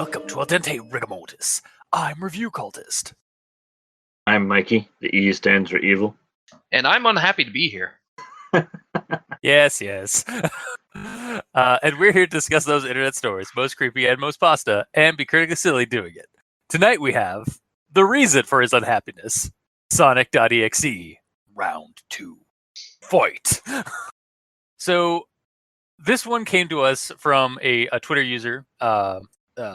Welcome to Al Dente Rigamortis. I'm Review Cultist. I'm Mikey. The E stands for evil. And I'm unhappy to be here. Yes. And we're here to discuss those internet stories, most creepy and most pasta, and be critically silly doing it. Tonight we have the reason for his unhappiness, Sonic.EXE, Round 2. Fight! So, this one came to us from a Twitter user,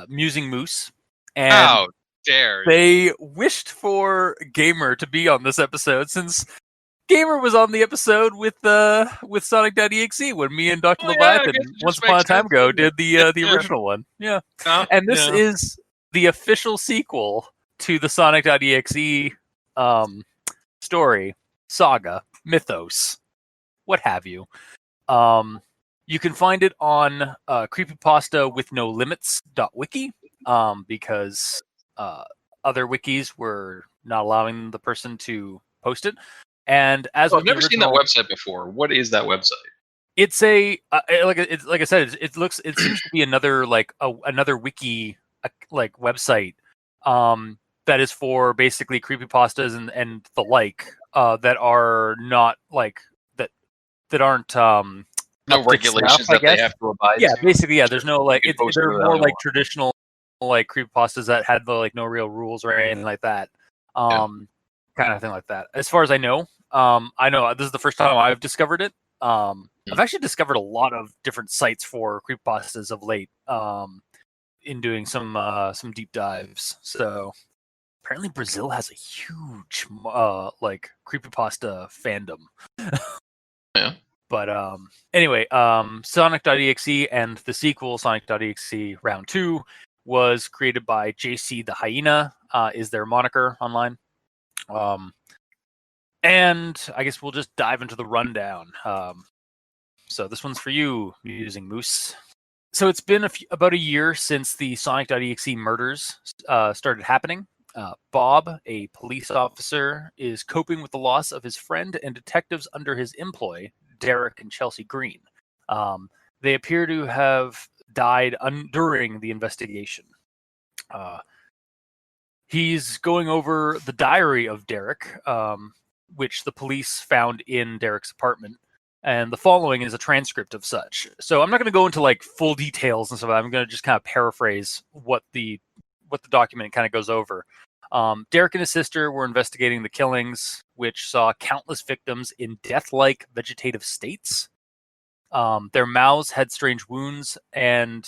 Musing Moose, and How dare they wished for Gamer to be on this episode since Gamer was on the episode with Sonic.EXE when me and Dr. Leviathan once upon a time ago did the original one. Yeah. And this is the official sequel to the Sonic.EXE story, saga, mythos, what have you. You can find it on creepypasta-with-no-limits.wiki because other wikis were not allowing the person to post it. And as I've never seen that website before. What is that website? It's a like I said, it seems to be another another wiki website that is for basically creepypastas and the like that are not that aren't no regulations that they have to abide to. Yeah, basically, yeah. There's no they're more like traditional creepypastas that had no real rules or anything like that. Kind of thing like that. As far as I know this is the first time I've discovered it. I've actually discovered a lot of different sites for creepypastas of late. In doing some deep dives. So apparently Brazil has a huge creepypasta fandom. Yeah. But anyway, Sonic.EXE and the sequel, Sonic.EXE Round 2, was created by JCtheHyena, is their moniker online. And I guess we'll just dive into the rundown. So this one's for you, Musing Moose. So it's been about a year since the Sonic.EXE murders started happening. Bob, a police officer, is coping with the loss of his friend and detectives under his employ, Derek and Chelsea Green. They appear to have died during the investigation. He's going over the diary of Derek, which the police found in Derek's apartment. And the following is a transcript of such. So I'm not going to go into full details and stuff. I'm going to just kind of paraphrase what the document kind of goes over. Derek and his sister were investigating the killings, which saw countless victims in death-like vegetative states. Their mouths had strange wounds and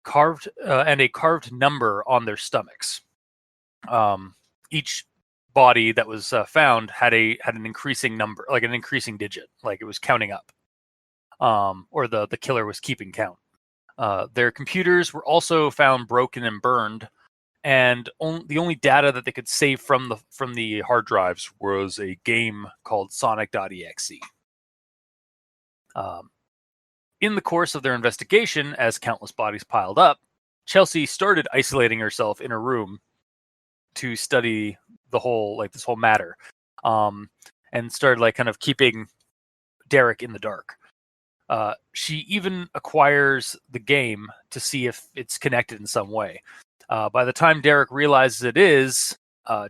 a carved number on their stomachs. Each body that was found had an increasing number, like an increasing digit, like it was counting up, or the killer was keeping count. Their computers were also found broken and burned, and the only data that they could save from the hard drives was a game called Sonic.EXE. In the course of their investigation, as countless bodies piled up, Chelsea started isolating herself in a room to study this whole matter, and started kind of keeping Derek in the dark. She even acquires the game to see if it's connected in some way. By the time Derek realizes it is,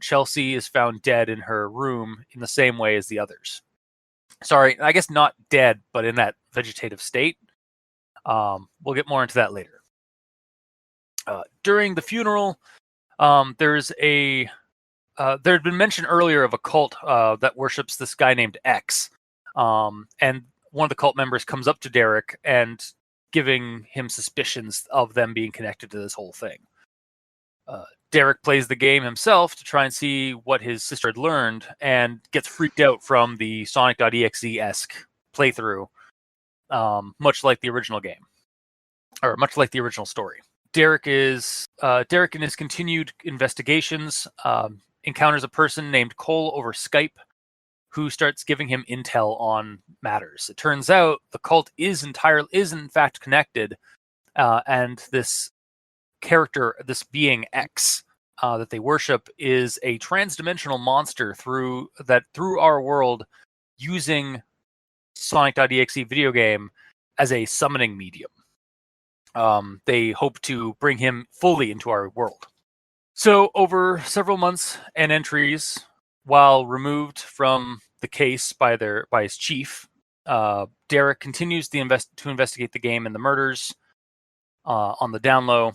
Chelsea is found dead in her room in the same way as the others. Sorry, I guess not dead, but in that vegetative state. We'll get more into that later. During the funeral, there had been mention earlier of a cult that worships this guy named X. And one of the cult members comes up to Derek and giving him suspicions of them being connected to this whole thing. Derek plays the game himself to try and see what his sister had learned and gets freaked out from the Sonic.EXE-esque playthrough, much like the original game, or much like the original story. Derek in his continued investigations encounters a person named Cole over Skype who starts giving him intel on matters. It turns out the cult is in fact connected, and this character, this being X that they worship, is a transdimensional monster through our world, using Sonic.EXE video game as a summoning medium. they hope to bring him fully into our world. So over several months and entries, while removed from the case by his chief, Derek continues to investigate the game and the murders on the down low.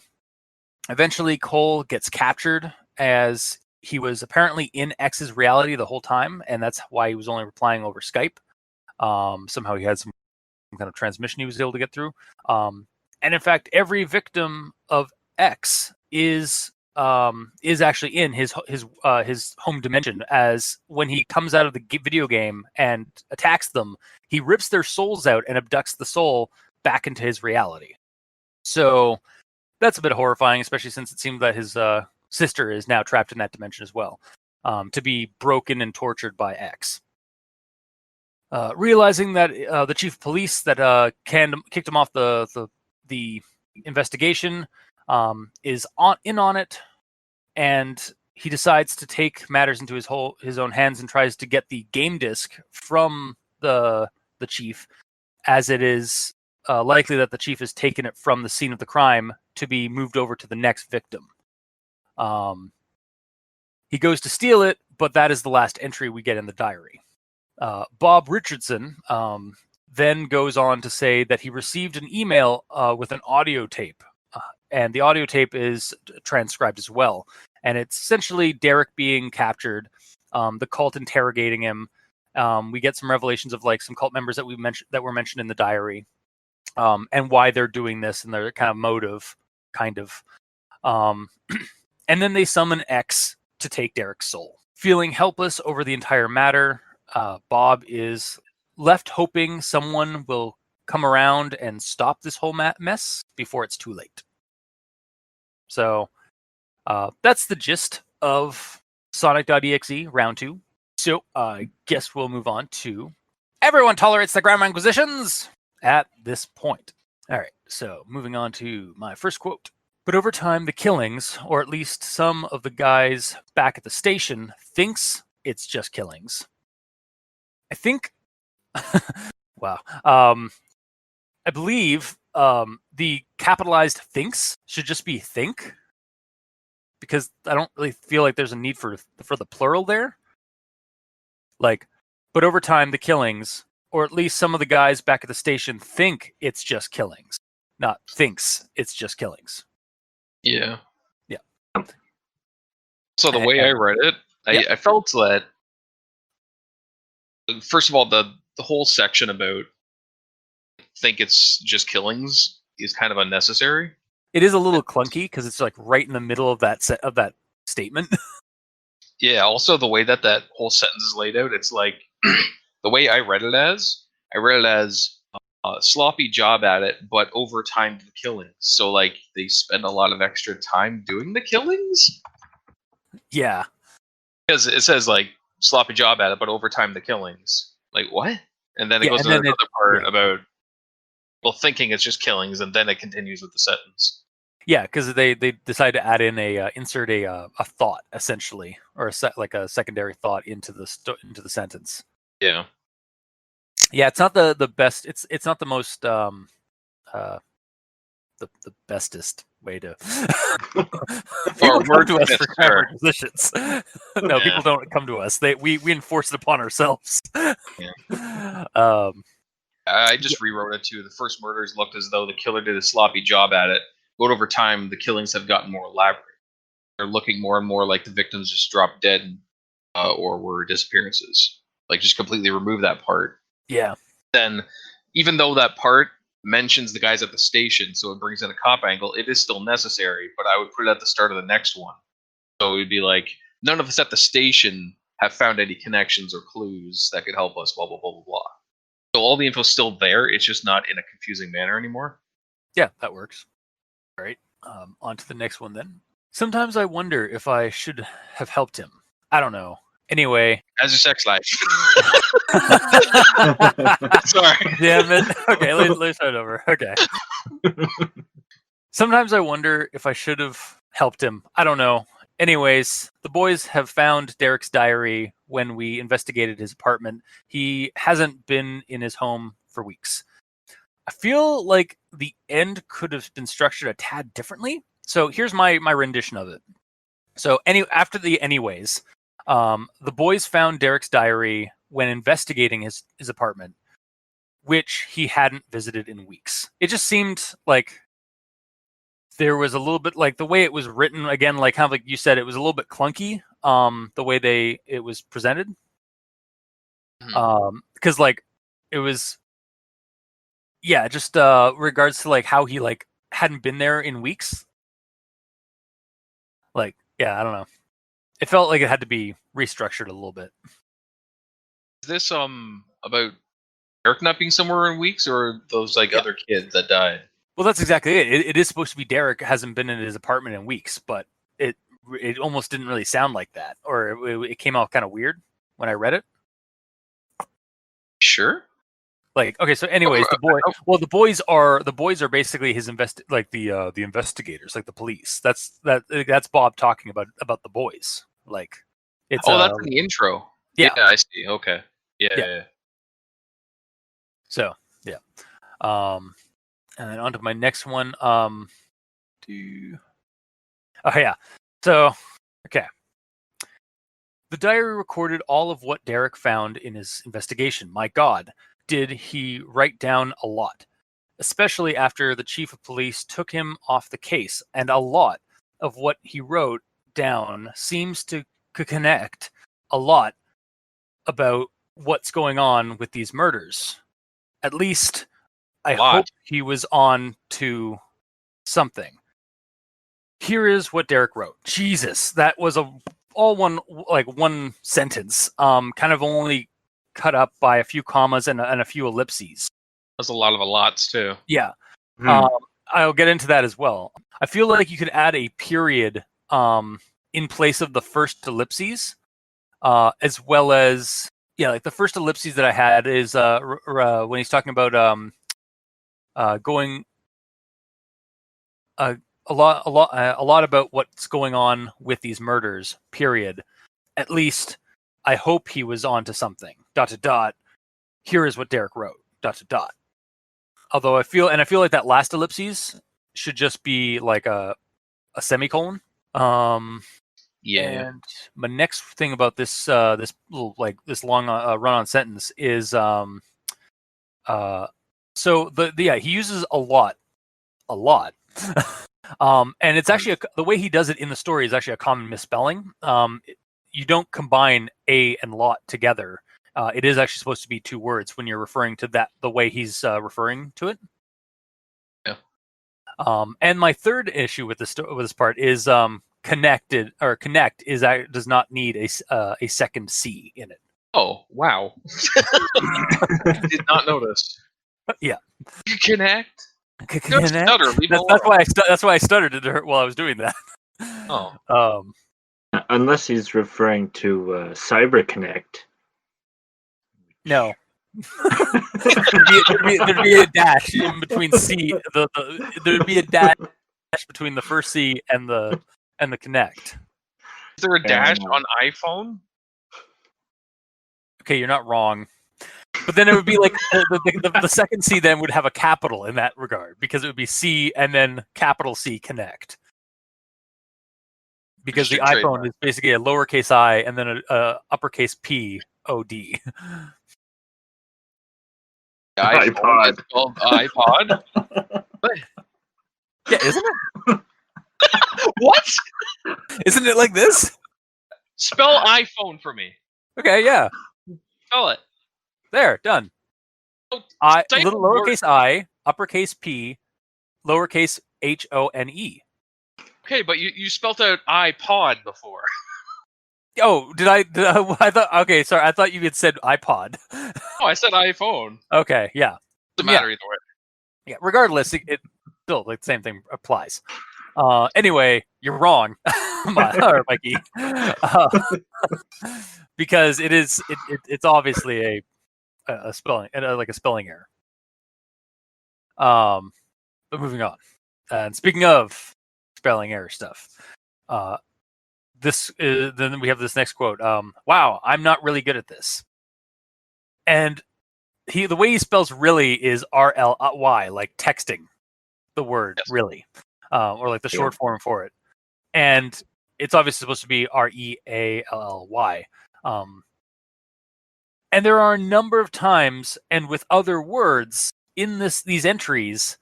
Eventually, Cole gets captured, as he was apparently in X's reality the whole time, and that's why he was only replying over Skype. Somehow he had some kind of transmission he was able to get through. And in fact, every victim of X is actually in his home dimension, as when he comes out of the video game and attacks them, he rips their souls out and abducts the soul back into his reality. So that's a bit horrifying, especially since it seems that his sister is now trapped in that dimension as well, to be broken and tortured by X. Realizing that the chief of police that kicked him off the investigation is in on it, and he decides to take matters into his own hands and tries to get the game disc from the chief, as it is likely that the chief has taken it from the scene of the crime to be moved over to the next victim. He goes to steal it, but that is the last entry we get in the diary. Bob Richardson then goes on to say that he received an email with an audio tape, and the audio tape is transcribed as well. And it's essentially Derek being captured, the cult interrogating him. We get some revelations of like some cult members that were mentioned in the diary, and why they're doing this and their kind of motive, kind of. And then they summon X to take Derek's soul. Feeling helpless over the entire matter, Bob is left hoping someone will come around and stop this whole mess before it's too late. So that's the gist of Sonic.EXE round 2. So I guess we'll move on to everyone tolerates the Grandma Inquisitions at this point. All right, so moving on to my first quote. But over time, the killings, or at least some of the guys back at the station, thinks it's just killings. I think, wow. I believe the capitalized thinks should just be think, because I don't really feel like there's a need for the plural there. Like, but over time, the killings, or at least some of the guys back at the station, think it's just killings, not thinks it's just killings. Yeah. Yeah. So the way I read it, I felt that, first of all, the whole section about think it's just killings is kind of unnecessary. It is a little clunky because it's like right in the middle of that statement. Yeah. Also, the way that whole sentence is laid out, it's like the way I read it as sloppy job at it, but over time the killings. So like they spend a lot of extra time doing the killings. Yeah. Because it says like sloppy job at it, but over time the killings. Like what? And then it goes to another part about thinking it's just killings, and then it continues with the sentence. Yeah, because they decide to add in insert a thought essentially, or a secondary thought into the sentence. Yeah. Yeah, it's not the best. It's not the most the bestest way to people come to us for grammar positions. No, people don't come to us. We enforce it upon ourselves. Yeah. I just rewrote it too. The first murders looked as though the killer did a sloppy job at it, but over time the killings have gotten more elaborate. They're looking more and more like the victims just dropped dead or were disappearances. Like just completely remove that part. Yeah. Then, even though that part mentions the guys at the station, so it brings in a cop angle, it is still necessary, but I would put it at the start of the next one. So it would be like, none of us at the station have found any connections or clues that could help us, blah, blah, blah, blah, blah. So all the info's still there, it's just not in a confusing manner anymore. Yeah, that works. All right, on to the next one then. Sometimes I wonder if I should have helped him. I don't know. Anyway. How's your sex life? Sorry. Damn it. Okay, let's start over. Okay. Sometimes I wonder if I should have helped him. I don't know. Anyways, the boys have found Derek's diary when we investigated his apartment. He hasn't been in his home for weeks. I feel like the end could have been structured a tad differently. So here's my rendition of it. So after the anyways, the boys found Derek's diary when investigating his apartment, which he hadn't visited in weeks. It just seemed like there was a little bit, like the way it was written, again, like kind of like you said, it was a little bit clunky, the way it was presented. Because like it was, yeah, just regards to like how he like hadn't been there in weeks. Like, yeah, I don't know. It felt like it had to be restructured a little bit. Is this about Eric not being somewhere in weeks, or those like other kids that died? Well, that's exactly it. It is supposed to be Derek hasn't been in his apartment in weeks, but it almost didn't really sound like that, or it came out kind of weird when I read it. Sure. Like, okay, so anyways, the boys are basically his the investigators, like the police. That's Bob talking about the boys. Like, it's that's in the intro. Yeah, I see. Okay. Yeah. So yeah, and then on to my next one. Oh yeah, so okay. The diary recorded all of what Derek found in his investigation. My God, did he write down a lot, especially after the chief of police took him off the case, and a lot of what he wrote down seems to connect a lot about what's going on with these murders. At least I hope he was on to something. Here is what Derek wrote. Jesus, that was one sentence. Kind of only cut up by a few commas and a few ellipses. That's a lot of allots too. Yeah. I'll get into that as well. I feel like you could add a period in place of the first ellipses, as well as like the first ellipses that I had is when he's talking about going a lot about what's going on with these murders. Period. At least I hope he was onto something. ... Here is what Derek wrote. ... Although I feel like that last ellipses should just be like a semicolon. And my next thing about this this little this long run-on sentence is so he uses a lot. And it's actually the way he does it in the story is actually a common misspelling. You don't combine a and lot together. It is actually supposed to be two words when you're referring to that the way he's referring to it. Yeah. And my third issue with this part is connect does not need a second C in it. Oh wow! Did not notice. Yeah. Connect. That's why I stuttered while I was doing that. Oh. Unless he's referring to CyberConnect. No. there'd be a dash in between C. There'd be a dash between the first C and the Connect. Is there a dash on iPhone? Okay, you're not wrong. But then it would be like the second C then would have a capital in that regard, because it would be C and then capital C Connect. Because the iPhone is basically a lowercase I and then a uppercase P O-D. iPod. iPod? Yeah, isn't it? What? Isn't it like this? Spell iPhone for me. Okay, yeah. Spell it. There, done. Little lowercase I, uppercase P, lowercase HONE. Okay, but you spelled out iPod before. Oh, did I? I thought. Okay, sorry. I thought you had said iPod. Oh, I said iPhone. Okay, yeah. Doesn't matter either way. Yeah. Regardless, it still like the same thing applies. Anyway, you're wrong, Mikey. Because it's obviously a spelling like a spelling error. But moving on. And speaking of spelling error stuff, then we have this next quote. Wow, I'm not really good at this. And the way he spells really is RLY, like texting the word really, or like the short form for it, and it's obviously supposed to be REALLY. And there are a number of times, and with other words in these entries,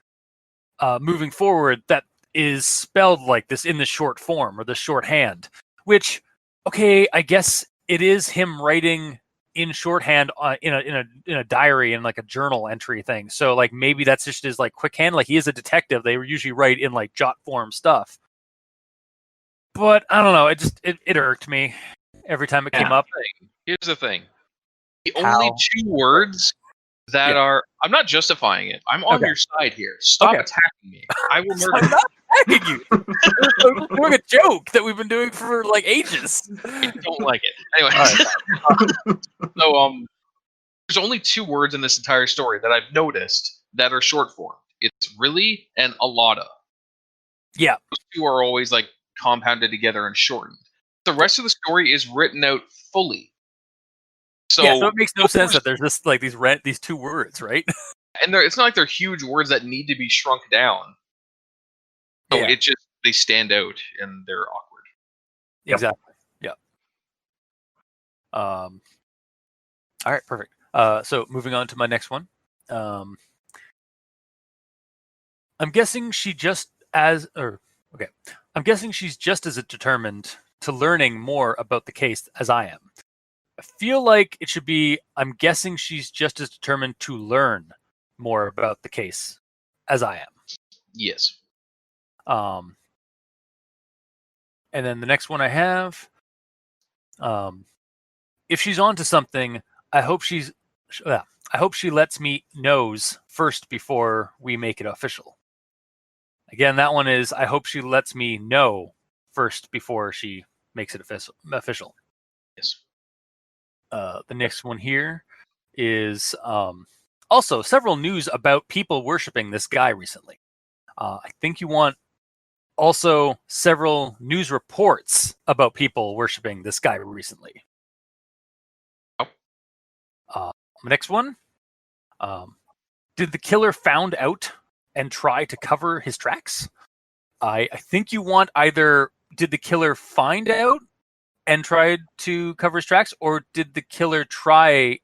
moving forward, that is spelled like this in the short form or the shorthand. Which, okay, I guess it is him writing in shorthand in a diary and like a journal entry thing. So like maybe that's just his like quick hand. Like he is a detective. They usually write in like jot form stuff. But I don't know. It irked me every time it came up. Here's the thing. The only two words that are... I'm not justifying it. I'm on your side here. Stop attacking me. I will murder you. I'm not attacking you. We're doing a joke that we've been doing for like ages. I don't like it. Anyway. So there's only two words in this entire story that I've noticed that are short form. It's really and a lotta. Yeah. Those two are always like compounded together and shortened. The rest of the story is written out fully. So it makes no sense that there's just like these two words, right? And it's not like they're huge words that need to be shrunk down. So it just, they stand out and they're awkward. Exactly. Yep. All right, perfect. So moving on to my next one. I'm guessing she's just as determined to learning more about the case as I am. I feel like it should be, I'm guessing she's just as determined to learn more about the case as I am. Yes. And then the next one I have, if she's onto something, I hope she lets me knows first before we make it official. Again, that one is, I hope she lets me know first before she makes it official. Yes. The next one here is also several news about people worshiping this guy recently. I think you want also several news reports about people worshiping this guy recently. Next one. Did the killer found out and try to cover his tracks? I think you want either did the killer find out and tried to cover his tracks, or did the killer try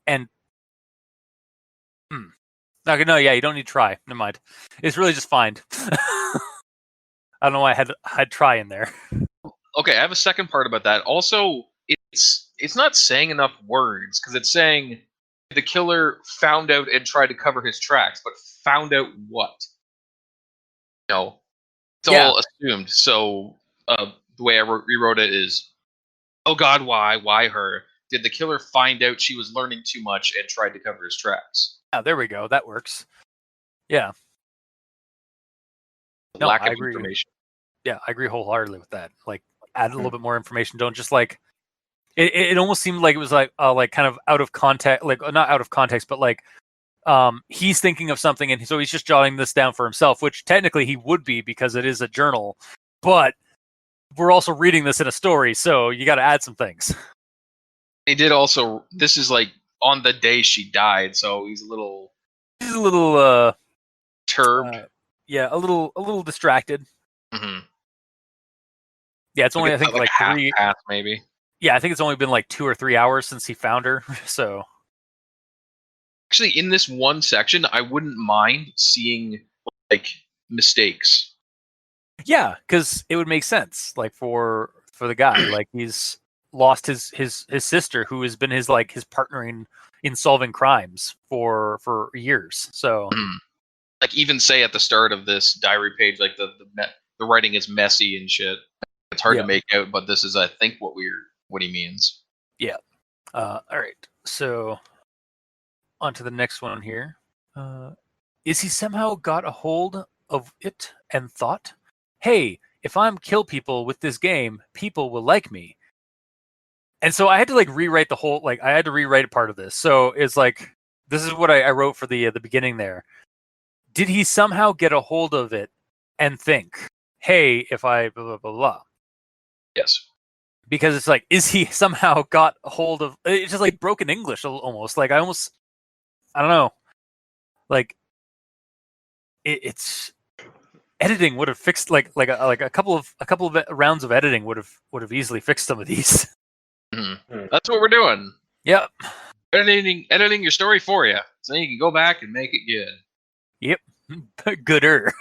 and... No, you don't need try. Never mind. It's really just find. I don't know why I had try in there. Okay, I have a second part about that. Also, it's not saying enough words, because it's saying the killer found out and tried to cover his tracks, but found out what? No. It's all assumed. So the way I rewrote it is, oh God, why? Why her? Did the killer find out she was learning too much and tried to cover his tracks? Oh, there we go. That works. Yeah. Lack of information. Yeah, I agree wholeheartedly with that. Like, add a little bit more information. Don't just like... It almost seemed like it was like kind of out of context, like not out of context, but like he's thinking of something and so he's just jotting this down for himself, which technically he would be because it is a journal, but we're also reading this in a story, so you got to add some things. He did also, this is like on the day she died, so he's a little perturbed. Yeah, a little distracted. Mm-hmm. Yeah, it's only I think like half past maybe. Yeah, I think it's only been like 2 or 3 hours since he found her. So actually, in this one section, I wouldn't mind seeing like mistakes. Yeah, because it would make sense, like for the guy, like he's lost his sister, who has been his partner in solving crimes for years. So, like even say at the start of this diary page, like the writing is messy and shit. It's hard to make out, but this is, I think, what he means. Yeah. All right. So, on to the next one here. Is he somehow got a hold of it and thought, hey, if I'm kill people with this game, people will like me. And so I had to rewrite the whole, I had to rewrite a part of this. So it's this is what I wrote for the beginning there. Did he somehow get a hold of it and think, hey, if I blah, blah, blah, blah. Yes. Because it's is he somehow got a hold of, it's just broken English almost. I almost I don't know. Like, it's editing would have fixed like a couple of rounds of editing would have easily fixed some of these. That's what we're doing. Yep. Editing your story for you, so you can go back and make it good. Yep. Gooder.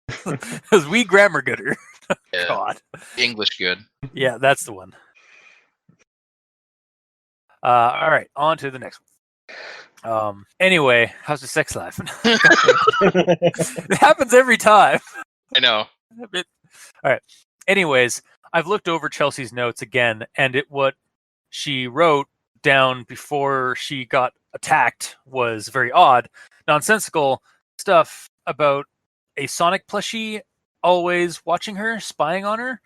Because we grammar gooder. Yeah. God. English good. Yeah, that's the one. All right, on to the next one. Anyway, how's the sex life? It happens every time. I know. All right. Anyways, I've looked over Chelsea's notes again, and what she wrote down before she got attacked was very odd, nonsensical stuff about a Sonic plushie always watching her, spying on her.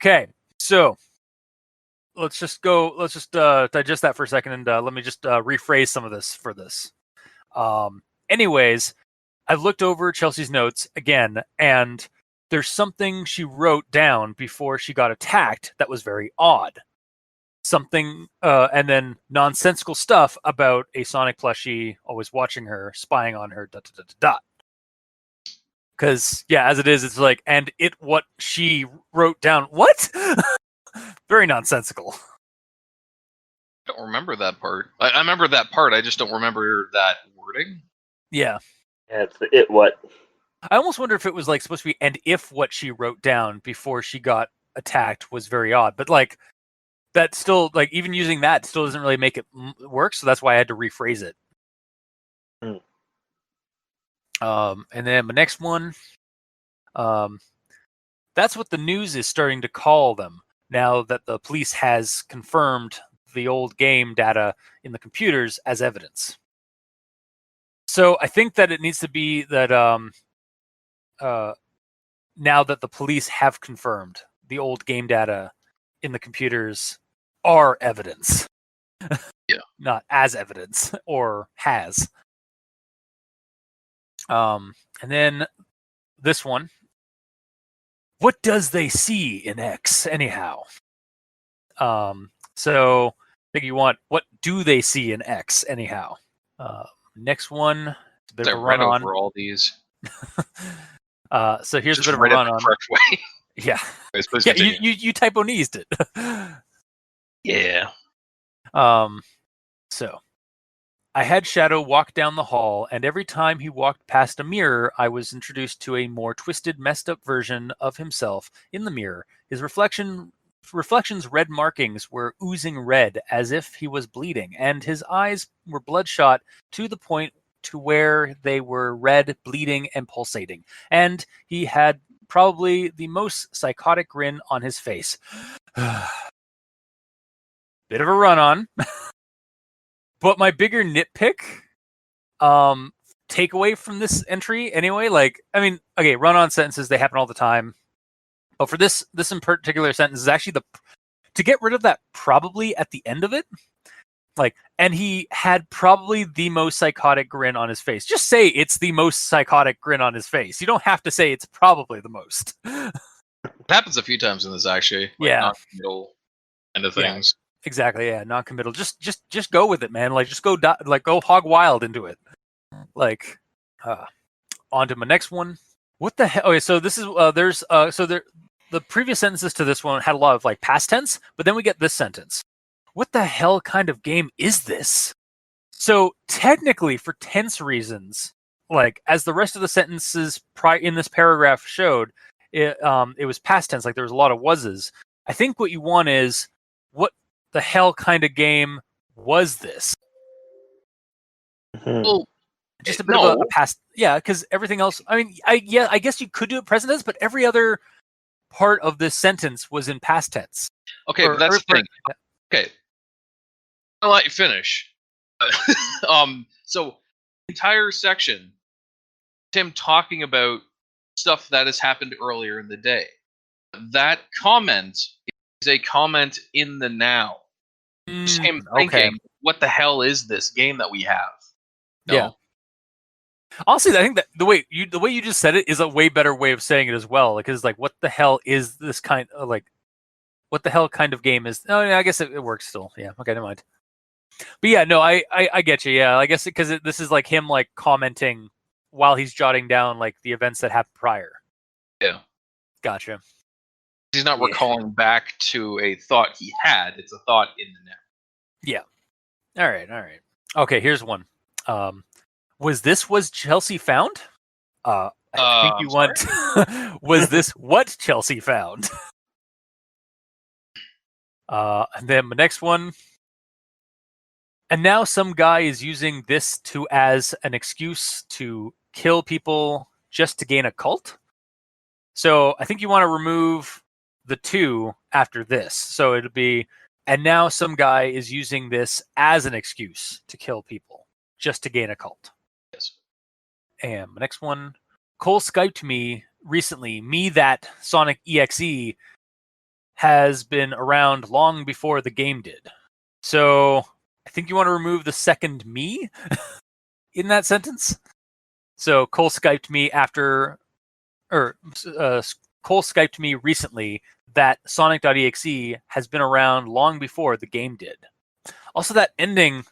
Okay, so let's just digest that for a second, and let me just rephrase some of this for this. Anyways, I've looked over Chelsea's notes again, and there's something she wrote down before she got attacked that was very odd. Something, and then nonsensical stuff about a Sonic plushie always watching her, spying on her, ... Because, yeah, as it is, it's like, and what she wrote down, what? Very nonsensical. I don't remember that part. I remember that part, I just don't remember that wording. Yeah. Yeah, it's the it what. I almost wonder if it was like supposed to be, and if what she wrote down before she got attacked was very odd. But like, that still, like, even using that still doesn't really make it work, so that's why I had to rephrase it. And then my next one, that's what the news is starting to call them now that the police has confirmed the old game data in the computers as evidence. So I think that it needs to be that now that the police have confirmed the old game data in the computers are evidence. Yeah. Not as evidence or has. And then this one. What does they see in X anyhow? So I think you want what do they see in X anyhow? Next one, it's a bit of a run on. Over all these. So here's Just a bit of a run on. correct way. Yeah. Yeah, you typo-neezed it. Yeah. So I had Shadow walk down the hall, and every time he walked past a mirror, I was introduced to a more twisted, messed up version of himself in the mirror. His reflection's red markings were oozing red as if he was bleeding, and his eyes were bloodshot to the point to where they were red, bleeding, and pulsating. And he had probably the most psychotic grin on his face. Bit of a run-on. But my bigger nitpick, takeaway from this entry anyway, like, I mean, okay, run-on sentences, they happen all the time. But for this in particular sentence is actually to get rid of that probably at the end of it. Like, and he had probably the most psychotic grin on his face. Just say it's the most psychotic grin on his face. You don't have to say it's probably the most. It happens a few times in this, actually. Like, yeah. Non-committal kind of things. Exactly, yeah, non-committal. Just go with it, man. Like, just go hog wild into it. Like, on to my next one. What the hell? Okay, so this is the previous sentences to this one had a lot of like past tense, but then we get this sentence. What the hell kind of game is this? So technically, for tense reasons, like as the rest of the sentences in this paragraph showed, it was past tense. Like there was a lot of wases. I think what you want is what the hell kind of game was this? Well, just a bit of a past, yeah, because everything else. I mean, I guess you could do it present tense, but every other part of this sentence was in past tense. Okay, but that's the thing. Okay, I'll let you finish. So the entire section, Tim talking about stuff that has happened earlier in the day. That comment is a comment in the now. Just him thinking, what the hell is this game that we have? No? Yeah. Honestly, I think that the way you just said it is a way better way of saying it as well. Because like, what the hell is this kind of like? What the hell kind of game is? Oh, yeah, I guess it works still. Yeah. Okay, never mind. But yeah, no, I get you. Yeah, I guess because this is like him like commenting while he's jotting down like the events that happened prior. Yeah. Gotcha. He's not Yeah. recalling back to a thought he had. It's a thought in the now. Yeah. All right. Okay, here's one. Was Chelsea found? I think you want. Was this what Chelsea found? And then the next one. And now some guy is using this as an excuse to kill people just to gain a cult. So I think you want to remove the two after this. So it'll be, and now some guy is using this as an excuse to kill people just to gain a cult. Yes. And the next one, Cole Skyped me recently. Me that Sonic.EXE has been around long before the game did. So I think you want to remove the second me in that sentence. So Cole Skyped me Cole Skyped me recently that Sonic.EXE has been around long before the game did. Also, that ending.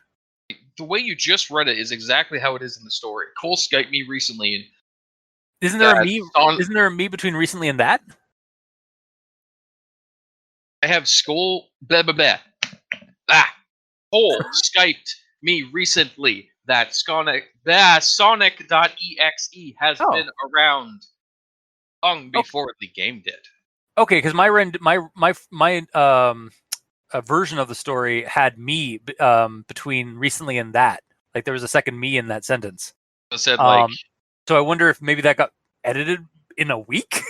The way you just read it is exactly how it is in the story. Cole Skyped me recently, and Isn't there a me between recently and that? I have skull blah blah blah. Cole Skyped me recently that Sonic.exe has been around long before the game did. Okay, because my version of the story had me between recently and that. Like there was a second me in that sentence. It said so I wonder if maybe that got edited in a week.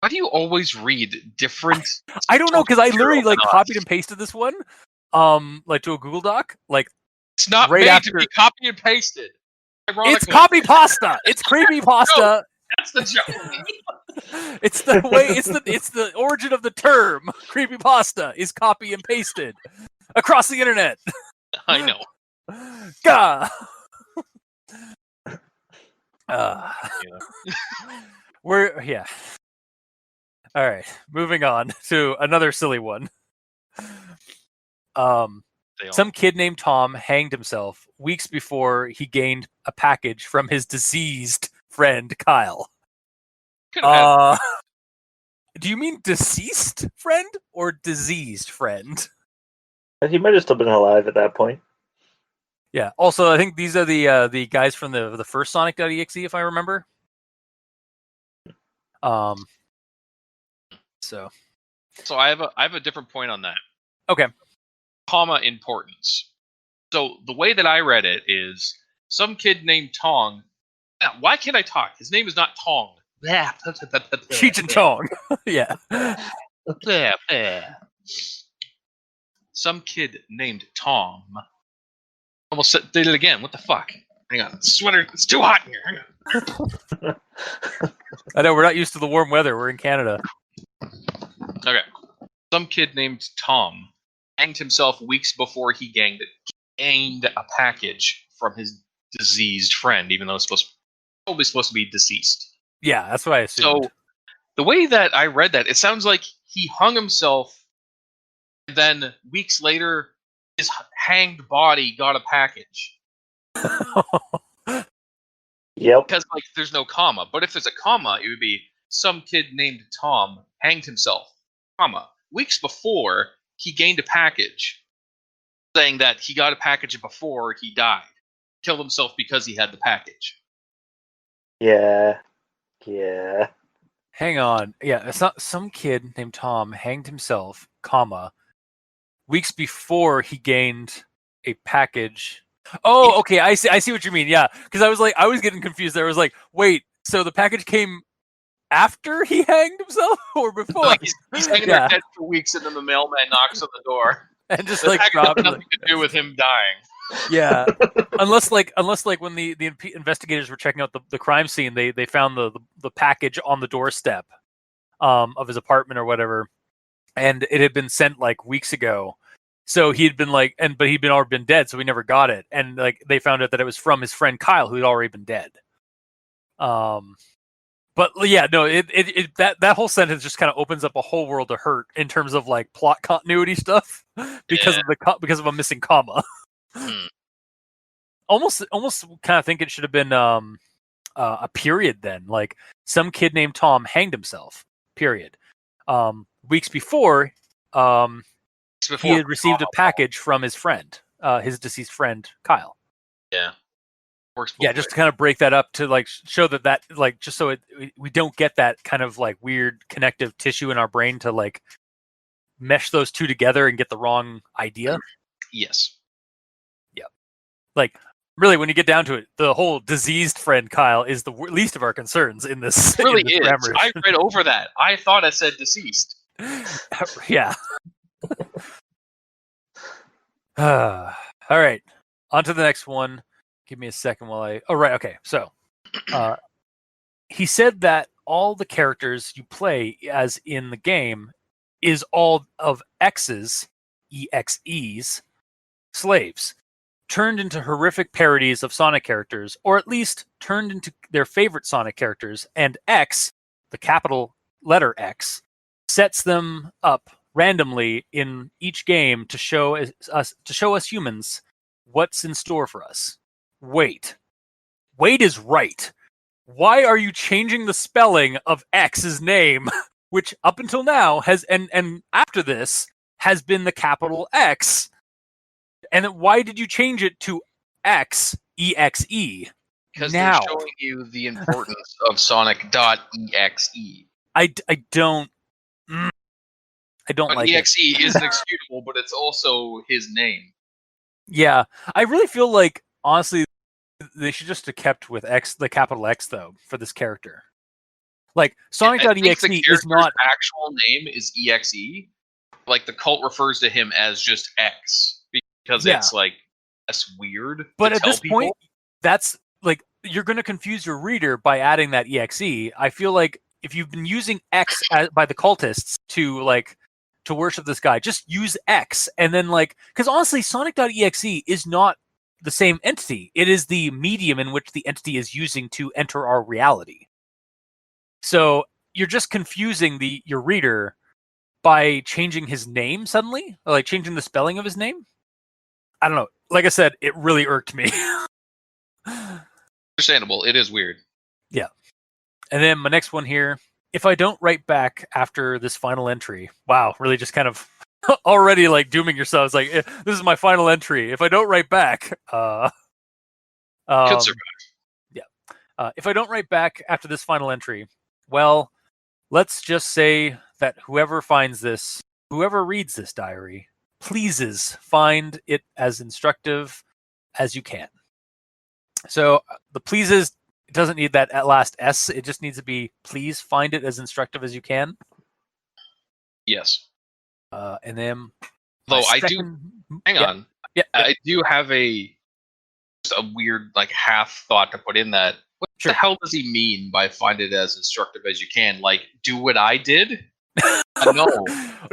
Why do you always read different? I don't know, because I literally like copied and pasted this one, like to a Google Doc. Like it's not right made after... to be copied and pasted. It's copypasta. It's creepypasta. No, that's the joke. It's the way. It's the origin of the term. Creepypasta is copy and pasted across the internet. I know. Gah. Yeah. All right, moving on to another silly one. Some kid named Tom hanged himself weeks before he gained a package from his deceased friend Kyle. Do you mean deceased friend or diseased friend? He might have still been alive at that point. Yeah. Also, I think these are the guys from the first Sonic.exe, if I remember. So I have a different point on that. Okay. Comma importance. So the way that I read it is some kid named Tong. Why can't I talk? His name is not Tong. Cheech and Chong. Yeah. Some kid named Tom. Almost did it again. What the fuck? Hang on. Sweater. It's too hot in here. Hang on. I know, we're not used to the warm weather. We're in Canada. Okay. Some kid named Tom hanged himself weeks before he gained a package from his diseased friend, even though it's probably supposed to be deceased. Yeah, that's what I assumed. So the way that I read that, it sounds like he hung himself, and then weeks later, his hanged body got a package. Yep. Because there's no comma. But if there's a comma, it would be some kid named Tom hanged himself, comma, weeks before he gained a package, saying that he got a package before he died, killed himself because he had the package. Yeah. Hang on. Yeah, it's not some kid named Tom hanged himself, comma, weeks before he gained a package. Oh, okay. I see what you mean. Yeah, because I was getting confused there. I was like, wait, so the package came after he hanged himself or before? He's hanging there dead for weeks, and then the mailman knocks on the door and just the package drops has nothing to do with him dying. Yeah, unless when the investigators were checking out the crime scene, they found the package on the doorstep of his apartment or whatever, and it had been sent weeks ago. So he'd been but he'd already been dead, so he never got it. And they found out that it was from his friend Kyle, who had already been dead. But But yeah, no, that whole sentence just kind of opens up a whole world of hurt in terms of like plot continuity stuff because of a missing comma. almost kind of think it should have been a period then, like some kid named Tom hanged himself. Period. Weeks before, he had received a package from his friend, his deceased friend Kyle. Yeah. Yeah, just to kind of break that up to like show that like just so we don't get that kind of like weird connective tissue in our brain to like mesh those two together and get the wrong idea. Yes. Yeah. Like really, when you get down to it, the whole diseased friend Kyle is the least of our concerns in this. It really in this is. I read over that. I thought it said deceased. Yeah. All right. On to the next one. Give me a second while I... Oh, right. Okay. So he said that all the characters you play as in the game is all of X's, EXE's, slaves, turned into horrific parodies of Sonic characters, or at least turned into their favorite Sonic characters, and X, the capital letter X, sets them up randomly in each game to show us humans what's in store for us. Wait is right. Why are you changing the spelling of X's name, which up until now has and after this has been the capital X? And why did you change it to X EXE? Because now they're showing you the importance of Sonic.EXE. I don't like EXE it. is inexcusable, but it's also his name. Yeah, I really feel like honestly they should just have kept with X, the capital X though, for this character. Like Sonic.exe is not actual name is EXE. Like the cult refers to him as just X because it's like that's weird. But at this point, that's like you're going to confuse your reader by adding that EXE. I feel like if you've been using X by the cultists to worship this guy, just use X and then because honestly, Sonic.exe is not the same entity. It is the medium in which the entity is using to enter our reality. So you're just confusing your reader by changing his name suddenly, or like changing the spelling of his name. I don't know. Like I said, it really irked me. Understandable. It is weird. Yeah. And then my next one here. If I don't write back after this final entry, wow, really just kind of already like dooming yourselves. Like, this is my final entry. If I don't write back, could survive. Yeah. If I don't write back after this final entry, well, let's just say that whoever reads this diary, pleases find it as instructive as you can. So the pleases, it doesn't need that at last S. It just needs to be, please find it as instructive as you can. Yes. And then, though I do have a weird half thought to put in that. What the hell does he mean by find it as instructive as you can? Like, do what I did? No.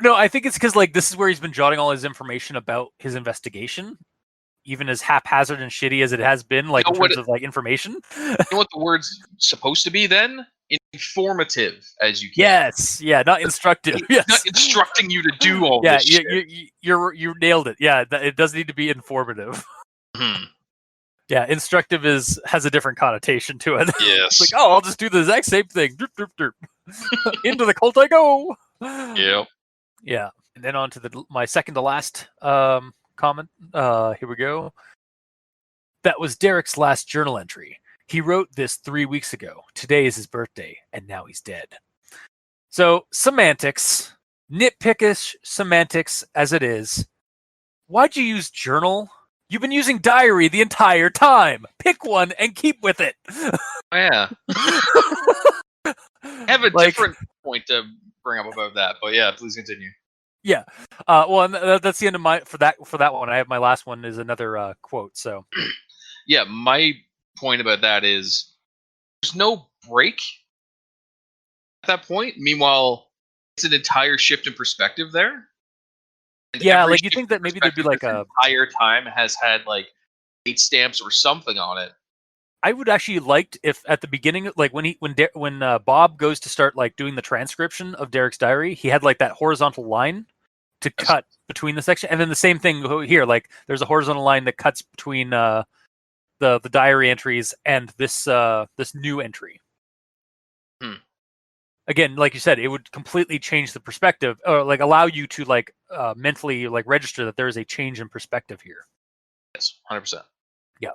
No, I think it's because this is where he's been jotting all his information about his investigation, even as haphazard and shitty as it has been, in terms of information. You know what the word's supposed to be then? Informative as you can. Yes, yeah, not instructive. Yes, not instructing you to do all this. Yeah, you nailed it. Yeah, it does need to be informative. Mm-hmm. Yeah, instructive has a different connotation to it. Yes. It's I'll just do the exact same thing. Derp, derp, derp. Into the cult I go. Yep. Yeah, and then on to my second to last comment. Here we go. That was Derek's last journal entry. He wrote this 3 weeks ago. Today is his birthday, and now he's dead. So, semantics, nitpickish semantics as it is. Why'd you use journal? You've been using diary the entire time. Pick one and keep with it. Oh, yeah. I have a different point to bring up about that, but yeah, please continue. Yeah. Well, that's the end of my for that one. I have my last one is another quote. So. Yeah, my point about that is there's no break at that point. Meanwhile, it's an entire shift in perspective there. And yeah, you think that maybe there'd be a entire time has had date stamps or something on it. I would actually liked if at the beginning, like when Bob goes to start like doing the transcription of Derek's diary, he had like that horizontal line to cut between the section, and then the same thing here. Like there's a horizontal line that cuts between the diary entries and this new entry. Again, like you said, it would completely change the perspective, or like allow you to like mentally like register that there is a change in perspective here. Yes, 100%. Yeah.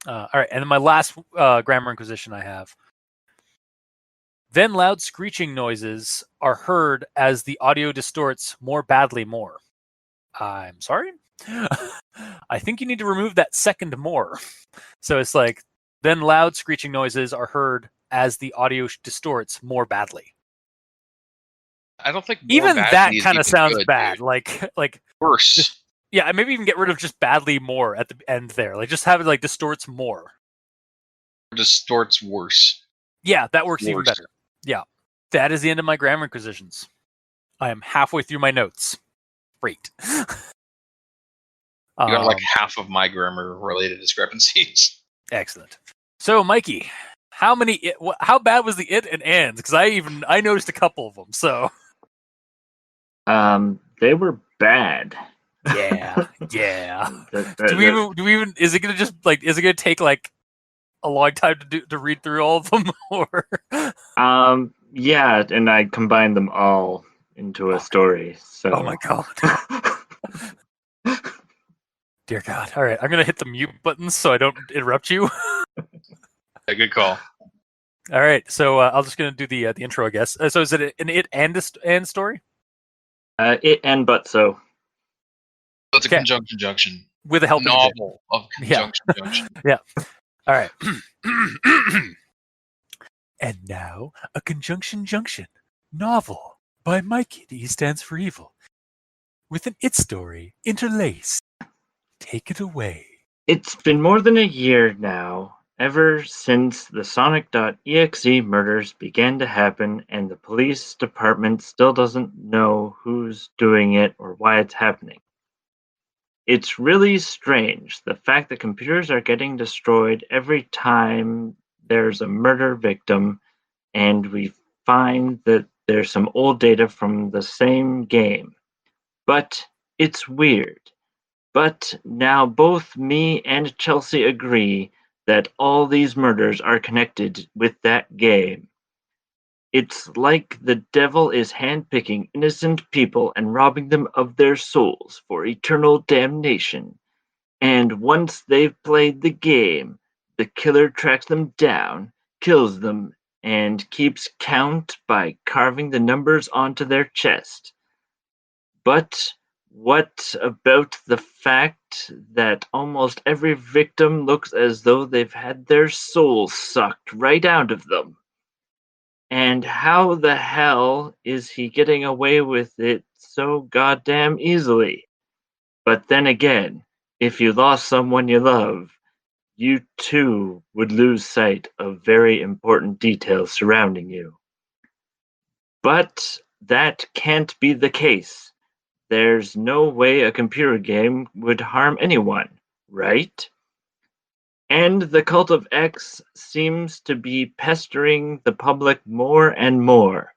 All right, and then my last grammar inquisition I have. Then loud screeching noises are heard as the audio distorts more badly more. I'm sorry? I think you need to remove that second more. So it's like, then loud screeching noises are heard as the audio distorts more badly. I don't think Even that kind of sounds good, bad. Dude. Like worse. Just, yeah, maybe even get rid of just badly more at the end there. Like just have it like distorts more. Distorts worse. Yeah, that works even better. Yeah. That is the end of my grammar inquisitions. I am halfway through my notes. Great. You got like half of my grammar-related discrepancies. Excellent. So, Mikey, how bad was the it and ands? Because I noticed a couple of them. So, they were bad. Yeah. Do we even? Is it gonna take like a long time to read through all of them, or? Yeah, and I combined them all into a story. So. Oh my god. Dear God. All right, I'm going to hit the mute button so I don't interrupt you. Yeah, good call. All right, so I'm just going to do the intro, I guess. So is it an it and story? It and but so. It's a conjunction junction. With a helping novel of conjunction junction. Yeah. All right. And now, a conjunction junction novel by Mikey, the E stands for evil, with an it story interlaced. Take it away. It's been more than a year now, ever since the Sonic.EXE murders began to happen, and the police department still doesn't know who's doing it or why it's happening. It's really strange, the fact that computers are getting destroyed every time there's a murder victim, and we find that there's some old data from the same game. But it's weird. But now both me and Chelsea agree that all these murders are connected with that game. It's like the devil is handpicking innocent people and robbing them of their souls for eternal damnation. And once they've played the game, the killer tracks them down, kills them, and keeps count by carving the numbers onto their chest. But what about the fact that almost every victim looks as though they've had their soul sucked right out of them? And how the hell is he getting away with it so goddamn easily? But then again, if you lost someone you love, you too would lose sight of very important details surrounding you. But that can't be the case. There's no way a computer game would harm anyone, right? And the cult of X seems to be pestering the public more and more.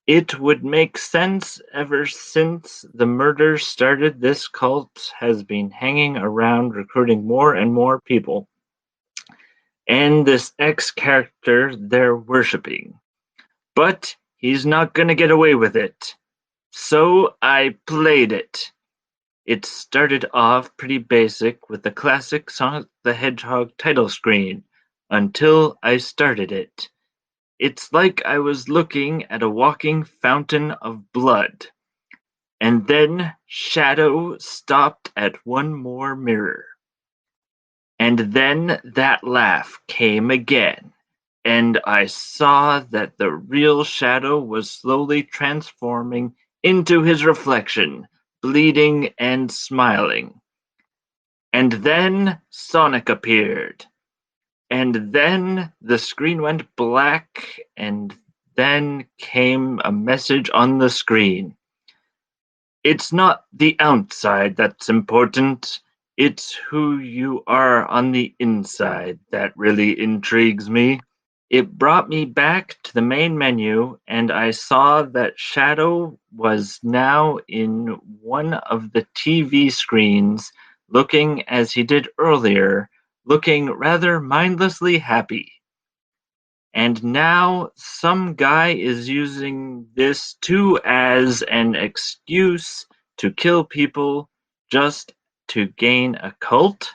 It would make sense ever since the murders started. This cult has been hanging around recruiting more and more people. And this X character they're worshipping. But he's not gonna get away with it. So I played it. It started off pretty basic with the classic Sonic the Hedgehog title screen until I started it. It's like I was looking at a walking fountain of blood. And then Shadow stopped at one more mirror. And then that laugh came again. And I saw that the real Shadow was slowly transforming into his reflection, bleeding and smiling. And then Sonic appeared. And then the screen went black, and then came a message on the screen. It's not the outside that's important, It's who you are on the inside that really intrigues me. It brought me back to the main menu, and I saw that Shadow was now in one of the TV screens, looking as he did earlier, looking rather mindlessly happy. And now some guy is using this too as an excuse to kill people just to gain a cult?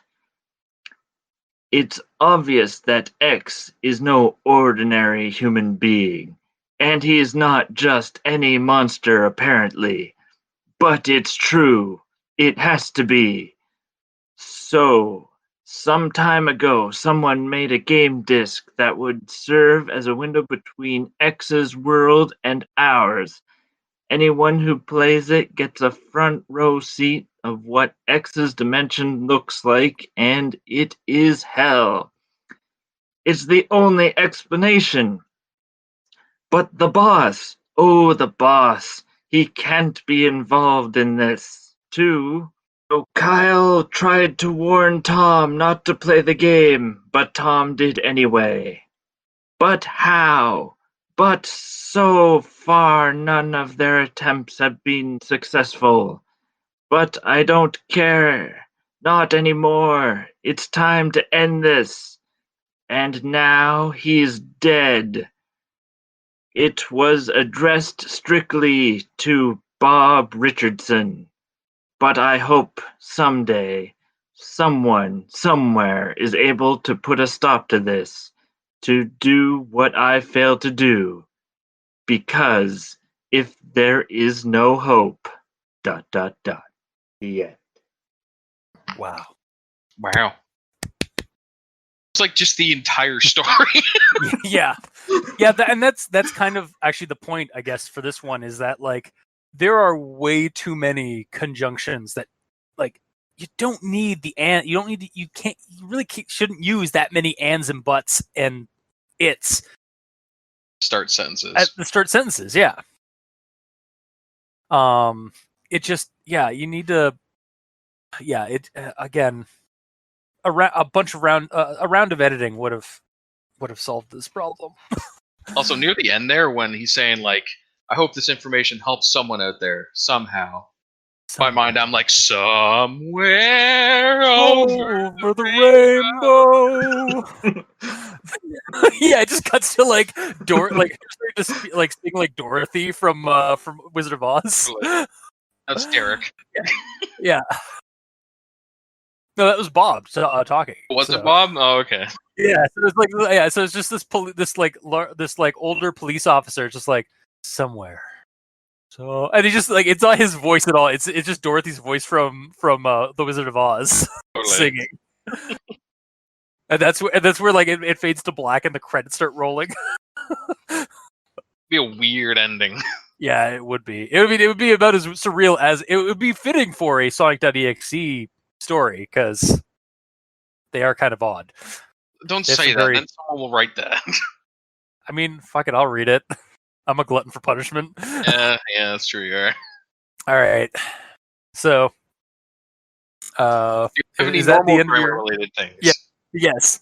It's obvious that X is no ordinary human being, and he is not just any monster apparently. But it's true. It has to be. So, some time ago, someone made a game disc that would serve as a window between X's world and ours. Anyone who plays it gets a front row seat of what X's dimension looks like, and it is hell. It's the only explanation. But the boss, oh, the boss, he can't be involved in this, too. So Kyle tried to warn Tom not to play the game, but Tom did anyway. But how? But so far none of their attempts have been successful. But I don't care. Not anymore. It's time to end this. And now he's dead. It was addressed strictly to Bob Richardson. But I hope someday, someone, somewhere is able to put a stop to this, to do what I failed to do. Because if there is no hope, ... The end. Wow. Wow. It's like just the entire story. Yeah, and that's kind of actually the point, I guess, for this one, is that like there are way too many conjunctions that like you don't need the and you don't need the, you really shouldn't use that many ands and buts and it's Start sentences. at the start sentences. Yeah. It just you need to again a round of editing would have solved this problem. Also, near the end there, when he's saying, like, I hope this information helps someone out there somehow. In my mind, I'm like, somewhere over the rainbow. Yeah, it just cuts to like sing like Dorothy from Wizard of Oz. That's Derek. Yeah. No, that was Bob talking. Was it Bob? Oh, okay. Yeah, so it's like so it's just this older police officer just like somewhere. So and he just like it's not his voice at all. It's just Dorothy's voice from the Wizard of Oz Totally. singing. And that's where like it fades to black and the credits start rolling. Be a weird ending. Yeah, it would be. It would be about as surreal as it would be fitting for a Sonic.EXE story because they are kind of odd. Don't say that. Then someone will write that. I mean, fuck it, I'll read it. I'm a glutton for punishment. Yeah, that's true. You are. All right. So, Do you have any is that the normal end of your grammar-related things? Yeah. Yes.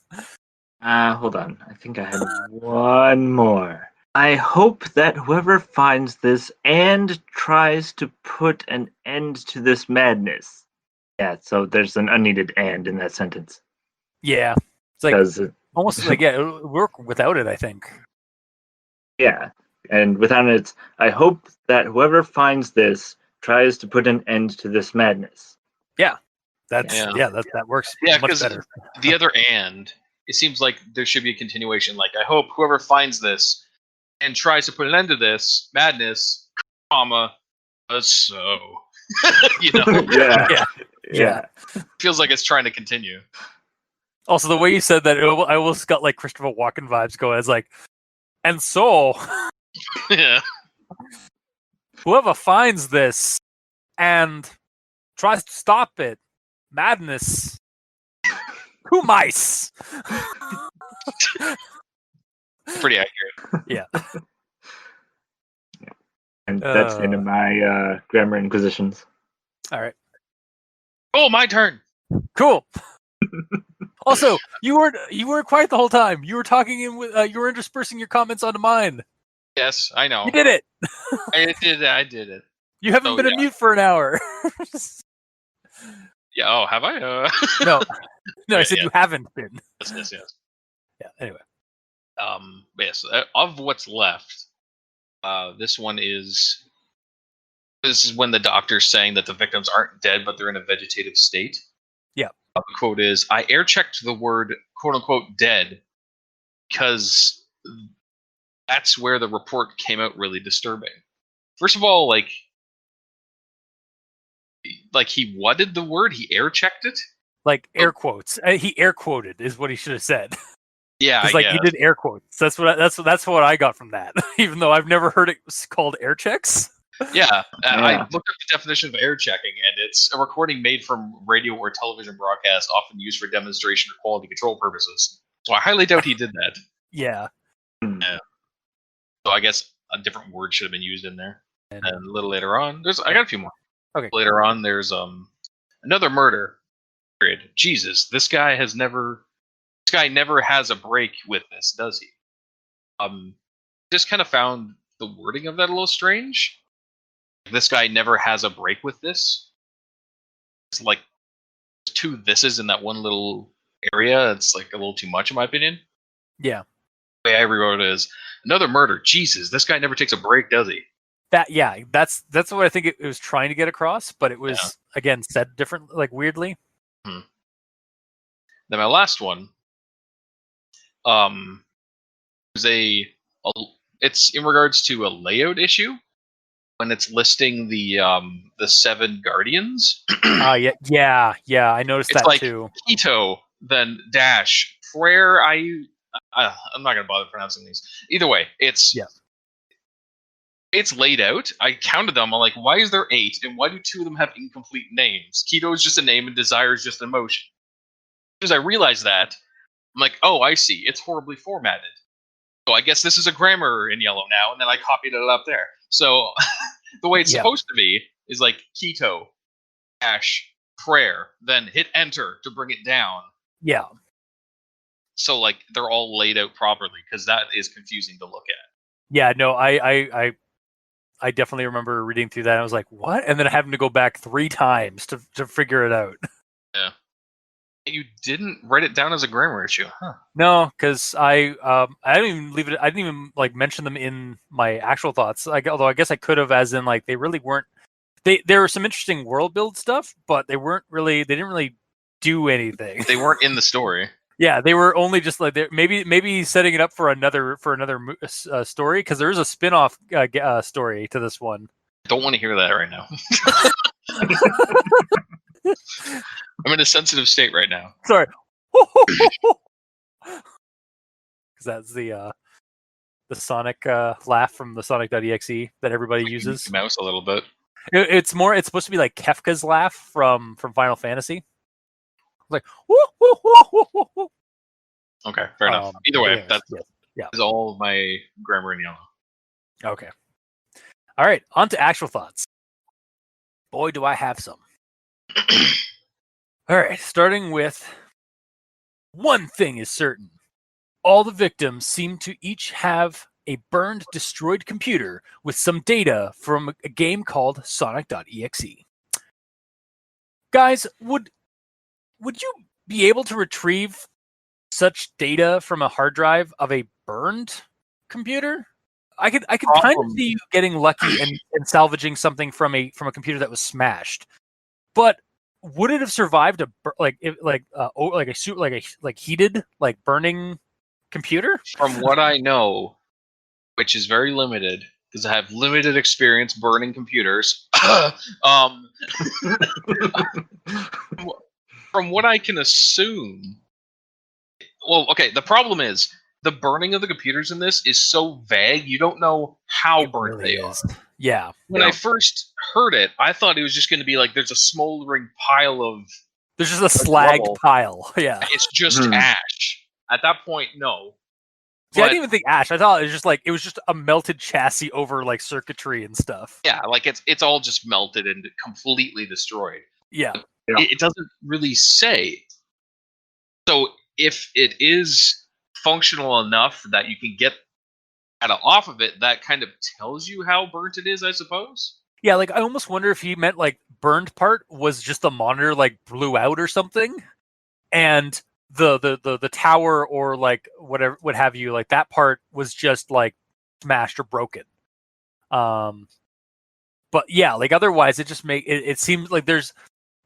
Hold on. I think I had one more. I hope that whoever finds this and tries to put an end to this madness. Yeah, so there's an unneeded and in that sentence. Yeah. It's like almost like it would work without it, I think. Yeah. And without it, I hope that whoever finds this tries to put an end to this madness. Yeah. That works much better. The other and, it seems like there should be a continuation. Like, I hope whoever finds this and tries to put an end to this madness, comma, so. You know? Yeah. Feels like it's trying to continue. Also, the way you said that, I almost got like Christopher Walken vibes going. It's like, and so, Yeah. whoever finds this and tries to stop it, madness, who mice? Pretty accurate. Yeah. And that's the end of my grammar inquisitions. All right. Oh, my turn. Cool. Also, you weren't quiet the whole time. You were talking in with you were interspersing your comments onto mine. Yes, I know. You did it. I did it. You haven't been a mute for an hour. Yeah. Oh, have I? No, I Right, said yeah. you haven't been. Yes. Yeah. Anyway. Yes. Of what's left, this one is. This is when the doctor's saying that the victims aren't dead, but they're in a vegetative state. Yeah. The quote is, "I air checked the word quote unquote dead because that's where the report came out really disturbing." First of all, like he whatted the word? He air checked it? Like air quotes. He air quoted is what he should have said. Yeah, It's like he did air quotes. That's what I got from that. Even though I've never heard it called air checks. Yeah, I looked up the definition of air checking, and it's a recording made from radio or television broadcast, often used for demonstration or quality control purposes. So I highly doubt he did that. Yeah. Yeah. So I guess a different word should have been used in there. And a little later on, I got a few more. Okay. Later on, there's another murder. Period. Jesus, this guy never has a break with this, does he? Just kind of found the wording of that a little strange. This guy never has a break with this. It's like two thises in that one little area. It's like a little too much, in my opinion. Yeah. The way I rewrote it is another murder. Jesus, this guy never takes a break, does he? That's what I think it was trying to get across, but it was again said different, like weirdly. Then my last one, is it's in regards to a layout issue when it's listing the 7 guardians. Yeah, I noticed It's that like too. Keto, then dash prayer. I'm not gonna bother pronouncing these. Either way, it's laid out. I counted them. I'm like, why is there 8, and why do 2 of them have incomplete names? Keto is just a name, and desire is just an emotion. As I realized that, I'm like, oh, I see. It's horribly formatted. So I guess this is a grammar error in yellow now, and then I copied it up there. So the way it's supposed to be is like keto, dash, prayer, then hit enter to bring it down. Yeah. So like they're all laid out properly, because that is confusing to look at. Yeah, no, I definitely remember reading through that. And I was like, what? And then having to go back 3 times to figure it out. Yeah. You didn't write it down as a grammar issue, huh? No, because I didn't even leave it. I didn't even like mention them in my actual thoughts. Although I guess I could have, as in like they really weren't. There were some interesting world build stuff, but they weren't really. They didn't really do anything. They weren't in the story. Yeah, they were only just like maybe setting it up for another story, because there is a spin-off story to this one. I don't want to hear that right now. I'm in a sensitive state right now. Sorry. Because that's the Sonic laugh from the Sonic.EXE that everybody uses. Mouse a little bit. It's supposed to be like Kefka's laugh from Final Fantasy. Like woo, woo, woo, woo, woo, woo. Okay, fair enough. Either way, anyways, that's all of my grammar in yellow. Okay. All right, on to actual thoughts. Boy, do I have some. All right, starting with one thing is certain. All the victims seem to each have a burned, destroyed computer with some data from a game called Sonic.EXE. Guys, would you be able to retrieve such data from a hard drive of a burned computer? I could kind of see you getting lucky and salvaging something from a computer that was smashed, but would it have survived a heated, like burning computer? From what I know, which is very limited because I have limited experience burning computers. From what I can assume, well, okay. The problem is the burning of the computers in this is so vague. You don't know how burnt they are. Yeah. When I first heard it, I thought it was just going to be like there's a smoldering pile of. There's just a slag pile. Yeah. It's just ash. At that point, no. See, I didn't even think ash. I thought it was just a melted chassis over like circuitry and stuff. Yeah, like it's all just melted and completely destroyed. Yeah. Yeah. it doesn't really say. So if it is functional enough that you can get data off of it, that kind of tells you how burnt it is, I suppose. Yeah, like I almost wonder if he meant like burned part was just the monitor like blew out or something, and the tower or like whatever what have you, like that part was just like smashed or broken. But yeah, like otherwise it just it seems like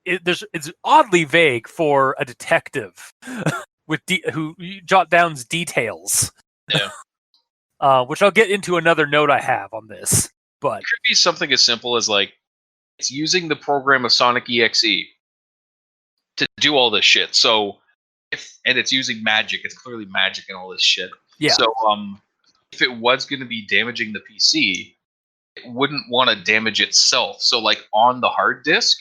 it's oddly vague for a detective with who jot down details. Yeah. Which I'll get into another note I have on this. But It could be something as simple as like it's using the program of Sonic.EXE to do all this shit. So and it's using magic, it's clearly magic and all this shit. yeah, So if it was going to be damaging the PC, it wouldn't want to damage itself. So like on the hard disk,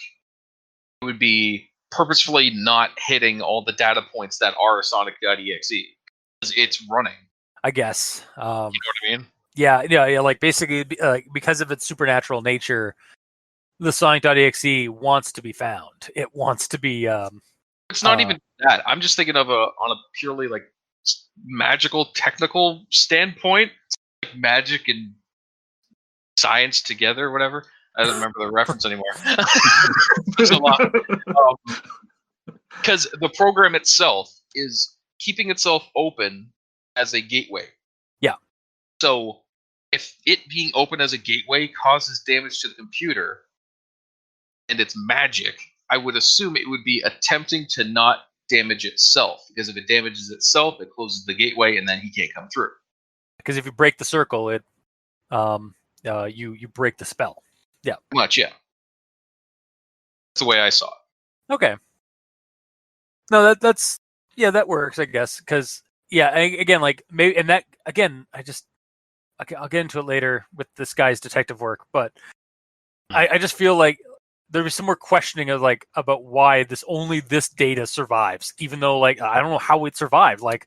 it would be purposefully not hitting all the data points that are Sonic.exe because it's running. I guess. You know what I mean? Yeah. Like basically, because of its supernatural nature, the Sonic.exe wants to be found. It wants to be. It's not even that. I'm just thinking of on a purely like magical technical standpoint, like magic and science together, or whatever. I don't remember the reference anymore. There's a lot. Because the program itself is keeping itself open as a gateway. Yeah. So if it being open as a gateway causes damage to the computer and it's magic, I would assume it would be attempting to not damage itself. Because if it damages itself, it closes the gateway and then he can't come through. Because if you break the circle, it you break the spell. Yeah. Much, yeah. That's the way I saw it. Okay. No, that's that works, I guess. Because again, like maybe, and that again, I'll get into it later with this guy's detective work, but I just feel like there was some more questioning of like about why this data survives, even though like I don't know how it survived. Like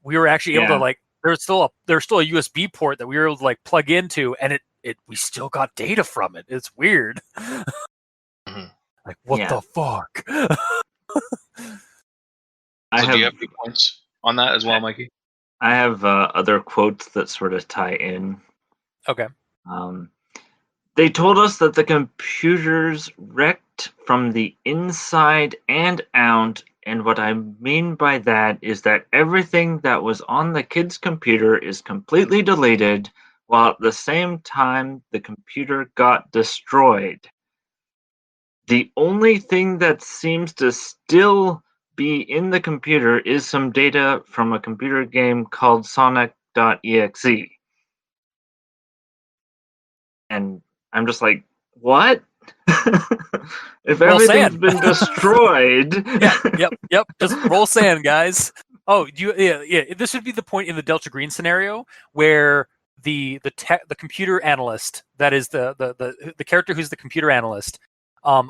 we were actually able to like there's still a USB port that we were able to like plug into, and we still got data from it. It's weird. Like what the fuck? So do you have any points on that as well, Mikey? I have other quotes that sort of tie in. Okay. They told us that the computers wrecked from the inside and out, and what I mean by that is that everything that was on the kid's computer is completely deleted, while at the same time the computer got destroyed. The only thing that seems to still be in the computer is some data from a computer game called Sonic.exe. And I'm just like, what? If everything's been destroyed. Yep. Just roll sand, guys. Oh, this would be the point in the Delta Green scenario where the computer analyst, that is the character who's the computer analyst,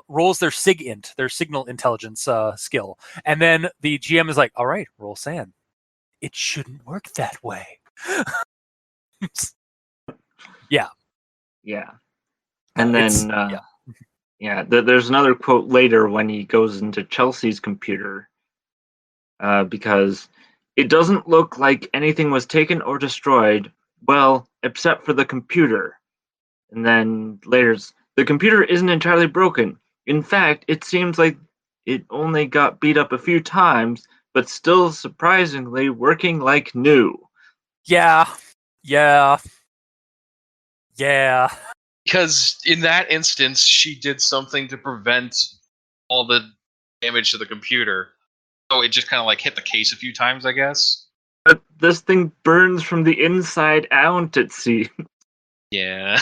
rolls their SIGINT, their signal intelligence skill, and then the GM is like, "All right, roll sand. It shouldn't work that way." Yeah. And then there's another quote later when he goes into Chelsea's computer, because it doesn't look like anything was taken or destroyed, well, except for the computer. And then later, the computer isn't entirely broken. In fact, it seems like it only got beat up a few times, but still surprisingly working like new. Yeah. Because in that instance, she did something to prevent all the damage to the computer. So it just kind of like hit the case a few times, I guess. But this thing burns from the inside out, it seems. Yeah.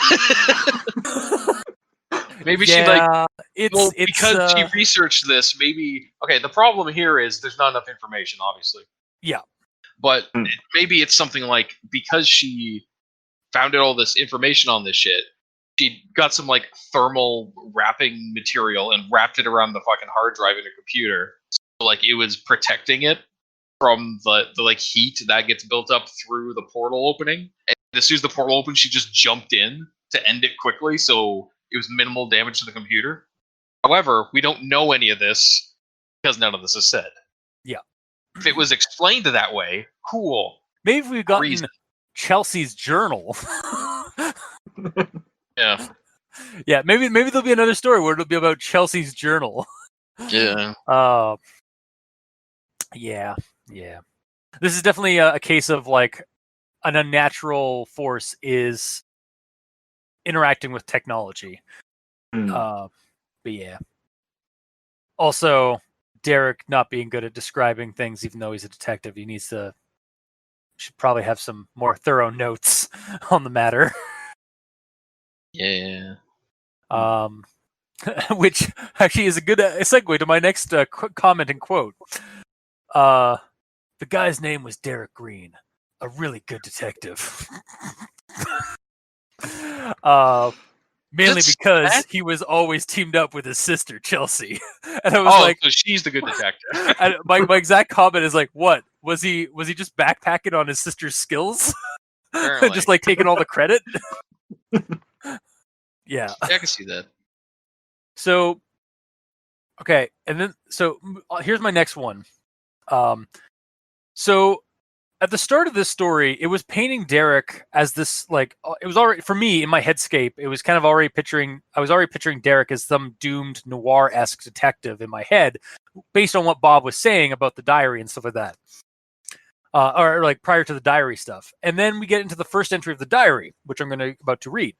Maybe she because she researched this, maybe... Okay, the problem here is there's not enough information, obviously. Yeah. But maybe it's something like, because she found out all this information on this shit, she got some like thermal wrapping material and wrapped it around the fucking hard drive in her computer. So like it was protecting it from the like heat that gets built up through the portal opening. And as soon as the portal opened, she just jumped in to end it quickly, so it was minimal damage to the computer. However, we don't know any of this because none of this is said. Yeah. If it was explained that way, cool. Maybe we've gotten Reason. Chelsea's journal. Yeah. Yeah, maybe there'll be another story where it'll be about Chelsea's journal. Yeah. Yeah. This is definitely a case of like an unnatural force is interacting with technology. But yeah. Also, Derek not being good at describing things, even though he's a detective, should probably have some more thorough notes on the matter. Yeah. Which actually is a good segue to my next comment and quote. The guy's name was Derek Green, a really good detective. Mainly because he was always teamed up with his sister Chelsea, and I was like, so she's the good detective. and my exact comment is like, what was he just backpacking on his sister's skills, just like taking all the credit? Yeah, I can see that. So, okay, and then here's my next one. So at the start of this story, it was painting Derek as this like it was already for me in my headscape. It was kind of already picturing. I was already picturing Derek as some doomed noir-esque detective in my head, based on what Bob was saying about the diary and stuff like that, or like prior to the diary stuff. And then we get into the first entry of the diary, which I'm about to read.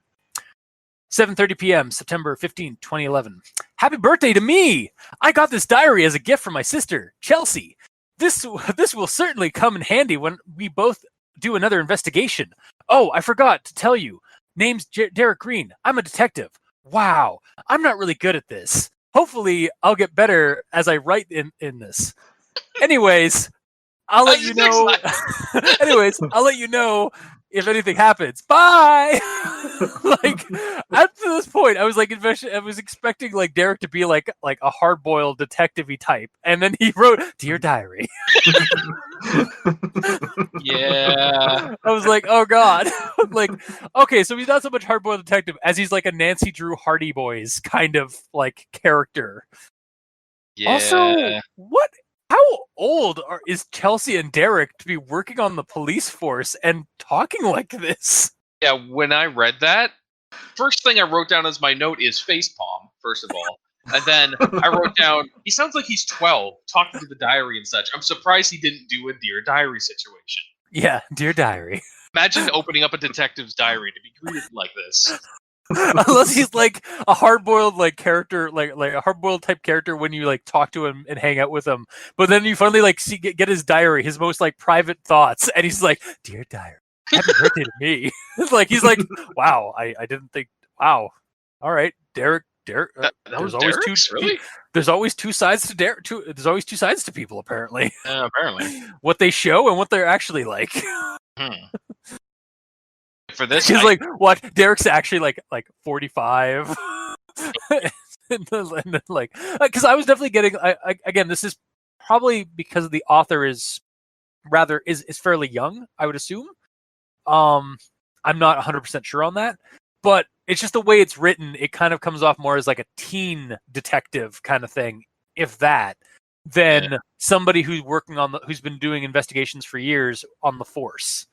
7:30 p.m., September 15, 2011. Happy birthday to me! I got this diary as a gift from my sister, Chelsea. This will certainly come in handy when we both do another investigation. Oh, I forgot to tell you. Name's Derek Green. I'm a detective. Wow, I'm not really good at this. Hopefully, I'll get better as I write in this. Anyways, I'll let you know. I'll let you know if anything happens. Bye. Like up to this point, I was like, I was expecting like Derek to be like a hard-boiled detective-y type, and then he wrote, "Dear Diary." Yeah. I was like, oh god. Like, okay, so he's not so much hard-boiled detective as he's like a Nancy Drew Hardy Boys kind of like character. Yeah. Also, how old is Chelsea and Derek to be working on the police force and talking like this? Yeah, when I read that, first thing I wrote down as my note is facepalm, first of all. And then I wrote down, he sounds like he's 12, talking to the diary and such. I'm surprised he didn't do a Dear Diary situation. Yeah, Dear Diary. Imagine opening up a detective's diary to be greeted like this. Unless he's like a hard-boiled like character, like a hard-boiled type character when you like talk to him and hang out with him, but then you finally like get his diary, his most like private thoughts, and he's like, "Dear Diary, happy birthday to me." Like he's like, "Wow, I didn't think. Wow, all right, Derek. That there's was always Derek's? Really? There's always two sides to Derek. There's always two sides to people, apparently. Apparently, what they show and what they're actually like." For this, he's like, what? Derek's actually like 45. and then like, because I was definitely getting. Again, this is probably because the author is fairly young, I would assume. I'm not 100% sure on that, but it's just the way it's written. It kind of comes off more as like a teen detective kind of thing, if that, than somebody who's who's been doing investigations for years on the force.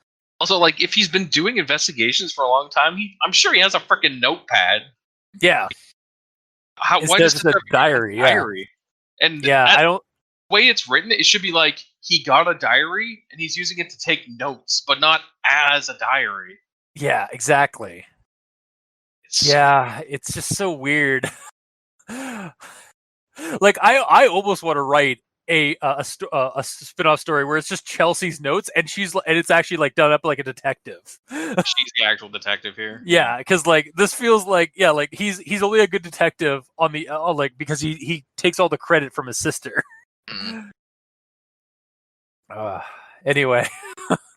Also, like, if he's been doing investigations for a long time, I'm sure he has a freaking notepad. Yeah. Why just a diary? Yeah. And I don't. The way it's written, it should be like he got a diary and he's using it to take notes, but not as a diary. Yeah, exactly. It's just so weird. Like I almost want to write a spin-off story where it's just Chelsea's notes and it's actually like done up like a detective. She's the actual detective here. Yeah, because like this feels like like he's only a good detective on the like because he takes all the credit from his sister. Anyway,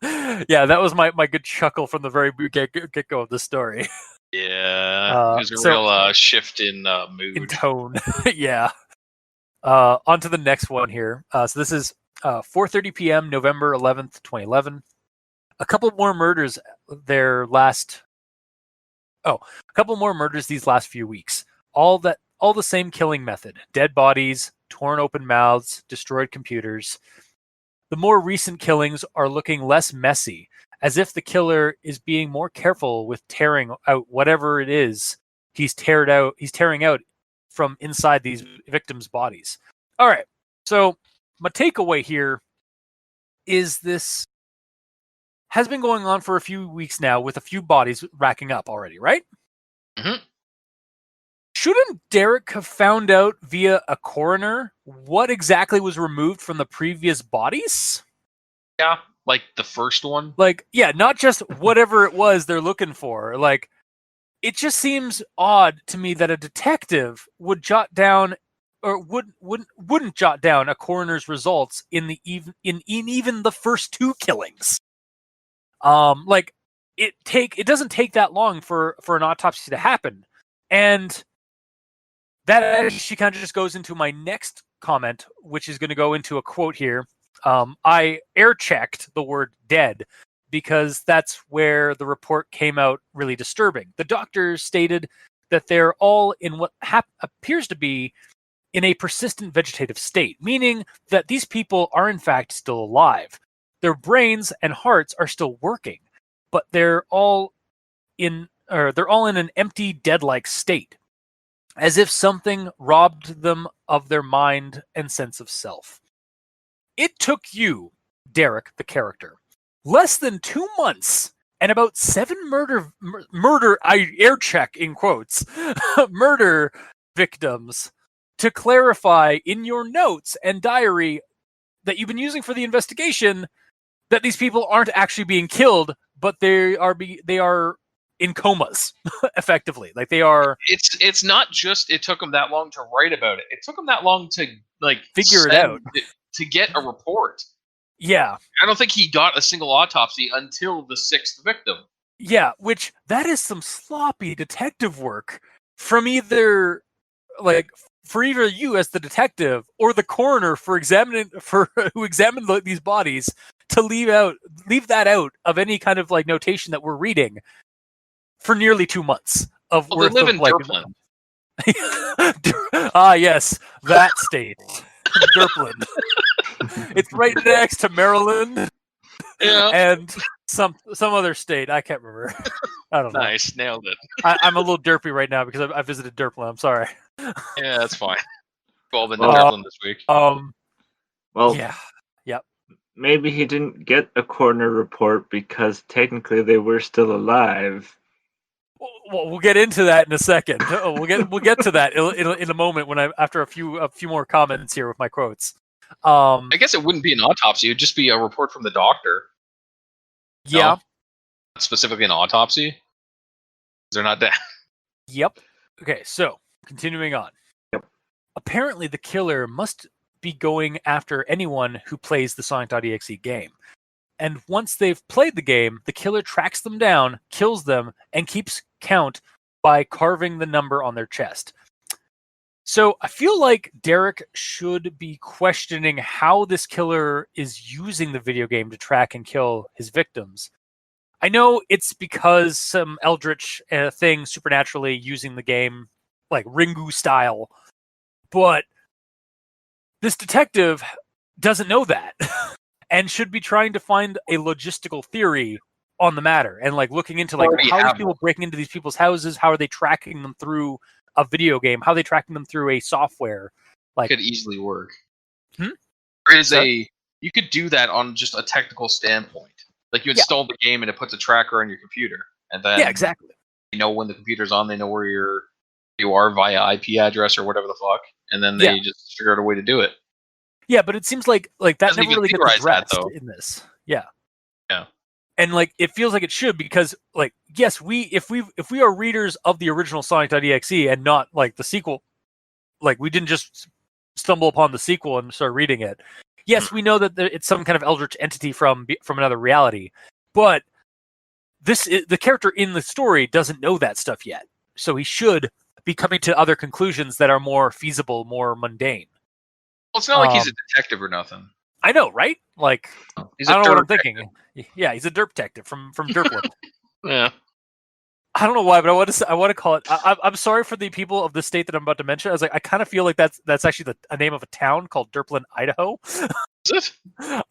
yeah, that was my good chuckle from the very get go of the story. Yeah, there's a real shift in mood, in tone. Yeah. On to the next one here. So this is 4:30 p.m. November 11th, 2011. A couple more murders these last few weeks. All all the same killing method: dead bodies, torn open mouths, destroyed computers. The more recent killings are looking less messy, as if the killer is being more careful with tearing out whatever it is he's tearing out from inside these victims' bodies. All right, so my takeaway here is this has been going on for a few weeks now, with a few bodies racking up already, right? Mhm. Shouldn't Derek have found out via a coroner what exactly was removed from the previous bodies? Yeah, like the first one. Like, yeah, not just whatever it was they're looking for. Like, it just seems odd to me that a detective would jot down, or wouldn't jot down a coroner's results in even the first two killings. Like, it doesn't take that long for an autopsy to happen, and that actually kind of just goes into my next comment, which is going to go into a quote here. I air checked the word dead because that's where the report came out really disturbing. The doctor stated that they're all in what appears to be in a persistent vegetative state, meaning that these people are in fact still alive. Their brains and hearts are still working, but they're all in an empty, dead-like state, as if something robbed them of their mind and sense of self. It took you, Derek, the character, less than 2 months and about 7 murder, I air check in quotes, murder victims to clarify in your notes and diary that you've been using for the investigation that these people aren't actually being killed, but they are in comas, effectively. Like, they are. It's not just it took them that long to write about it. It took them that long to Figure it out. to get a report. Yeah. I don't think he got a single autopsy until the 6th victim. Yeah, which that is some sloppy detective work from either you as the detective or the coroner who examined these bodies to leave that out of any kind of like notation that we're reading for nearly 2 months of Well, worth they live of in like Durpland. Ah, yes, that state. Durpland. It's right next to Maryland. Yeah. And some other state. I can't remember. I don't know. Nice, nailed it. I'm a little derpy right now because I visited Durpland. I'm sorry. Yeah, that's fine. We've all been to Well, Durpland this week. Well, yeah. Yep. maybe he didn't get a coroner report because technically they were still alive. Well, we'll get into that in a second. We'll get to that in a moment when after a few more comments here with my quotes. I guess it wouldn't be an autopsy; it'd just be a report from the doctor. Yeah. No? Not specifically an autopsy. They're not dead. Yep. Okay, so continuing on. Yep. Apparently, the killer must be going after anyone who plays the Sonic.exe game. And once they've played the game, the killer tracks them down, kills them, and keeps count by carving the number on their chest. So I feel like Derek should be questioning how this killer is using the video game to track and kill his victims. I know it's because some eldritch thing supernaturally using the game, like Ringu style, but this detective doesn't know that and should be trying to find a logistical theory on the matter and like looking into like how are these people breaking into these people's houses, how are they tracking them through a video game, how are they tracking them through a software. Like, could easily work. There is you could do that on just a technical standpoint. Like, you install the game and it puts a tracker on your computer, and then exactly. They know when the computer's on. They know where you are via IP address or whatever the fuck, and then they just figure out a way to do it. Yeah, but it seems like that never really gets addressed in this. Yeah. Yeah. And like it feels like it should, because like yes, if we are readers of the original Sonic.exe and not like the sequel, like we didn't just stumble upon the sequel and start reading it. Yes, we know that it's some kind of eldritch entity from another reality, but the character in the story doesn't know that stuff yet. So he should be coming to other conclusions that are more feasible, more mundane. Well, it's not like he's a detective or nothing. I know, right? Like, he's I don't know what I'm thinking. Yeah, he's a derp detective from Derpland. Yeah. I don't know why, but I want to call it. I'm sorry for the people of the state that I'm about to mention. I was like, I kind of feel like that's actually a name of a town called Derplin, Idaho. Is it?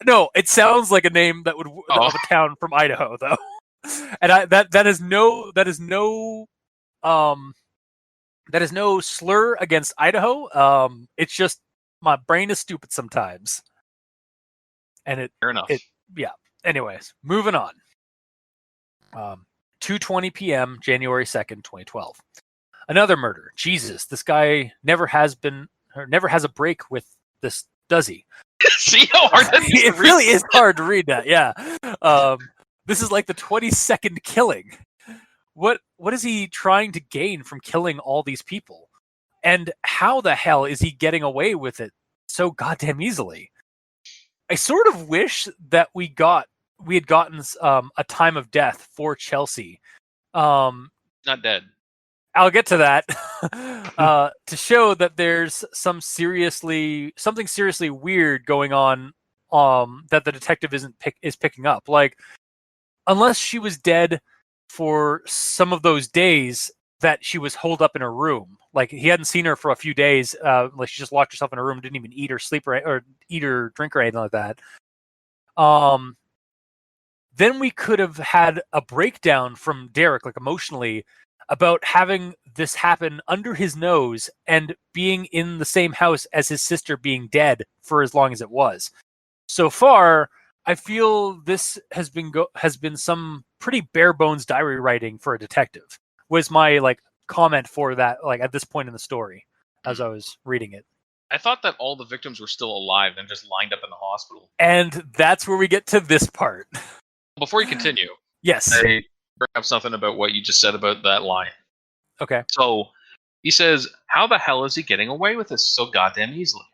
No, it sounds like a name of a town from Idaho, though. And that is no slur against Idaho. It's just my brain is stupid sometimes, and Fair enough. yeah. Anyways, moving on. 2:20 p.m., January 2nd, 2012. Another murder. Jesus, this guy never has a break with this, does he? See how hard that is? It really is hard to read that, yeah. This is like the 22nd killing. What is he trying to gain from killing all these people? And how the hell is he getting away with it so goddamn easily? I sort of wish that we had gotten a time of death for Chelsea. Not dead. I'll get to that. To show that there's something seriously weird going on that the detective is picking up. Like, unless she was dead for some of those days that she was holed up in her room. Like, he hadn't seen her for a few days. Like, she just locked herself in her room, didn't even eat or sleep or eat or drink or anything like that. Then we could have had a breakdown from Derek, like emotionally, about having this happen under his nose and being in the same house as his sister being dead for as long as it was. So far, I feel this has been some pretty bare bones diary writing for a detective. Was my comment for that at this point in the story as I was reading it. I thought that all the victims were still alive and just lined up in the hospital. And that's where we get to this part. Before you continue, yes, I bring up something about what you just said about that line. Okay. So he says, how the hell is he getting away with this so goddamn easily?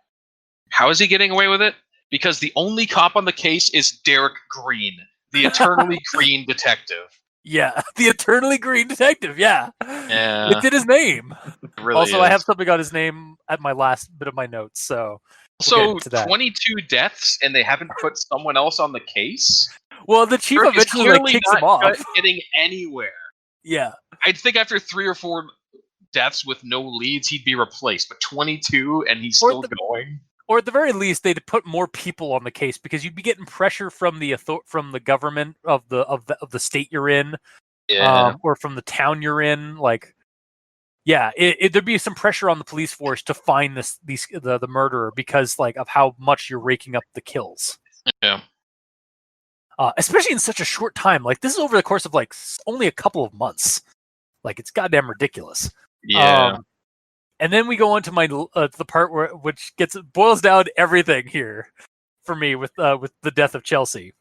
How is he getting away with it? Because the only cop on the case is Derek Green, the eternally green detective. Yeah, the eternally green detective, yeah. It's in his name. It really also, is. I have something on his name at my last bit of my notes, so we'll 22 deaths, and they haven't put someone else on the case? Well, the chief Derek eventually kicks him off. Getting anywhere. Yeah. I'd think after 3 or 4 deaths with no leads, he'd be replaced. But 22, and he's still going. Or at the very least, they'd put more people on the case because you'd be getting pressure from the government of the state you're in, or from the town you're in. There'd be some pressure on the police force to find the murderer because of how much you're raking up the kills. Yeah. Especially in such a short time. This is over the course of only a couple of months. It's goddamn ridiculous. Yeah. And then we go into the part which boils down everything here for me with the death of Chelsea.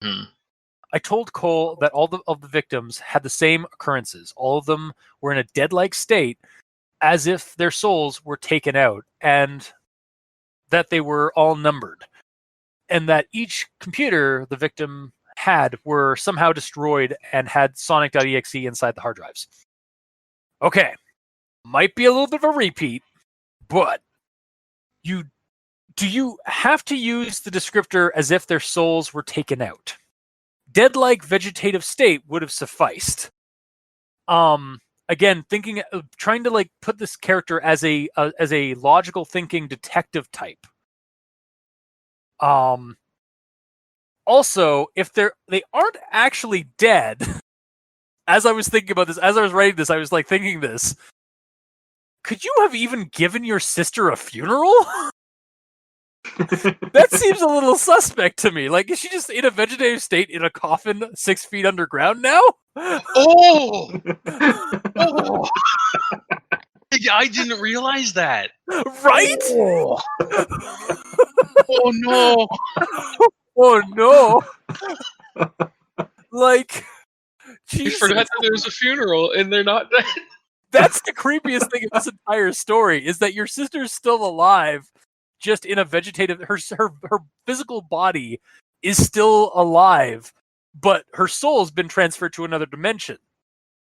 I told Cole that all of the victims had the same occurrences. All of them were in a dead-like state, as if their souls were taken out, and that they were all numbered. And that each computer the victim had were somehow destroyed and had Sonic.EXE inside the hard drives. Okay, might be a little bit of a repeat, but do you have to use the descriptor as if their souls were taken out? Dead-like vegetative state would have sufficed. Again, trying to put this character as a logical thinking detective type. Also, if they aren't actually dead, as I was thinking about this, as I was writing this, I was thinking this. Could you have even given your sister a funeral? That seems a little suspect to me. Is she just in a vegetative state in a coffin 6 feet underground now? Oh! I didn't realize that. Right? Oh, oh no. Oh no. You Jesus. forgot that there was a funeral and they're not dead. That's the creepiest thing in this entire story, is that your sister's still alive, just in a vegetative... Her physical body is still alive, but her soul's been transferred to another dimension.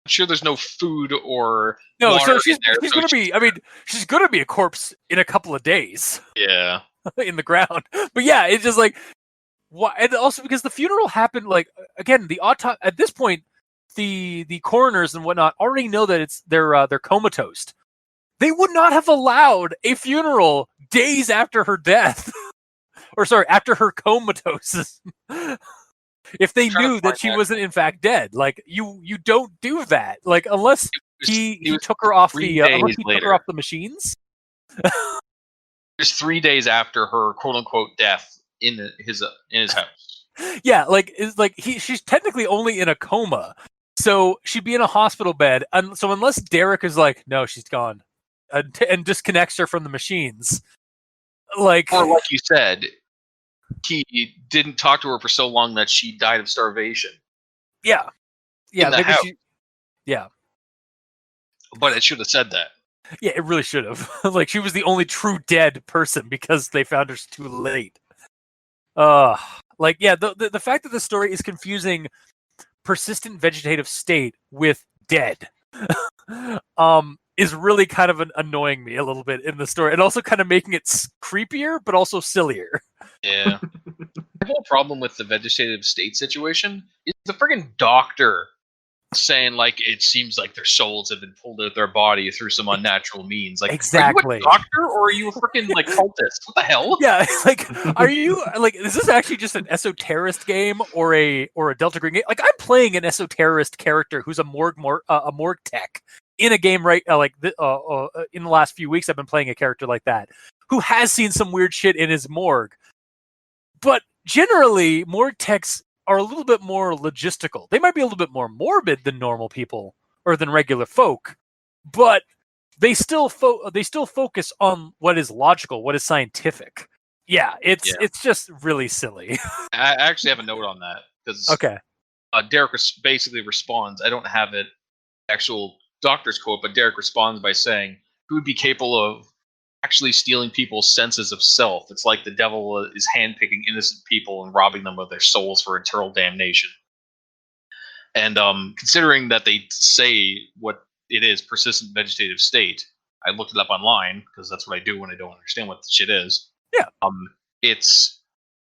I'm sure there's no food or no, water so she's going to be... I mean, she's going to be a corpse in a couple of days. Yeah. In the ground. But yeah, it's just why? And also because the funeral happened, again, the autopsy... At this point, the coroners and whatnot already know that they're comatose, they would not have allowed a funeral days after her death, or sorry, after her comatose, if they knew that she wasn't in fact dead. Like you don't do that. Like unless he took her off took her off the machines. Just 3 days after her quote unquote death in his house. Yeah, like she's technically only in a coma, so she'd be in a hospital bed. And so unless Derek is like, no, she's gone, and disconnects her from the machines, or like you said, he didn't talk to her for so long that she died of starvation. Yeah, maybe house. But it should have said that. Yeah, it really should have. Like she was the only true dead person because they found her too late. The fact that the story is confusing persistent vegetative state with dead is really kind of annoying me a little bit in the story, and also kind of making it creepier but also sillier. Yeah. The whole problem with the vegetative state situation is the friggin' doctor saying, like, it seems like their souls have been pulled out of their body through some unnatural means. Like, exactly. Are you a doctor or are you a freaking like cultist? What the hell? Yeah, like, are you like? Is this actually just an esoterist game or a Delta Green game? Like, I'm playing an esoterist character who's a morgue tech in a game, right? In the last few weeks, I've been playing a character like that who has seen some weird shit in his morgue. But generally, morgue techs are a little bit more logistical. They might be a little bit more morbid than normal people or than regular folk, but they still focus on what is logical, what is scientific. Yeah, it's just really silly. I actually have a note on that because Derek basically responds. I don't have it actual doctor's quote, but Derek responds by saying, "Who would be capable of actually stealing people's senses of self? It's like the devil is handpicking innocent people and robbing them of their souls for eternal damnation." And considering that they say what it is, persistent vegetative state, I looked it up online because that's what I do when I don't understand what the shit is. Yeah.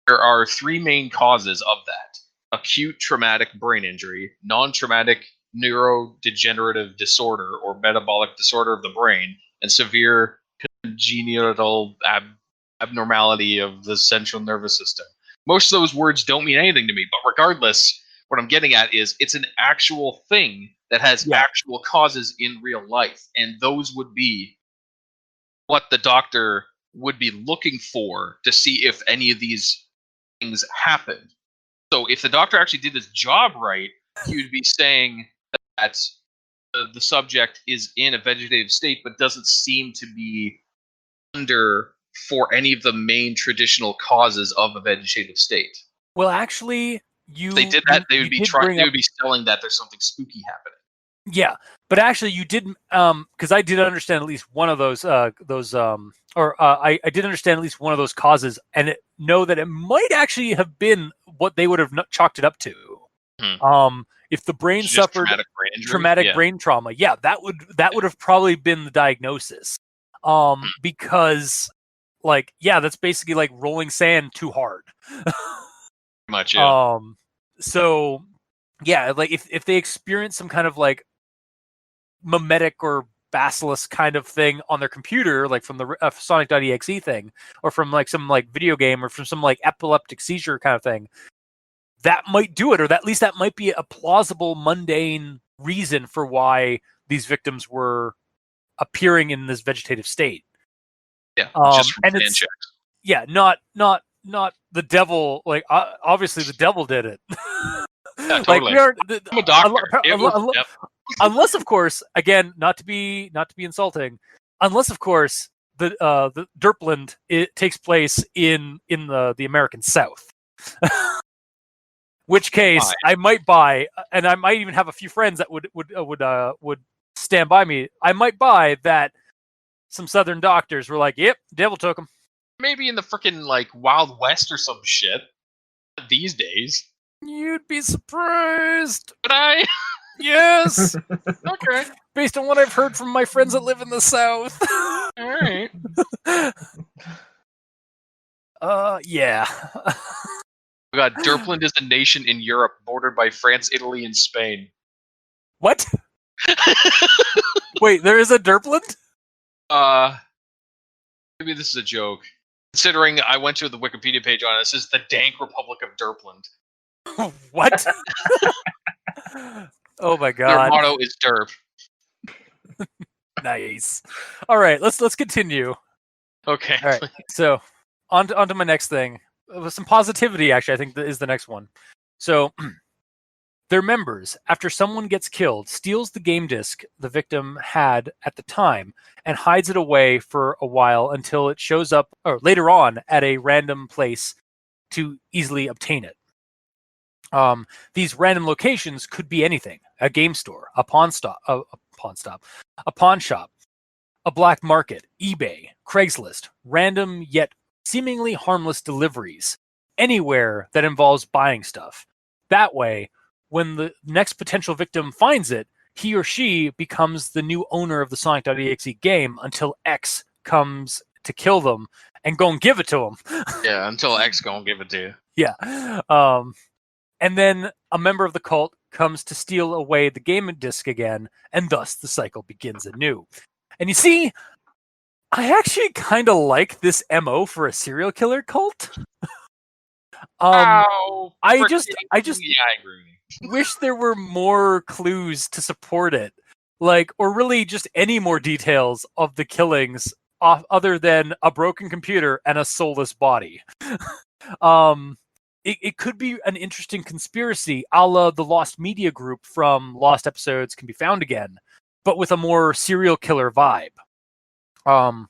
There are 3 main causes of that: acute traumatic brain injury, non-traumatic neurodegenerative disorder or metabolic disorder of the brain, and severe congenital abnormality of the central nervous system. Most of those words don't mean anything to me, but regardless, what I'm getting at is it's an actual thing that has actual causes in real life, and those would be what the doctor would be looking for to see if any of these things happened. So if the doctor actually did his job right, he would be saying that the subject is in a vegetative state but doesn't seem to be under for any of the main traditional causes of a vegetative state. Well, actually, if they did that, they would be selling that there's something spooky happening. Yeah, but actually, you did because I did understand at least one of those I did understand at least one of those causes, and know that it might actually have been what they would have chalked it up to. If the brain suffered traumatic brain trauma, that would have probably been the diagnosis. Because that's basically like rolling sand too hard. Much, yeah. So yeah, like if they experience some kind of like mimetic or basilisk kind of thing on their computer, like from the Sonic.EXE thing, or from like some like video game, or from some like epileptic seizure kind of thing, that might do it, or at least that might be a plausible, mundane reason for why these victims were appearing in this vegetative state. Yeah, just and it's not the devil. Like obviously the devil did it. Yeah, totally. I'm a doctor. Unless, of course, again, not to be insulting, unless, of course, the Derpland takes place in the American South. Which case, I might buy, and I might even have a few friends that would stand by me. I might buy that some Southern doctors were like, "Yep, devil took him." Maybe in the freaking like Wild West or some shit. These days, you'd be surprised. But I. Yes. Okay. Based on what I've heard from my friends that live in the South. All right. Yeah. God, Derpland is a nation in Europe bordered by France, Italy, and Spain. What? Wait, there is a Derpland? Maybe this is a joke. Considering I went to the Wikipedia page on it, this is the Dank Republic of Derpland. What? Oh my Their god. motto is derp. Nice. All right, let's continue. Okay. All right. So, on to my next thing. With some positivity, actually, I think that is the next one. So, their members, after someone gets killed, steals the game disc the victim had at the time and hides it away for a while until it shows up or later on at a random place to easily obtain it. These random locations could be anything: a game store, a pawn shop, a black market, eBay, Craigslist, random yet seemingly harmless deliveries, anywhere that involves buying stuff. That way, when the next potential victim finds it, he or she becomes the new owner of the Sonic.exe game until X comes to kill them and go and give it to them. Yeah, until X gonna give it to you. Yeah. And then a member of the cult comes to steal away the game disc again, and thus the cycle begins anew. And you see, I actually kind of like this MO for a serial killer cult. I just yeah, I agree with you. wish there were more clues to support it, like, or really just any more details of the killings other than a broken computer and a soulless body. It could be an interesting conspiracy, a la the Lost Media Group from Lost Episodes Can Be Found Again, but with a more serial killer vibe.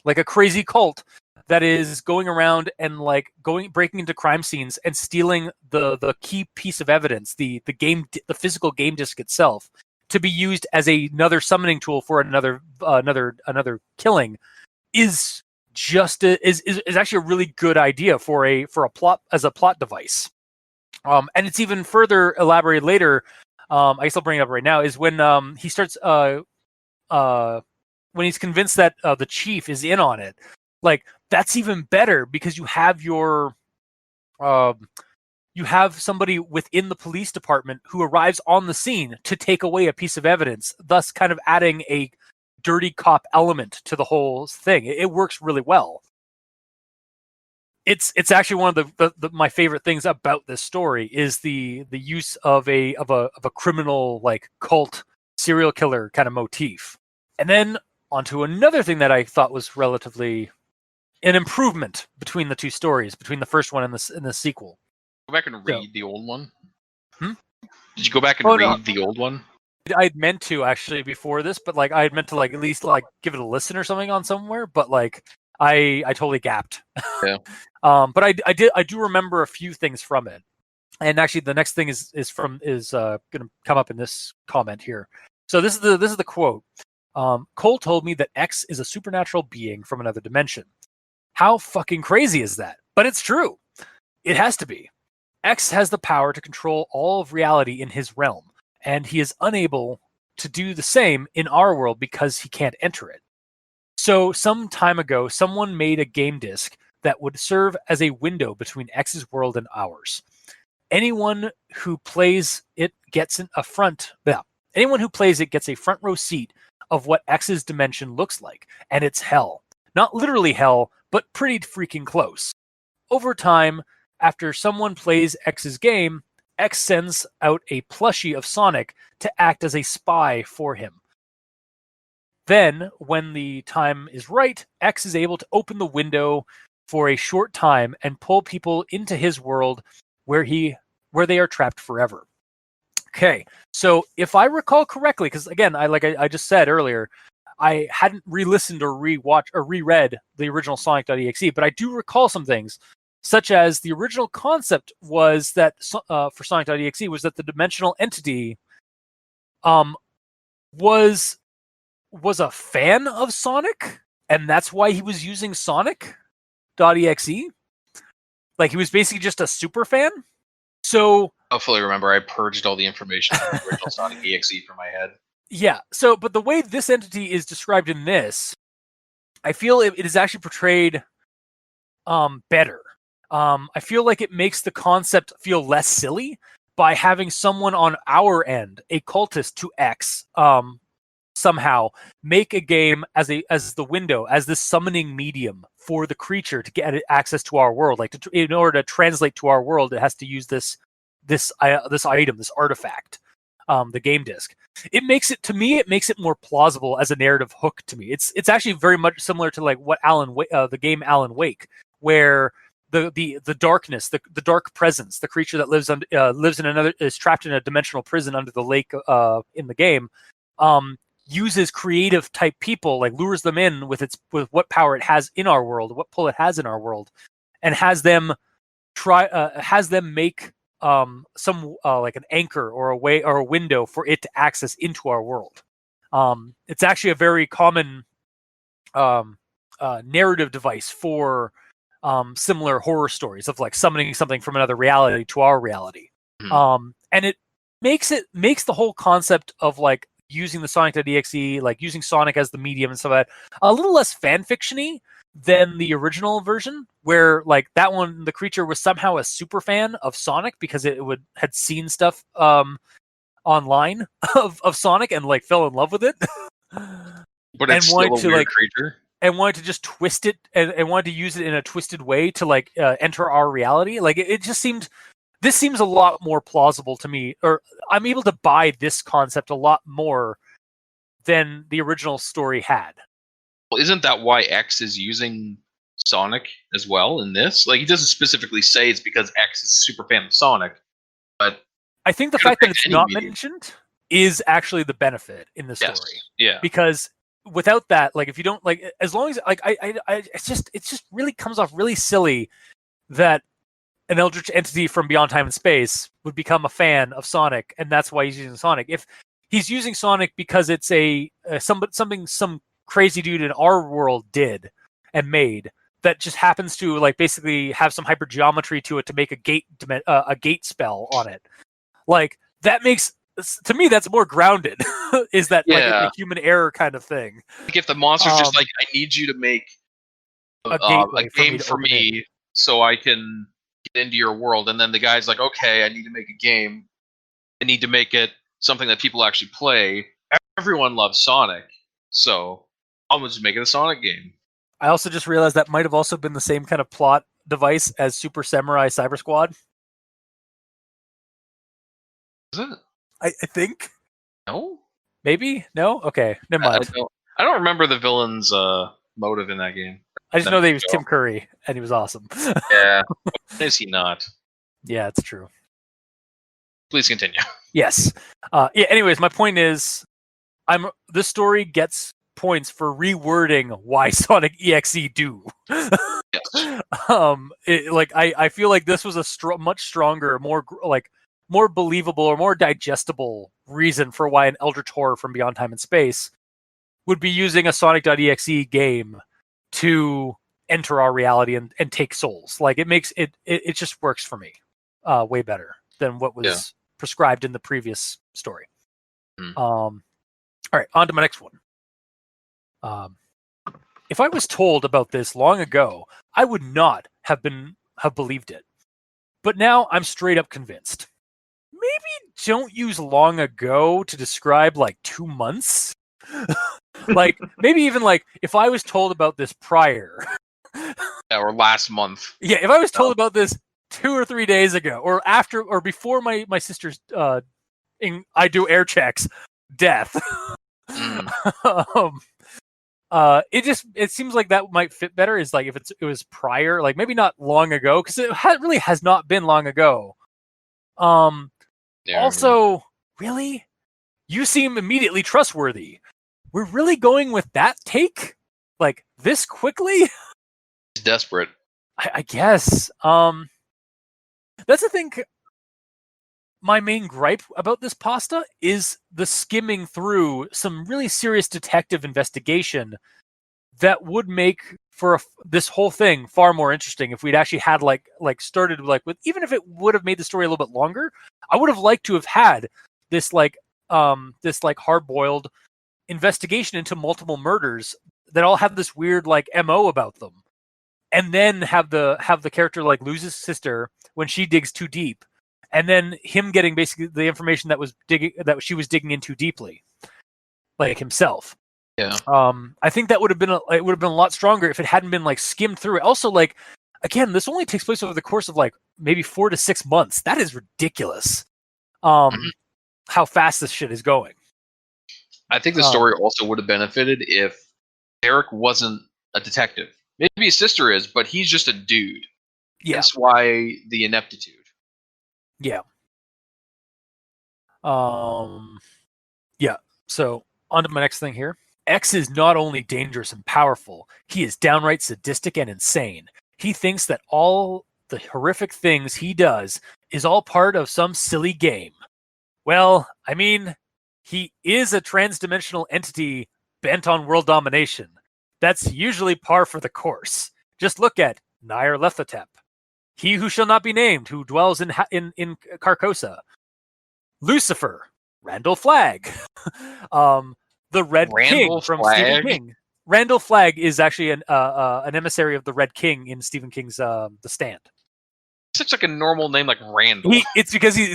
Like a crazy cult that is going around and like breaking into crime scenes and stealing the key piece of evidence, the physical game disc itself, to be used as another summoning tool for another killing, is actually a really good idea for a plot device. And it's even further elaborated later. I guess I'll bring it up right now. Is when he starts when he's convinced that the chief is in on it. Like, that's even better because you have somebody within the police department who arrives on the scene to take away a piece of evidence, thus kind of adding a dirty cop element to the whole thing. It works really well. It's actually one of my favorite things about this story is the use of a criminal, like, cult serial killer kind of motif. And then onto another thing that I thought was relatively an improvement between the two stories, between the first one and the sequel. Go back and read the old one. Hmm? Did you go back and read the old one? I'd meant to actually before this, but like I had meant to like at least like give it a listen or something on somewhere, but like I totally gapped. Yeah. But I do remember a few things from it. And actually the next thing is going to come up in this comment here. So this is the quote. Cole told me that X is a supernatural being from another dimension. How fucking crazy is that? But it's true. It has to be. X has the power to control all of reality in his realm, and he is unable to do the same in our world because he can't enter it. So some time ago, someone made a game disc that would serve as a window between X's world and ours. Anyone who plays it gets a front row seat of what X's dimension looks like, and it's hell. Not literally hell, but pretty freaking close. Over time, after someone plays X's game, X sends out a plushie of Sonic to act as a spy for him. Then, when the time is right, X is able to open the window for a short time and pull people into his world where they are trapped forever. Okay, so if I recall correctly, because again, I just said earlier, I hadn't re-listened or rewatched or reread the original Sonic.exe, but I do recall some things, such as the original concept was that for Sonic.exe was that the dimensional entity was a fan of Sonic, and that's why he was using Sonic.exe. Like, he was basically just a super fan. So I'll fully remember I purged all the information from the original Sonic.exe from my head. Yeah, so, but the way this entity is described in this, I feel it is actually portrayed better. I feel like it makes the concept feel less silly by having someone on our end, a cultist to X, somehow make a game as the window, as this summoning medium for the creature to get access to our world. Like in order to translate to our world, it has to use this item, this artifact, the game disc. It makes it more plausible as a narrative hook to me. It's actually very much similar to like what the game Alan Wake, where the darkness, the dark presence, the creature that is trapped in a dimensional prison under the lake in the game, uses creative type people, like lures them in with what power it has in our world, what pull it has in our world, and has them make some like an anchor or a way or a window for it to access into our world. It's actually a very common narrative device for similar horror stories of like summoning something from another reality to our reality. And it makes the whole concept of like using the Sonic.EXE, like using Sonic as the medium and stuff like that, a little less fan-fiction-y than the original version, where like that one, the creature was somehow a super fan of Sonic because it had seen stuff online of Sonic and like fell in love with it. But it's still a weird creature. And wanted to just twist it and wanted to use it in a twisted way to like enter our reality. Like it just seemed. This seems a lot more plausible to me, or I'm able to buy this concept a lot more than the original story had. Well, isn't that why X is using Sonic as well in this? Like, he doesn't specifically say it's because X is a super fan of Sonic, but I think the fact that it's not mentioned is actually the benefit in the story. Yeah. Because without that, like, if you don't like, as long as like, it just really comes off really silly that an eldritch entity from beyond time and space would become a fan of Sonic, and that's why he's using Sonic. If he's using Sonic because it's something some crazy dude in our world did and made that just happens to like basically have some hypergeometry to it to make a gate spell on it, like that makes, to me, that's more grounded. Is that like a human error kind of thing? Like if the monster's just like, I need you to make a game for me so I can get into your world, and then the guy's like, okay, I need to make a game. I need to make it something that people actually play. Everyone loves Sonic, so I'm just making a Sonic game. I also just realized that might have also been the same kind of plot device as Super Samurai Cyber Squad. Is it? I think. No? Maybe? No? Okay, never mind. I don't remember the villain's motive in that game. I just know that he was Tim Curry, and he was awesome. Yeah. Is he not? Yeah, it's true. Please continue. Yes. Anyways, my point is, this story gets points for rewording why Sonic.EXE do. Yes. I feel like this was a much stronger, more believable or more digestible reason for why an eldritch horror from beyond time and space would be using a Sonic.EXE game to enter our reality and take souls. Like it makes it just works for me way better than what was prescribed in the previous story. All right, on to my next one. If I was told about this long ago, I would not have believed it. But now I'm straight up convinced. Maybe don't use long ago to describe like 2 months. Like maybe even like if I was told about this prior. Or last month. Yeah, if I was told about this 2 or 3 days ago, or after or before my sister's I do air checks death. It seems like that might fit better. Is like if it was prior, like maybe not long ago, because it really has not been long ago. Also, really, you seem immediately trustworthy. We're really going with that take, like this quickly. He's desperate. I guess. That's the thing. My main gripe about this pasta is the skimming through some really serious detective investigation that would make for this whole thing far more interesting if we'd actually had like started like with, even if it would have made the story a little bit longer, I would have liked to have had this hard-boiled investigation into multiple murders that all have this weird like MO about them, and then have the character like lose his sister when she digs too deep, and then him getting basically the information that she was digging into deeply, like himself. Yeah. I think that would have been a lot stronger if it hadn't been like skimmed through. Also, like, again, this only takes place over the course of like maybe 4 to 6 months. That is ridiculous. How fast this shit is going. I think the story also would have benefited if Derek wasn't a detective. Maybe his sister is, but he's just a dude. Yeah. That's why the ineptitude. Yeah. Yeah. So on to my next thing here. X is not only dangerous and powerful, he is downright sadistic and insane. He thinks that all the horrific things he does is all part of some silly game. Well, I mean, he is a trans-dimensional entity bent on world domination. That's usually par for the course. Just look at Nyarlathotep, he who shall not be named, who dwells in Carcosa. Lucifer, Randall Flagg. The Red Randall King from Flagg? Stephen King. Randall Flagg is actually an emissary of the Red King in Stephen King's The Stand. Such like a normal name like Randall. It's because he's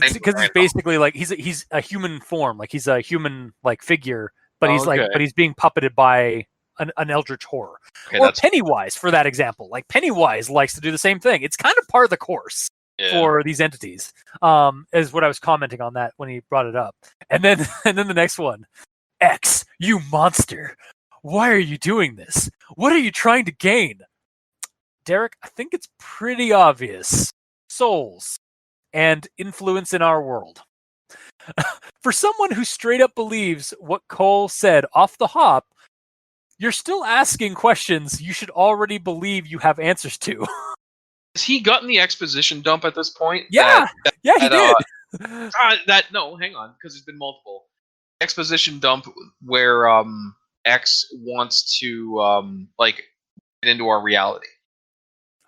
basically like he's a human form, like he's a human like figure, but he's being puppeted by an eldritch horror. Okay, or Pennywise, for that example. Like Pennywise likes to do the same thing. It's kind of part of the course for these entities. Is what I was commenting on that when he brought it up. And then the next one. X, you monster. Why are you doing this? What are you trying to gain? Derek, I think it's pretty obvious. Souls and influence in our world. For someone who straight up believes what Cole said off the hop, you're still asking questions you should already believe you have answers to. Has he gotten the exposition dump at this point? Yeah, he did. No, hang on, because there's been multiple. Exposition dump where X wants to get into our reality.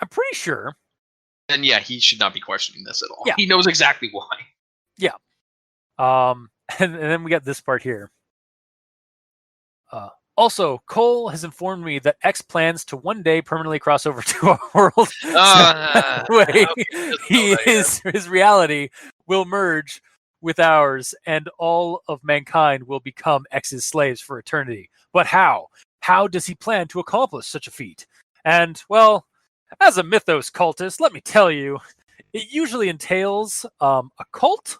I'm pretty sure. And yeah, he should not be questioning this at all. Yeah. He knows exactly why. Yeah. And then we got this part here. Also, Cole has informed me that X plans to one day permanently cross over to our world. His reality will merge with ours, and all of mankind will become X's slaves for eternity. But how? How does he plan to accomplish such a feat? And, well, as a Mythos cultist, let me tell you, it usually entails a cult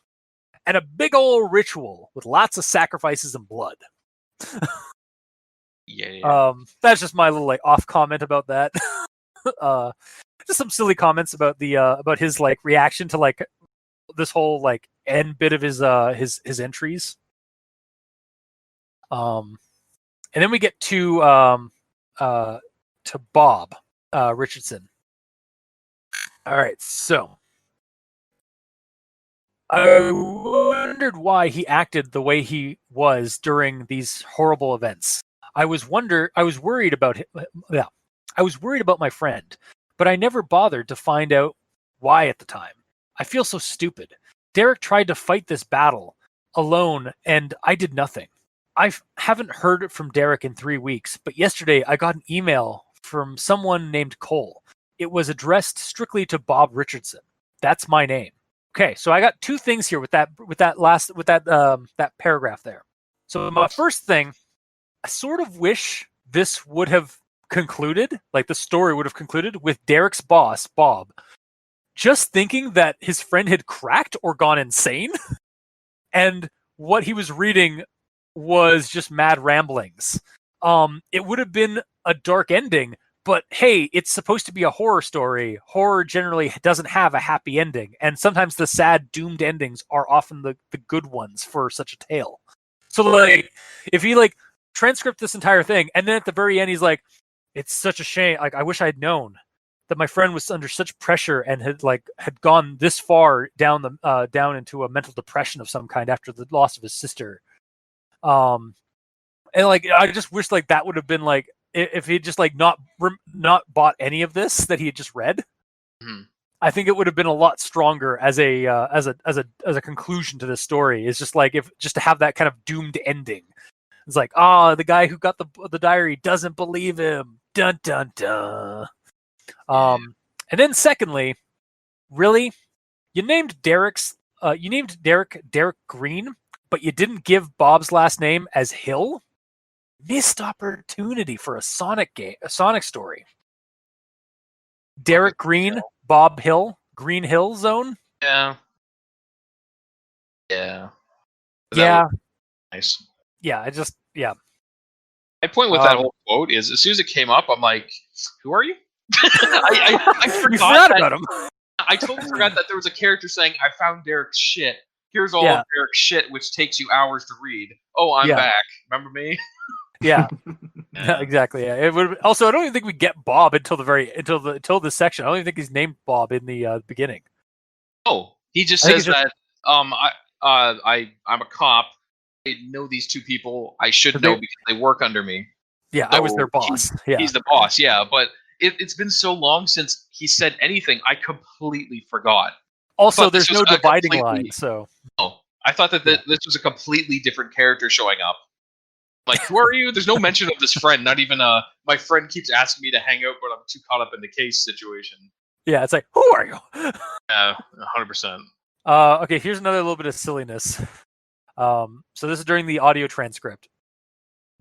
and a big old ritual with lots of sacrifices and blood. Yeah. That's just my little off comment about that. Just some silly comments about the about his reaction to this whole end bit of his entries. And then we get to Bob Richardson. All right, so I wondered why he acted the way he was during these horrible events. I was worried about him. Yeah, I was worried about my friend, but I never bothered to find out why at the time. I feel so stupid. Derek tried to fight this battle alone, and I did nothing. I haven't heard from Derek in 3 weeks, but yesterday I got an email from someone named Cole. It was addressed strictly to Bob Richardson. That's my name. Okay, so I got two things here with that paragraph there. So my first thing, I sort of wish this would have concluded, the story would have concluded with Derek's boss, Bob, just thinking that his friend had cracked or gone insane, and what he was reading was just mad ramblings. It would have been a dark ending, but hey, it's supposed to be a horror story. Horror generally doesn't have a happy ending, and sometimes the sad, doomed endings are often the good ones for such a tale. So, if he transcript this entire thing, and then at the very end he's like, it's such a shame, I wish I had known that my friend was under such pressure and had gone this far down into a mental depression of some kind after the loss of his sister. And I just wish that would have been if he just not bought any of this that he had just read. Mm-hmm. I think it would have been a lot stronger as a conclusion to this story. It's just just to have that kind of doomed ending. It's the guy who got the diary doesn't believe him. Dun dun dun. And then secondly, really, you named Derek's you named Derek Green, but you didn't give Bob's last name as Hill. Missed opportunity for a Sonic story. Derek Green, Bob Hill, Green Hill Zone. Yeah. Yeah. Yeah. Nice. Yeah, My point with that whole quote is, as soon as it came up, I'm like, "Who are you?" I forgot about him. I totally forgot that there was a character saying, "I found Derek's shit. Here's all of Derek's shit, which takes you hours to read. Oh, I'm back. Remember me?" Yeah. Exactly. Yeah. It would. Also, I don't even think we get Bob until this section. I don't even think he's named Bob in the beginning. Oh, he just says that I'm a cop. I know these two people. I should know because they work under me. Yeah, So I was their boss. He's the boss. Yeah, but it's been so long since he said anything. I completely forgot. Also, there's no dividing line. So I thought that this was a completely different character showing up. Like, who are you? There's no mention of this friend. Not even my friend keeps asking me to hang out, but I'm too caught up in the case situation. Yeah, it's like, who are you? Yeah, 100%. Okay, here's another little bit of silliness. So this is during the audio transcript.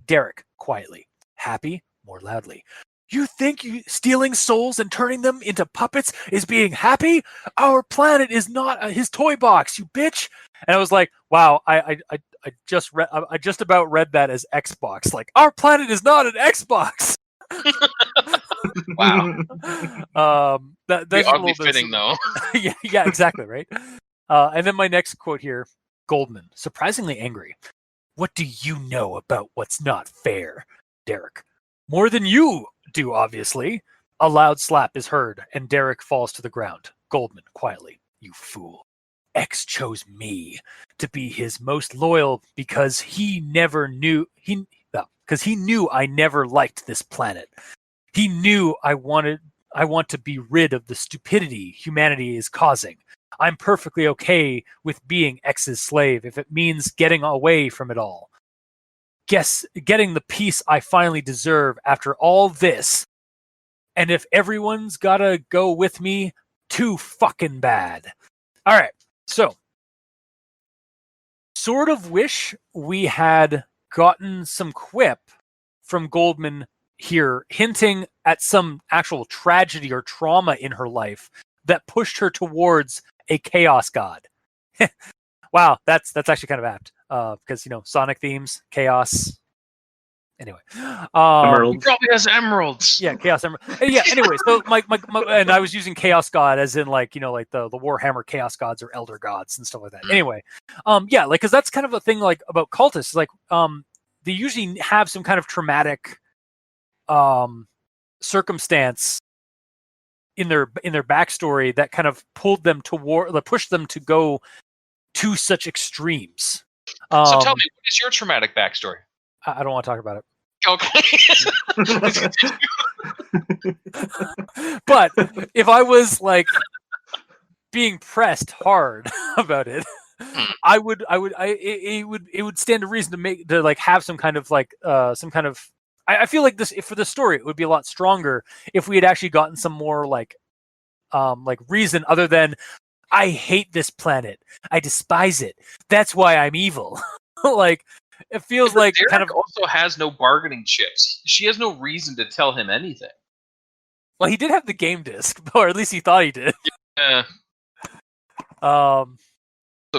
Derek, quietly. Happy, more loudly. You think stealing souls and turning them into puppets is being happy? Our planet is not his toy box, you bitch. And I was like, wow, I just about read that as Xbox. Like, our planet is not an Xbox. Wow. That's oddly fitting, though. yeah, exactly, right? And then my next quote here, Goldman, surprisingly angry. What do you know about what's not fair? Derek. More than you do, obviously. A loud slap is heard, and Derek falls to the ground. Goldman, quietly. You fool. X chose me to be his most loyal because he knew I never liked this planet. He knew I want to be rid of the stupidity humanity is causing. I'm perfectly okay with being X's slave if it means getting away from it all. Getting the peace I finally deserve after all this. And if everyone's gotta go with me, too fucking bad. All right, so sort of wish we had gotten some quip from Goldman here, hinting at some actual tragedy or trauma in her life that pushed her towards a chaos god. Wow, that's actually kind of apt because Sonic themes, chaos. Anyway, he probably has emeralds. Yeah, chaos emerald. Yeah. Anyway, so my and I was using chaos god as in like the Warhammer chaos gods or elder gods and stuff like that. Anyway, yeah, like because that's kind of a thing like about cultists. Like they usually have some kind of traumatic circumstance in their backstory that kind of pushed them to go to such extremes. So tell me, what is your traumatic backstory? I don't want to talk about it. Okay. But if I was like being pressed hard about it, it would stand to reason to have some kind of I feel like this for the story it would be a lot stronger if we had actually gotten some more like reason other than I hate this planet. I despise it. That's why I'm evil. Like it feels like Derek kind of also has no bargaining chips. She has no reason to tell him anything. Well, he did have the game disc, or at least he thought he did. Yeah. So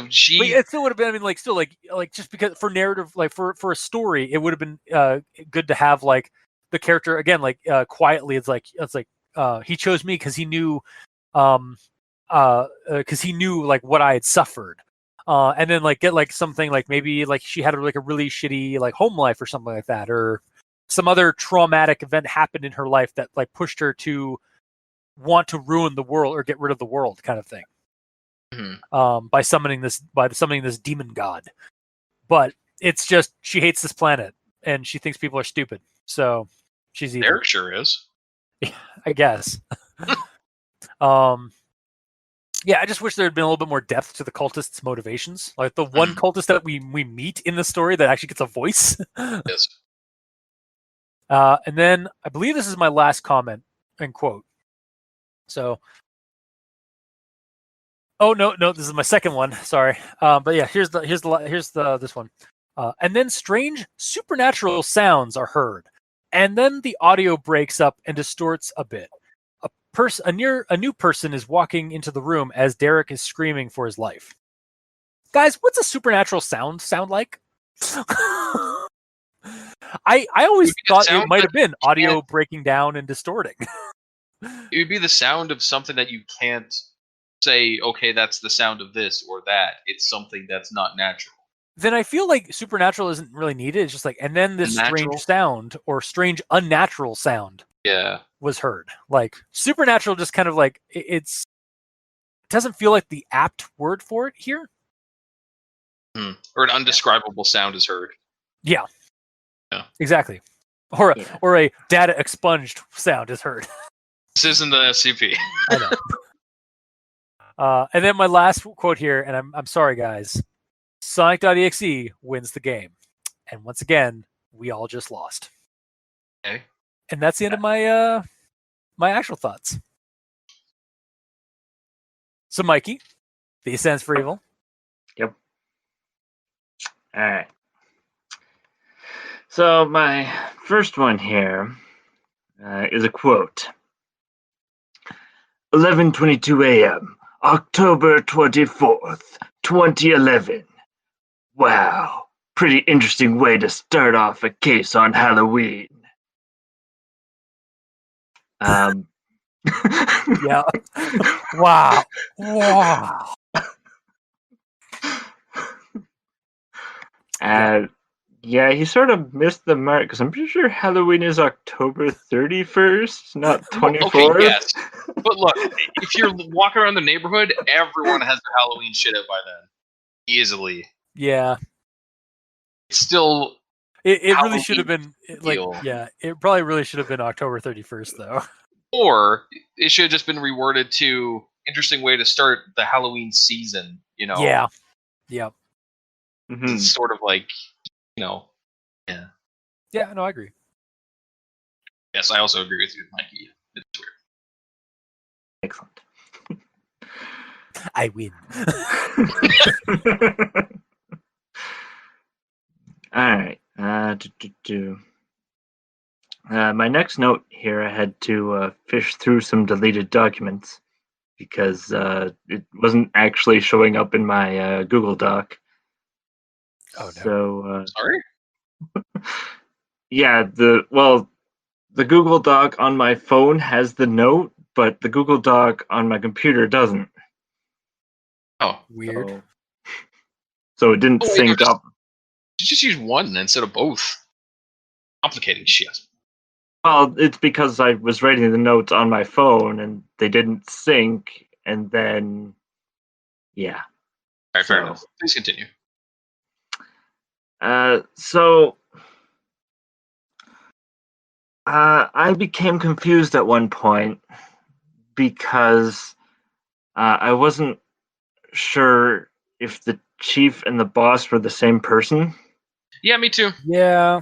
she. But it still would have been. I mean, like, still, like just because for narrative, like for a story, it would have been good to have like the character again, like quietly. It's like he chose me because he knew, because he knew like what I had suffered. And then like get like something like maybe like she had like a really shitty like home life or something like that, or some other traumatic event happened in her life that like pushed her to want to ruin the world or get rid of the world, kind of thing. Mm-hmm. By summoning this demon god. But it's just she hates this planet and she thinks people are stupid, so she's evil. Derek sure is. I guess. Yeah, I just wish there had been a little bit more depth to the cultists' motivations. Like the one cultist that we meet in the story that actually gets a voice. Yes. And then I believe this is my last comment and quote. So, Oh no, this is my second one. Sorry, but yeah, here's this one. And then strange supernatural sounds are heard, and then the audio breaks up and distorts a bit. A new person is walking into the room as Derek is screaming for his life. Guys, what's a supernatural sound like? I always thought it might have been audio breaking down and distorting. It would be the sound of something that you can't say, okay, that's the sound of this or that. It's something that's not natural. Then I feel like supernatural isn't really needed. It's just like, and then this strange sound or strange unnatural sound was heard. Like supernatural just kind of like, it doesn't feel like the apt word for it here. Or an undescribable sound is heard. Yeah. Exactly. Or a data expunged sound is heard. This isn't the SCP. I know. And then my last quote here, and I'm sorry, guys. Sonic.EXE wins the game. And once again, we all just lost. Okay. And that's the end of my my actual thoughts. So, Mikey, V stands for evil. Yep. All right. So my first one here is a quote. 11:22 a.m. October 24th, 2011. Wow, pretty interesting way to start off a case on Halloween. Yeah. Wow. Yeah, he sort of missed the mark because I'm pretty sure Halloween is October 31st, not 24th. Okay, yes. But look, if you're walking around the neighborhood, everyone has their Halloween shit out by then. Easily. Yeah. It's still... It really should have been... it probably really should have been October 31st, though. Or it should have just been reworded to interesting way to start the Halloween season, you know? Yeah. Yeah. Mm-hmm. It's sort of like... Yeah. Yeah, no, I agree. Yes, I also agree with you, Mikey. It's weird. Excellent. I win. All right. My next note here, I had to fish through some deleted documents because it wasn't actually showing up in my Google Doc. Oh, no. So, sorry? Yeah, the Google Doc on my phone has the note, but the Google Doc on my computer doesn't. Oh, weird. So it didn't sync up. You just use one instead of both. Complicated shit. Well, it's because I was writing the notes on my phone and they didn't sync, and then, yeah. All right, fair enough. Please continue. So I became confused at one point because I wasn't sure if the chief and the boss were the same person. Yeah, me too. Yeah.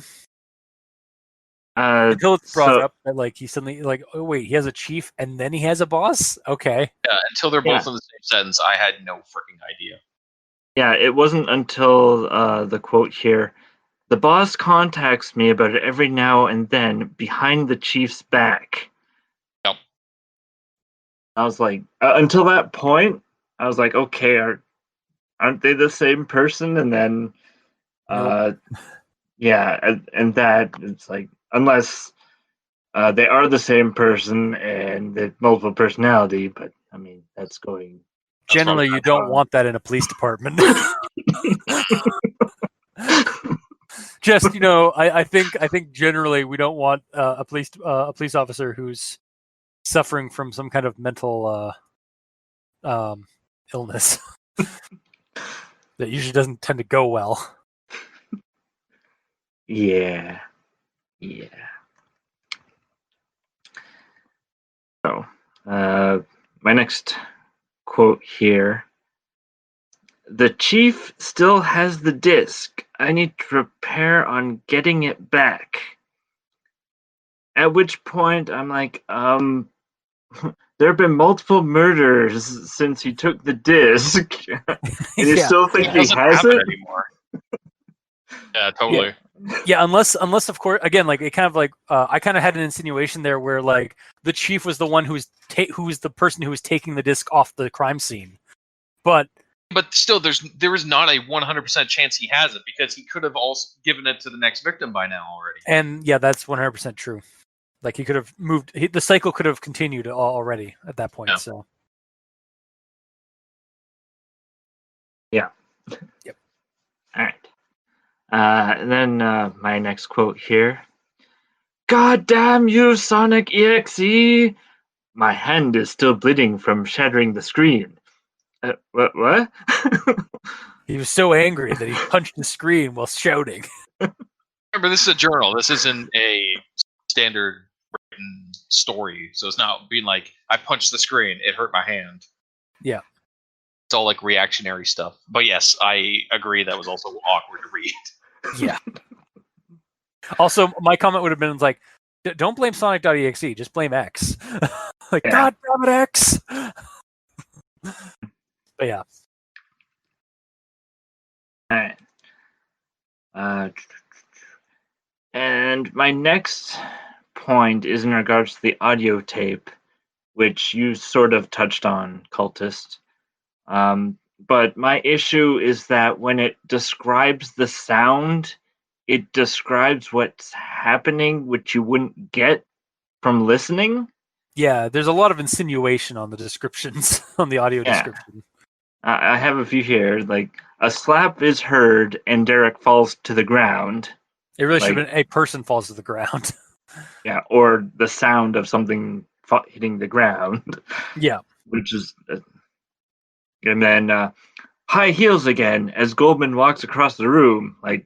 Until it's brought so, up that like he suddenly like, oh wait, he has a chief and then he has a boss? Okay. Yeah, until they're both in the same sentence, I had no freaking idea. Yeah, it wasn't until the quote here. The boss contacts me about it every now and then behind the chief's back. Yep. I was like, until that point, I was like, okay, aren't they the same person? And then, Nope. yeah, and that it's like, unless they are the same person and they have multiple personality, but I mean, that's going. Generally, you don't want that in a police department. Just I think generally we don't want a police officer who's suffering from some kind of mental illness that usually doesn't tend to go well. Yeah. So, my next quote here. The chief still has the disc. I need to prepare on getting it back. At which point I'm like, there have been multiple murders since he took the disc. And you Yeah. still think It he doesn't has happen it? anymore. Yeah, totally. Yeah, unless of course, again, like it kind of like I kind of had an insinuation there where like the chief was the one who's the person who was taking the disc off the crime scene, but But still, there is not a 100% chance he has it because he could have also given it to the next victim by now already. and yeah, that's 100% true. Like he could have moved, the cycle could have continued already at that point. Yeah. So Yeah. Yep. All right. And then my next quote here. God damn you, Sonic.EXE! My hand is still bleeding from shattering the screen. What? he was so angry that he punched the screen while shouting. Remember, this is a journal. This isn't a standard written story, so it's not being like I punched the screen, it hurt my hand. Yeah. It's all like reactionary stuff. But yes, I agree that was also awkward to read. Yeah. Also, my comment would have been like, don't blame Sonic.exe, just blame X. Like, Yeah. God damn it, X! But yeah. All right. And my next point is in regards to the audio tape, which you sort of touched on, Cultist. But my issue is that when it describes the sound, it describes what's happening, which you wouldn't get from listening. Yeah, there's a lot of insinuation on the descriptions, on the audio description. I have a few here. Like, a slap is heard and Derek falls to the ground. It really should have been a person falls to the ground. Yeah, or the sound of something hitting the ground. Yeah. Which is... and then high heels again as Goldman walks across the room. Like,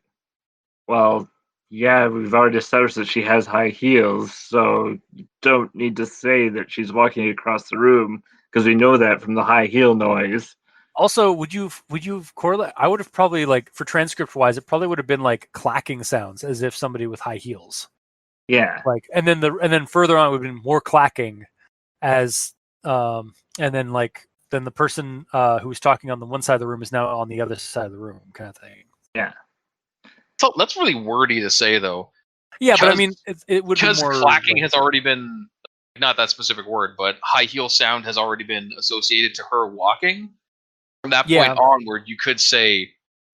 well, yeah, we've already established that she has high heels, so you don't need to say that she's walking across the room because we know that from the high heel noise. Also, would you correlate? I would have probably, like, for transcript wise, it probably would have been like clacking sounds as if somebody with high heels. Yeah. Like, and then further on it would have been more clacking as and then the person who was talking on the one side of the room is now on the other side of the room, kind of thing. Yeah. So that's really wordy to say, though. Yeah, but I mean, it would be because more clacking like, has already been, not that specific word, but high heel sound has already been associated to her walking. From that point onward, you could say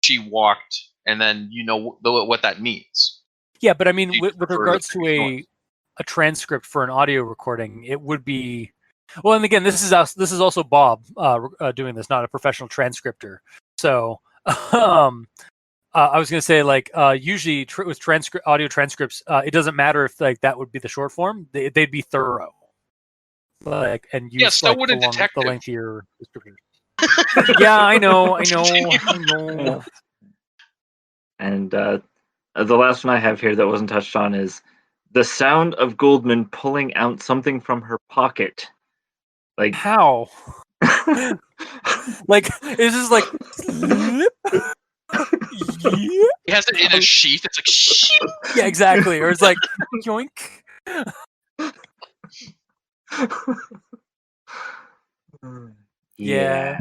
she walked, and then you know what that means. Yeah, but I mean, with regards to a transcript for an audio recording, it would be well. And again, this is also Bob doing this, not a professional transcriptor. So, I was going to say, like, usually with audio transcripts, it doesn't matter if like that would be the short form; they'd be thorough, like, and use so would a detective. the lengthier descriptors. Yeah, I know. And the last one I have here that wasn't touched on is the sound of Goldman pulling out something from her pocket. Like, how? Like, it's just like. He has it in a sheath. It's like shit. Yeah, exactly. Or it's like yoink. Yeah.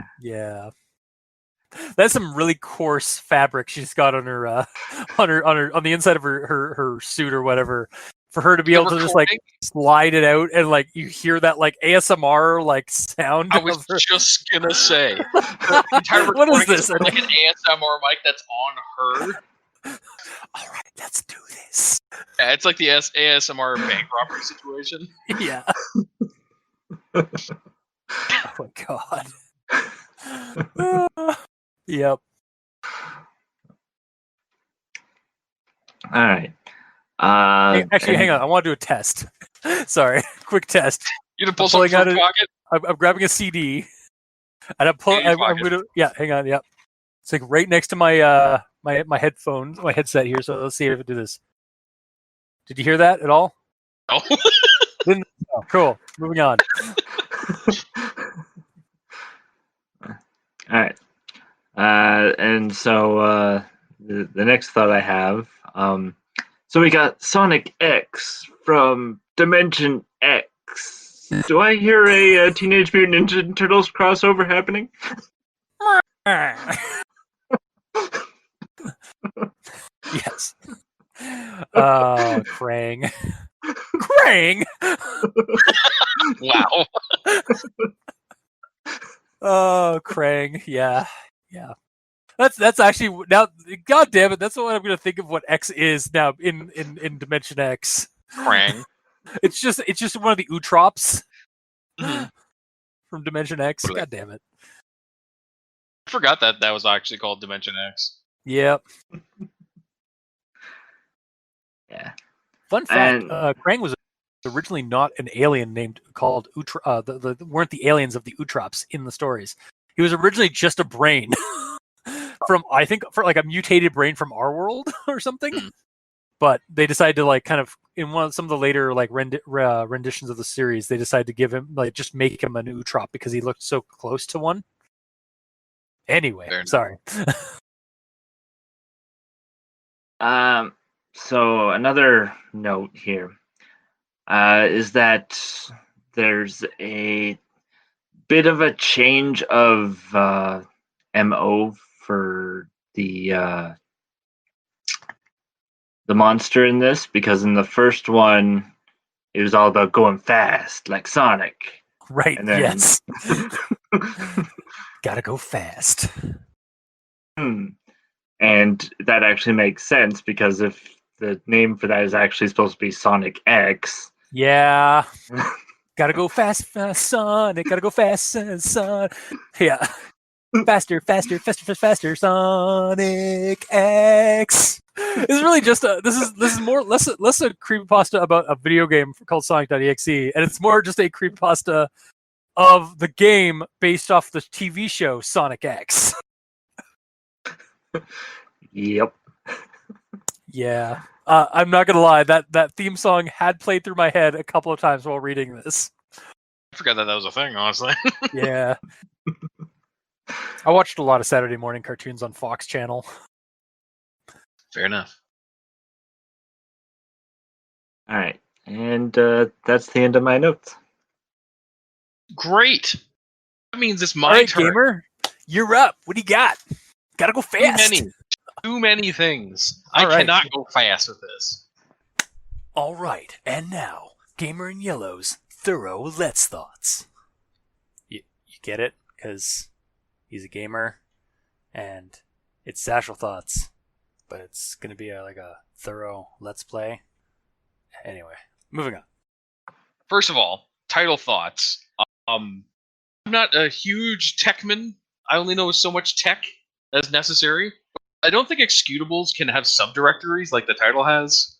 That's some really coarse fabric she's got on her on the inside of her suit or whatever, for her to be able to just like slide it out and like you hear that like ASMR like sound. I was just gonna say the entire what is this? Is like an ASMR mic that's on her. All right, let's do this. Yeah, it's like the ASMR bank robbery situation. Yeah. Oh my god. Yep. All right. Actually, hang on. I want to do a test. Sorry, quick test. You gonna pull something from your pocket? I'm grabbing a CD, and I'm gonna. Yeah, hang on. Yep. It's like right next to my my headphones, my headset here. So let's see if it do this. Did you hear that at all? No. Didn't. Oh, cool. Moving on. All right. And so the next thought I have, so we got Sonic.EXE from Dimension X Do I hear a Teenage Mutant Ninja Turtles crossover happening? Yes. Krang. Krang! Wow. Oh, Krang. Yeah. Yeah. That's actually now. God damn it! That's what I'm gonna think of. What X is now in Dimension X. Krang. It's just one of the Utrops Mhm. from Dimension X. Totally. God damn it! I forgot that was actually called Dimension X. Yep. Yeah. Fun fact: And Krang was originally not an alien named called Utra. Weren't the aliens of the Utrops in the stories? He was originally just a brain from, I think, for like a mutated brain from our world or something. Hmm. But they decided to like kind of in some of the later like renditions of the series, they decided to give him like just make him an Utrop because he looked so close to one. Anyway, sorry. So another note here is that there's a bit of a change of MO for the monster in this, because in the first one it was all about going fast like Sonic. Right. And then, yes. Gotta go fast. And that actually makes sense, because if the name for that is actually supposed to be Sonic.EXE. Yeah. Gotta go fast, fast, Sonic. Gotta go fast, Sonic. Yeah. Faster, faster, faster, faster, faster, Sonic.EXE. It's really just this is more less a creepypasta about a video game called Sonic.exe, and it's more just a creepypasta of the game based off the TV show Sonic.EXE. Yep. Yeah. I'm not gonna lie, that theme song had played through my head a couple of times while reading this. I forgot that was a thing, honestly. Yeah. I watched a lot of Saturday morning cartoons on Fox Channel. Fair enough. All right. And that's the end of my notes. Great. That means it's my All right, turn. gamer, you're up. What do you got? Gotta go fast. Too many things. All right. Cannot go fast with this. All right, and now, Gamer in Yellow's thorough Let's Thoughts. You get it? Because he's a gamer, and it's Satchel Thoughts, but it's going to be like a thorough Let's Play. Anyway, moving on. First of all, title thoughts. I'm not a huge techman. I only know so much tech as necessary. I don't think executables can have subdirectories like the title has.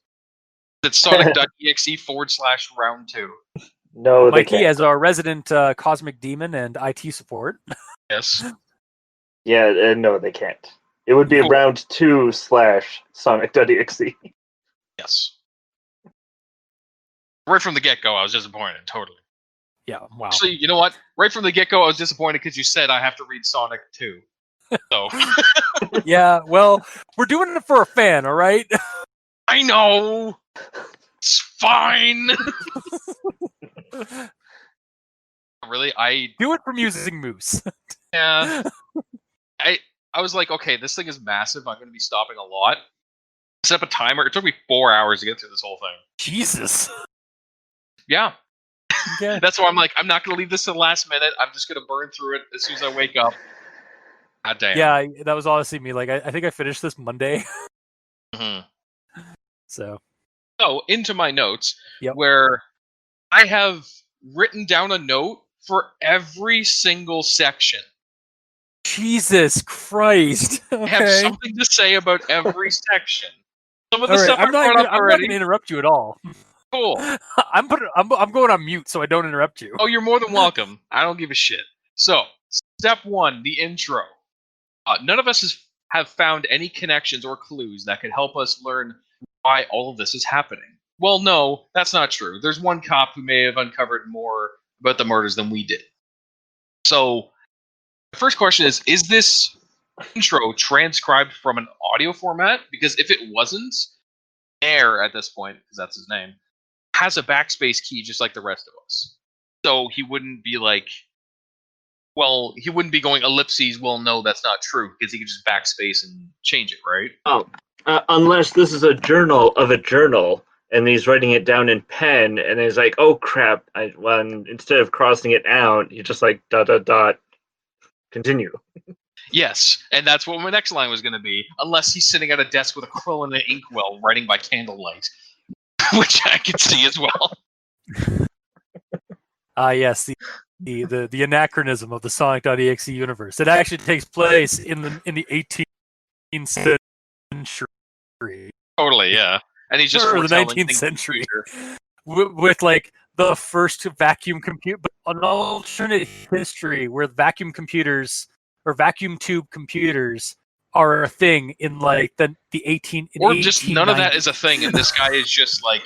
It's Sonic.exe/round2. No, Mikey, as our resident cosmic demon and IT support. Yes. Yeah, no, they can't. It would be round 2 / Sonic.exe. Yes. Right from the get-go, I was disappointed, totally. Yeah, wow. Actually, you know what? Right from the get-go, I was disappointed because you said I have to read Sonic 2. So. Yeah, well, we're doing it for a fan, all right? I know! It's fine! Really? I do it for Musing Moose. Yeah. I was like, okay, this thing is massive. I'm going to be stopping a lot. Set up a timer. It took me 4 hours to get through this whole thing. Jesus. Yeah. Okay. That's why I'm like, I'm not going to leave this to the last minute. I'm just going to burn through it as soon as I wake up. God damn. Yeah, that was honestly me. Like, I think I finished this Monday. Mm-hmm. So, into my notes, where I have written down a note for every single section. Jesus Christ. Okay. I have something to say about every section. Some of the stuff I'm not already. going to interrupt you at all. Cool. I'm going on mute so I don't interrupt you. Oh, you're more than welcome. I don't give a shit. So, step 1, the intro. None of us have found any connections or clues that could help us learn why all of this is happening. Well, no, that's not true. There's one cop who may have uncovered more about the murders than we did. So, the first question is this intro transcribed from an audio format? Because if it wasn't, Air, at this point, because that's his name, has a backspace key just like the rest of us. So he wouldn't be like, well, he wouldn't be going ellipses, well, no, that's not true, because he could just backspace and change it, right? Oh, unless this is a journal of a journal, and he's writing it down in pen, and he's like, "Oh crap!" Instead of crossing it out, he just like ... continue. Yes, and that's what my next line was going to be, unless he's sitting at a desk with a quill and an inkwell writing by candlelight, which I could see as well. Yes, the anachronism of the Sonic.EXE universe. It actually takes place in the 18th century. Totally, yeah. And he's just or the foretelling 19th things in the century future. with like the first vacuum computer, but an alternate history where vacuum computers or vacuum tube computers are a thing in like the 18 or just none of that is a thing, and this guy is just like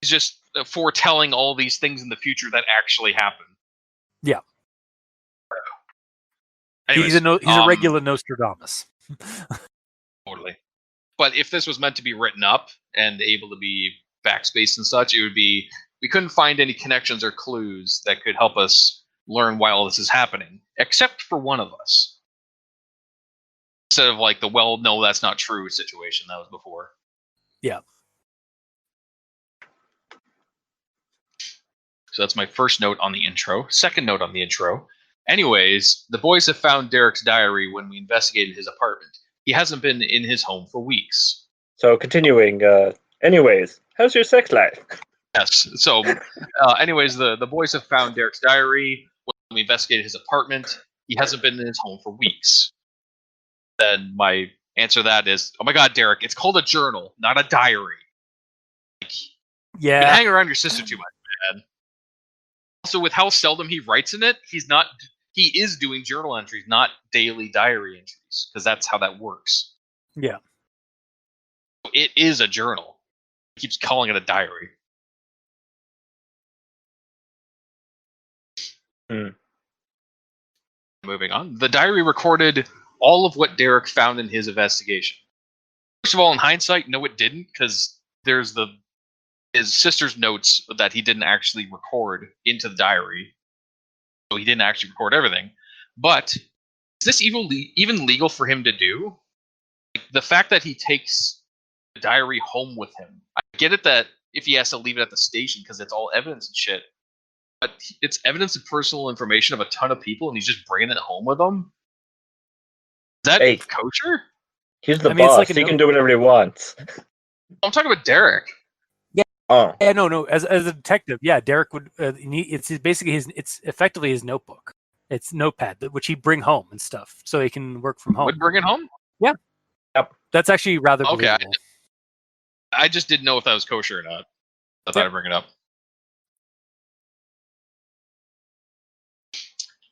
he's just foretelling all these things in the future that actually happen. Yeah. Anyways, he's a regular Nostradamus. Totally. But if this was meant to be written up and able to be backspaced and such, it would be, we couldn't find any connections or clues that could help us learn why all this is happening, except for one of us. Instead of like the, well, no, that's not true situation that was before. Yeah. So that's my first note on the intro. Second note on the intro. Anyways, the boys have found Derek's diary when we investigated his apartment. He hasn't been in his home for weeks. So continuing, anyways, how's your sex life? Yes. So, anyways, the boys have found Derek's diary when we investigated his apartment. He hasn't been in his home for weeks. Then my answer to that is, oh my god, Derek, it's called a journal, not a diary. Like, yeah. you hang around your sister too much, man. Also, with how seldom he writes in it, he is doing journal entries, not daily diary entries, because that's how that works. Yeah. It is a journal. He keeps calling it a diary. Moving on. The diary recorded all of what Derek found in his investigation. First of all, in hindsight, no, it didn't, because there's his sister's notes that he didn't actually record into the diary. So he didn't actually record everything. But is this even legal for him to do? Like, the fact that he takes the diary home with him. I get it that if he has to leave it at the station because it's all evidence and shit, but it's evidence of personal information of a ton of people, and he's just bringing it home with him. Is that kosher? He's the boss. Like he can do whatever he wants. I'm talking about Derek. Yeah. Oh. Yeah. No. As a detective, yeah, Derek would. It's basically it's effectively his notebook. It's notepad which he bring home and stuff, so he can work from home. Would bring it home? Yeah. Yep. That's actually rather okay. believable. I just didn't know if that was kosher or not. I thought I'd bring it up.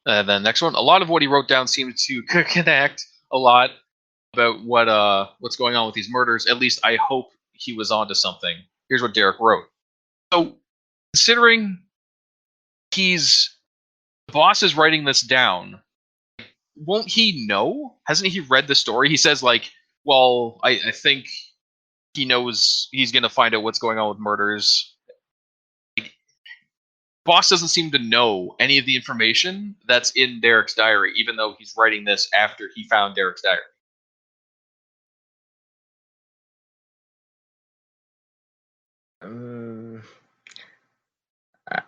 The next one, a lot of what he wrote down seems to connect a lot about what's going on with these murders. At least I hope he was onto something. Here's what Derek wrote. So, considering the boss is writing this down, won't he know? Hasn't he read the story? He says, like, well, I think he knows he's going to find out what's going on with murders. Boss doesn't seem to know any of the information that's in Derek's diary, even though he's writing this after he found Derek's diary.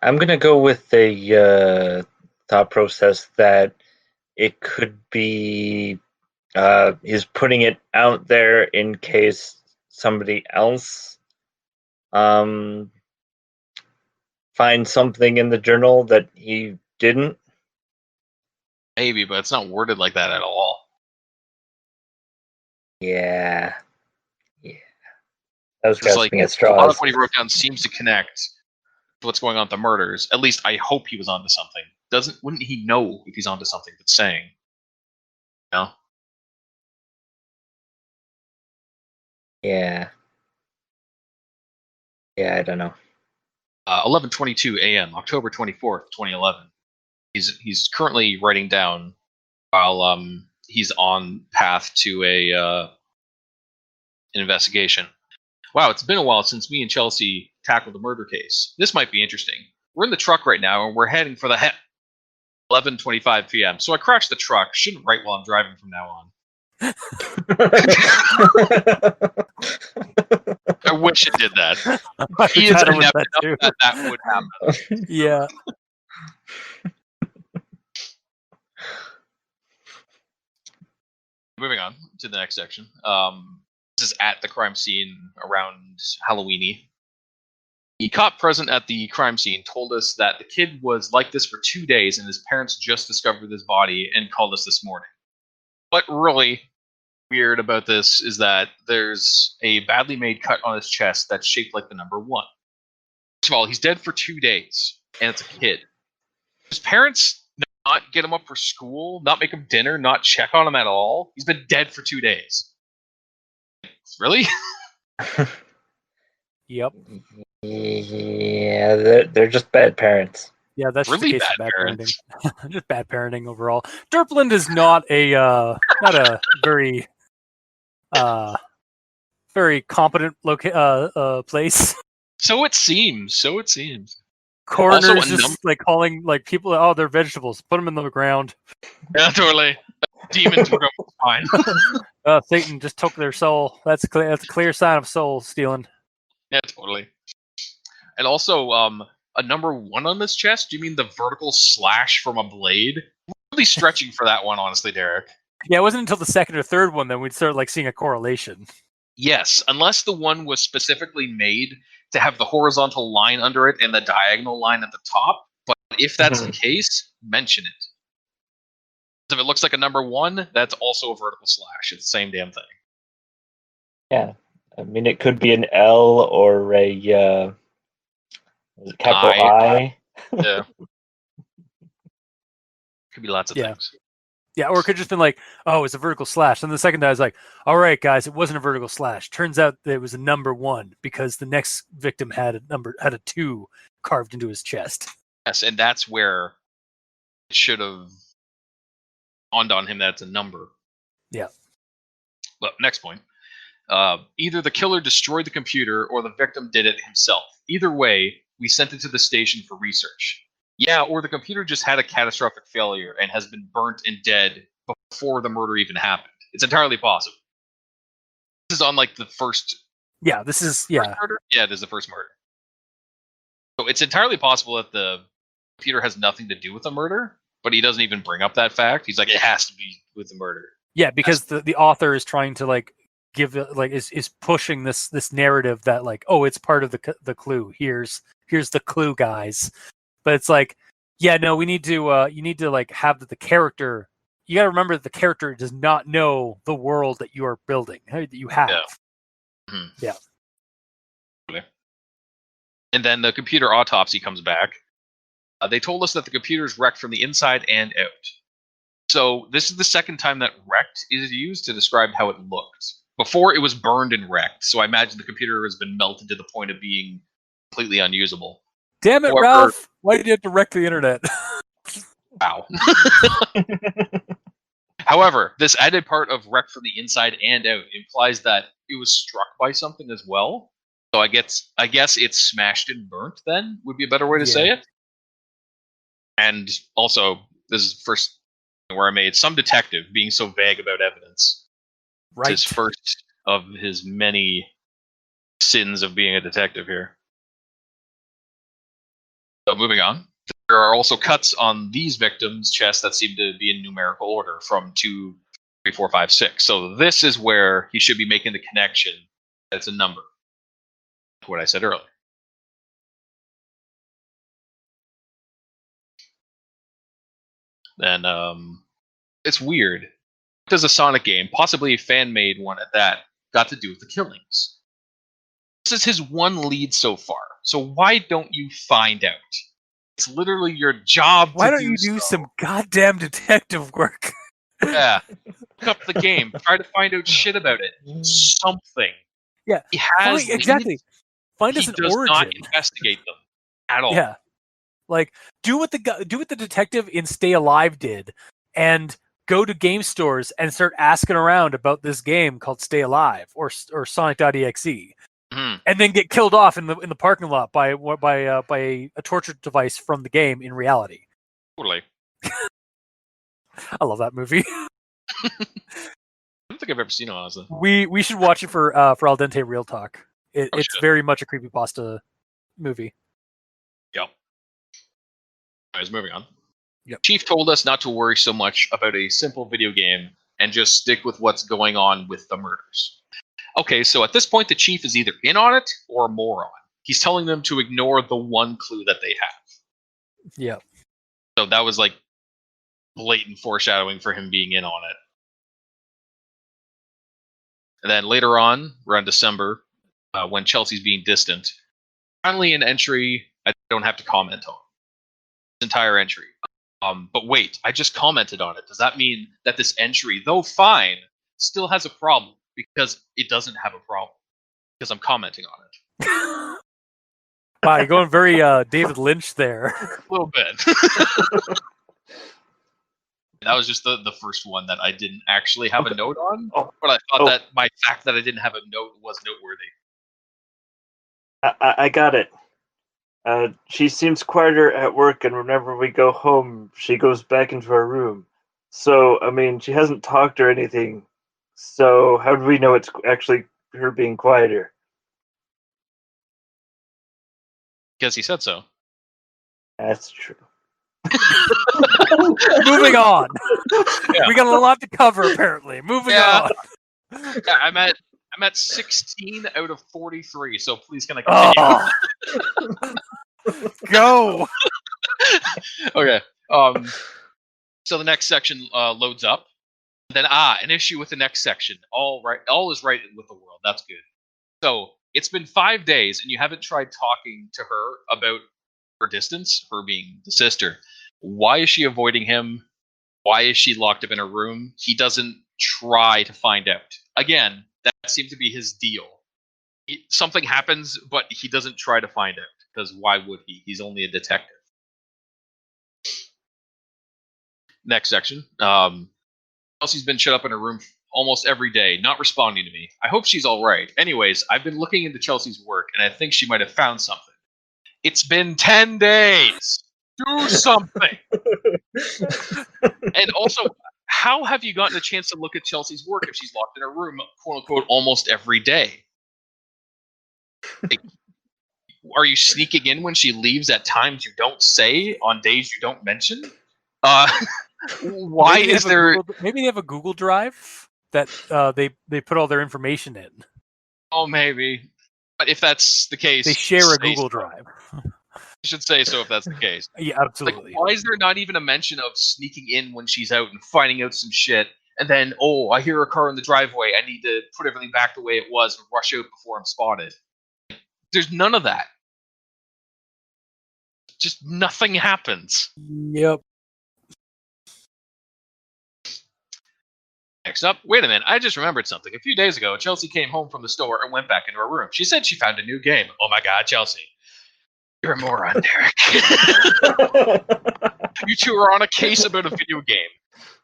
I'm going to go with the thought process that it could be he's putting it out there in case somebody else finds something in the journal that he didn't. Maybe, but it's not worded like that at all. Yeah. That was It's like, grasping at straws. a lot of what he wrote down seems to connect to what's going on with the murders. At least I hope he was onto something. Wouldn't he know if he's onto something that's saying? No? Yeah. Yeah, I don't know. 11:22 a.m., October 24th, 2011. He's currently writing down while he's on path to an investigation. Wow, it's been a while since me and Chelsea tackled a murder case. This might be interesting. we're in the truck right now, and we're heading for the 11:25 p.m. So I crashed the truck. Shouldn't write while I'm driving from now on. I wish it did that. He is inept enough that would happen. Yeah. Moving on to the next section. This is at the crime scene around Halloweeny. The cop present at the crime scene told us that the kid was like this for 2 days and his parents just discovered his body and called us this morning. What really weird about this is that there's a badly made cut on his chest that's shaped like the number 1. First of all, he's dead for 2 days, and it's a kid. His parents not get him up for school, not make him dinner, not check on him at all. He's been dead for 2 days. Really? Yep. Yeah, they're just bad parents. Yeah, that's really just the case bad of parents. parenting. Just bad parenting overall. Derpland is not a very very competent place. So it seems. Coroners Also, just like calling like people. Oh, they're vegetables. Put them in the ground. Yeah, totally. Demons were fine. Satan just took their soul. That's a clear sign of soul stealing. Yeah, totally. And also, a number 1 on this chest. Do you mean the vertical slash from a blade? Really stretching for that one, honestly, Derek. Yeah, it wasn't until the second or third one that we'd start like seeing a correlation. Yes, unless the one was specifically made to have the horizontal line under it and the diagonal line at the top. But if that's the case, mention it. If it looks like a number 1, that's also a vertical slash. It's the same damn thing. Yeah, I mean it could be an L or a capital I. Yeah. Could be lots of things. Yeah, or it could just been like, oh, it's a vertical slash. And the second guy was like, all right, guys, it wasn't a vertical slash. Turns out that it was a number 1 because the next victim had a 2 carved into his chest. Yes, and that's where it should have dawned on him that it's a number. Yeah. But next point. Either the killer destroyed the computer or the victim did it himself. Either way, we sent it to the station for research. Yeah, or the computer just had a catastrophic failure and has been burnt and dead before the murder even happened. It's entirely possible. This is on like the first. Yeah, this is murder? Yeah, this is the first murder. So it's entirely possible that the computer has nothing to do with the murder, but he doesn't even bring up that fact. He's like, it has to be with the murder. Yeah, because the author is trying to like give like is pushing this narrative that like, oh, it's part of the clue. Here's the clue, guys. But it's like, yeah, no, we need to you need to like have the character. You got to remember that the character does not know the world that you are building, that you have. Yeah. Mm-hmm. Yeah. Okay. And then the computer autopsy comes back. They told us that the computer is wrecked from the inside and out. So this is the second time that wrecked is used to describe how it looked. Before it was burned and wrecked, so I imagine the computer has been melted to the point of being completely unusable. Damn it, Ralph! Why did you have to wreck the internet? Wow. However, this added part of wrecked from the inside and out implies that it was struck by something as well. So I guess it's smashed and burnt then, would be a better way to say it. And also, this is the first where I made some detective being so vague about evidence. Right. It's his first of his many sins of being a detective here. So moving on. There are also cuts on these victims' chests that seem to be in numerical order from 2, 3, 4, 5, 6. So this is where he should be making the connection that it's a number. What I said earlier. And it's weird. What does a Sonic game, possibly a fan-made one at that, got to do with the killings? This is his one lead so far. So why don't you find out? It's literally your job. Why don't you do some goddamn detective work? Yeah. Look up the game. Try to find out shit about it. Something. Yeah. He has exactly. Find us an origin. He does not investigate them at all. Yeah. Like do what the detective in Stay Alive did, and go to game stores and start asking around about this game called Stay Alive or Sonic.EXE. and then get killed off in the parking lot by a torture device from the game in reality. Totally. I love that movie. I don't think I've ever seen it, honestly. We should watch it for Al Dente Real Talk. It's shit. very much a creepypasta movie. Yep. Anyways, moving on. Yep. Chief told us not to worry so much about a simple video game and just stick with what's going on with the murders. Okay, so at this point, the chief is either in on it or a moron. He's telling them to ignore the one clue that they have. Yeah. So that was like blatant foreshadowing for him being in on it. And then later on, around December, when Chelsea's being distant, finally an entry I don't have to comment on. This entire entry. But wait, I just commented on it. Does that mean that this entry, though fine, still has a problem? Because it doesn't have a problem. Because I'm commenting on it. Wow, you're going very David Lynch there. A little bit. That was just the first one that I didn't actually have a note on. But I thought that my fact that I didn't have a note was noteworthy. I got it. She seems quieter at work, and whenever we go home, she goes back into her room. So, I mean, she hasn't talked or anything. So, how do we know it's actually her being quieter? Because he said so. That's true. Moving on. Yeah. We got a lot to cover, apparently. Moving on. Yeah, I'm at 16 out of 43, so please can I continue? Go. Okay. So the next section loads up. Then an issue with the next section. All is right with the world. That's good. So it's been 5 days, and you haven't tried talking to her about her distance, her being the sister. Why is she avoiding him? Why is she locked up in her room? He doesn't try to find out. Again, that seemed to be his deal. Something happens, but he doesn't try to find out, because why would he? He's only a detective. Next section. Chelsea's been shut up in her room almost every day, not responding to me. I hope she's all right. Anyways, I've been looking into Chelsea's work, and I think she might have found something. It's been 10 days. Do something. And also, how have you gotten a chance to look at Chelsea's work if she's locked in her room, quote unquote, almost every day? Like, are you sneaking in when she leaves at times you don't say, on days you don't mention? Why is there? Maybe they have a Google Drive that they put all their information in. Oh, maybe. But if that's the case, they share a Google Drive. You should say so if that's the case. Yeah, absolutely. Like, why is there not even a mention of sneaking in when she's out and finding out some shit, and then, I hear a car in the driveway, I need to put everything back the way it was and rush out before I'm spotted? There's none of that. Just nothing happens. Yep. Next up, wait a minute, I just remembered something. A few days ago, Chelsea came home from the store and went back into her room. She said she found a new game. Oh my god, Chelsea. You're a moron, Derek. You two are on a case about a video game.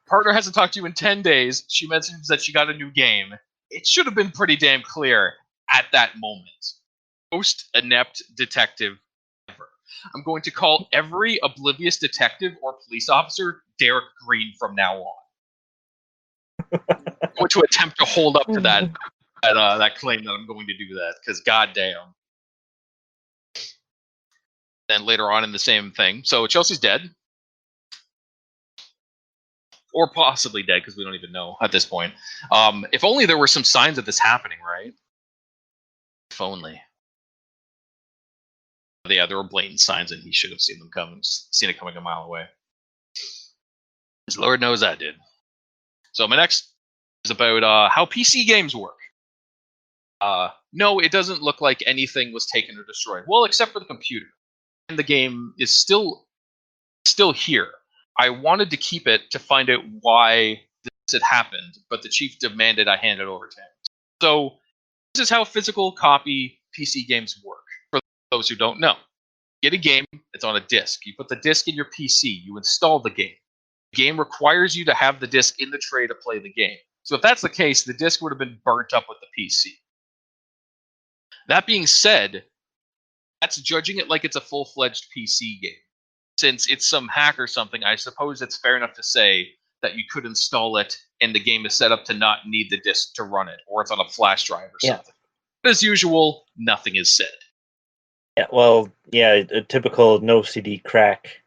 Partner hasn't talked to you in 10 days. She mentions that she got a new game. It should have been pretty damn clear at that moment. Most inept detective ever. I'm going to call every oblivious detective or police officer Derek Green from now on. I'm going to attempt to hold up to that claim that I'm going to do that, because goddamn. Then later on in the same thing, so Chelsea's dead. Or possibly dead, because we don't even know at this point. If only there were some signs of this happening, right? If only. Yeah, there were blatant signs, and he should have seen it coming a mile away. As Lord knows I did. So my next is about how PC games work. No, it doesn't look like anything was taken or destroyed. Well, except for the computer. And the game is still here. I wanted to keep it to find out why this had happened, but the chief demanded I hand it over to him. So this is how physical copy PC games work, for those who don't know. Get a game, it's on a disc. You put the disc in your PC, you install the game. The game requires you to have the disc in the tray to play the game. So if that's the case, the disc would have been burnt up with the PC. That being said, that's judging it like it's a full-fledged PC game. Since it's some hack or something, I suppose it's fair enough to say that you could install it and the game is set up to not need the disk to run it, or it's on a flash drive or something. But as usual, nothing is said. Yeah, well, yeah, a typical no CD crack,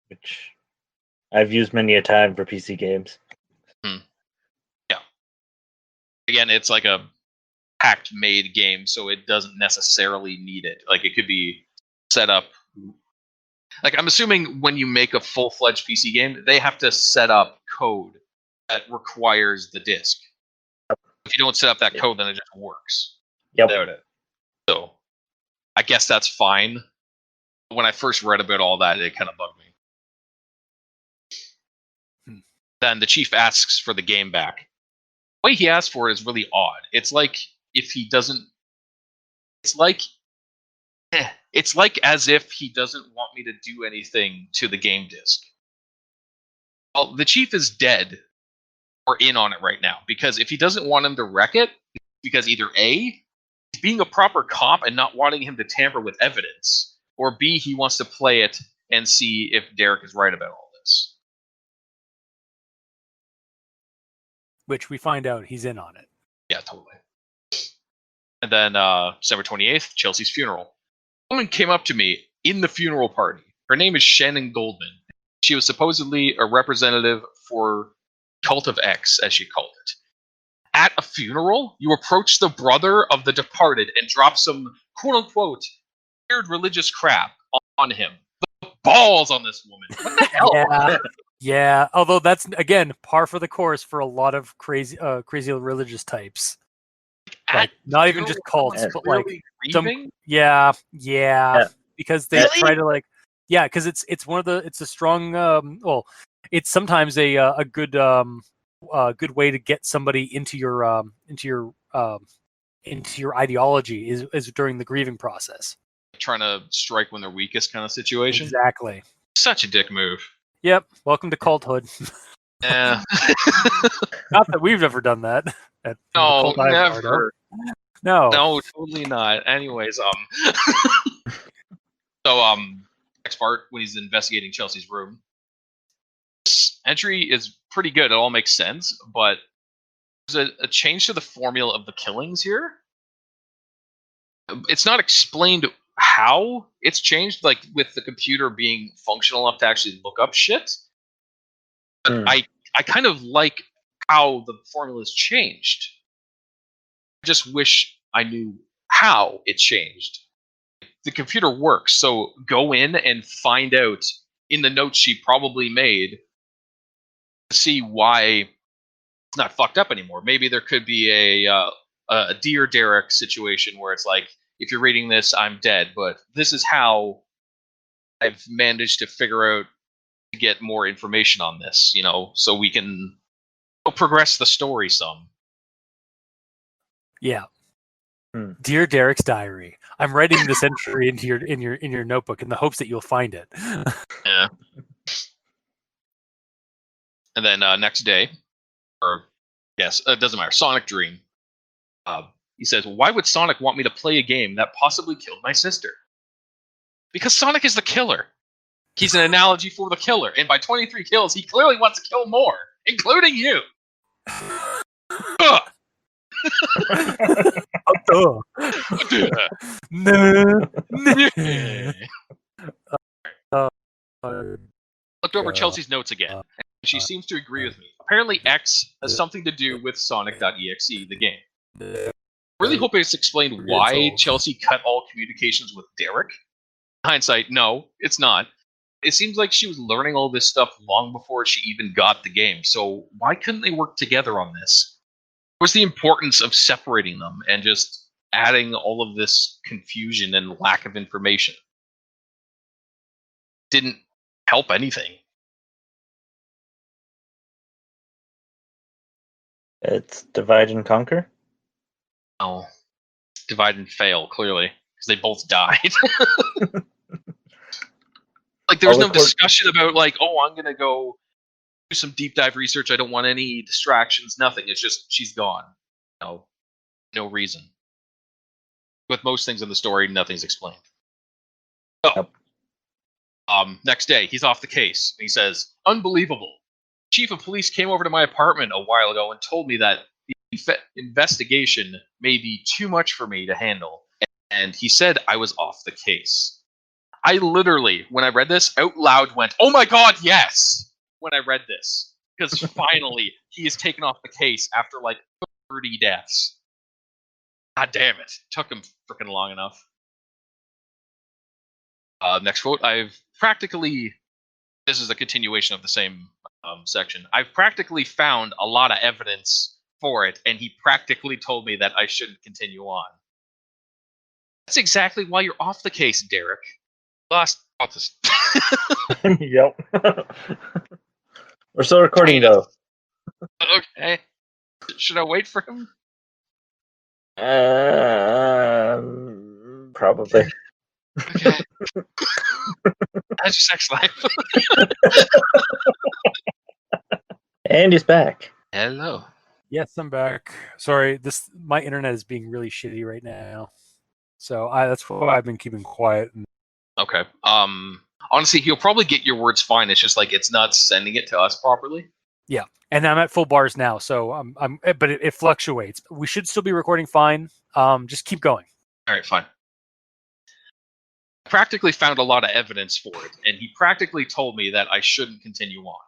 which I've used many a time for PC games. Yeah. Again, it's like a hacked made game, so it doesn't necessarily need it. Like, it could be set up. Like, I'm assuming when you make a full-fledged PC game, they have to set up code that requires the disk. If you don't set up that code, then it just works without it. So, I guess that's fine. When I first read about all that, it kind of bugged me. Then the chief asks for the game back. The way he asks for it is really odd. It's like if he doesn't. It's like as if he doesn't want me to do anything to the game disc. Well, the chief is dead or in on it right now, because if he doesn't want him to wreck it, because either A, he's being a proper cop and not wanting him to tamper with evidence, or B, he wants to play it and see if Derek is right about all this. Which we find out he's in on it. Yeah, totally. And then December 28th, Chelsea's funeral. A woman came up to me in the funeral party. Her name is Shannon Goldman. She was supposedly a representative for Cult of X, as she called it. At a funeral, you approach the brother of the departed and drop some quote-unquote weird religious crap on him. The balls on this woman. What the hell? Yeah. Although that's, again, par for the course for a lot of crazy religious types. Like, not even just cults, but like grieving? Yeah. Because they try to because it's one of the, it's a strong it's sometimes a good way to get somebody into your ideology is during the grieving process. Trying to strike when they're weakest kind of situation. Exactly. Such a dick move. Yep. Welcome to culthood. Yeah. Not that we've ever done that. No, never. No, totally not. Anyways, so next part, when he's investigating Chelsea's room, this entry is pretty good. It all makes sense, but there's a change to the formula of the killings here. It's not explained how it's changed, like with the computer being functional enough to actually look up shit. But I kind of like how the formula's changed. I just wish I knew how it changed. The computer works, so go in and find out in the notes she probably made to see why it's not fucked up anymore. Maybe there could be a Dear Derek situation where it's like, if you're reading this, I'm dead, but this is how I've managed to figure out to get more information on this, so we can progress the story some. Yeah. Dear Derek's diary. I'm writing this entry into your notebook in the hopes that you'll find it. Yeah. And then next day, or yes, it doesn't matter. Sonic Dream. He says, "Why would Sonic want me to play a game that possibly killed my sister?" Because Sonic is the killer. He's an analogy for the killer, and by 23 kills, he clearly wants to kill more, including you. Looked over Chelsea's notes again, and she seems to agree with me. Apparently, X has something to do with Sonic.EXE, the game. Really hope it's explained why Chelsea cut all communications with Derek. In hindsight, no, it's not. It seems like she was learning all this stuff long before she even got the game, so why couldn't they work together on this? What's the importance of separating them and just adding all of this confusion and lack of information? Didn't help anything. It's divide and conquer? No. Divide and fail, clearly, because they both died. Like, there was no discussion about, like, I'm going to go do some deep dive research. I don't want any distractions, nothing. It's just, she's gone. No reason. With most things in the story, nothing's explained. So, Yep. Next day, he's off the case. And he says, "Unbelievable. Chief of police came over to my apartment a while ago and told me that the investigation may be too much for me to handle. And he said I was off the case." I literally, when I read this, out loud went, "Oh my god, yes!" when I read this. Because finally, he is taken off the case after like 30 deaths. God damn it. Took him freaking long enough. Next quote. This is a continuation of the same section. "I've practically found a lot of evidence for it, and he practically told me that I shouldn't continue on." That's exactly why you're off the case, Derek. This. Yep. We're still recording, though. Okay. Should I wait for him? Probably. Okay. That's your sex life. And he's back. Hello. Yes, I'm back. Sorry, my internet is being really shitty right now, so that's why I've been keeping quiet. Okay. Honestly, he'll probably get your words fine. It's just like it's not sending it to us properly. Yeah, and I'm at full bars now, so but it fluctuates. We should still be recording fine. Just keep going. All right, fine. "I practically found a lot of evidence for it, and he practically told me that I shouldn't continue on."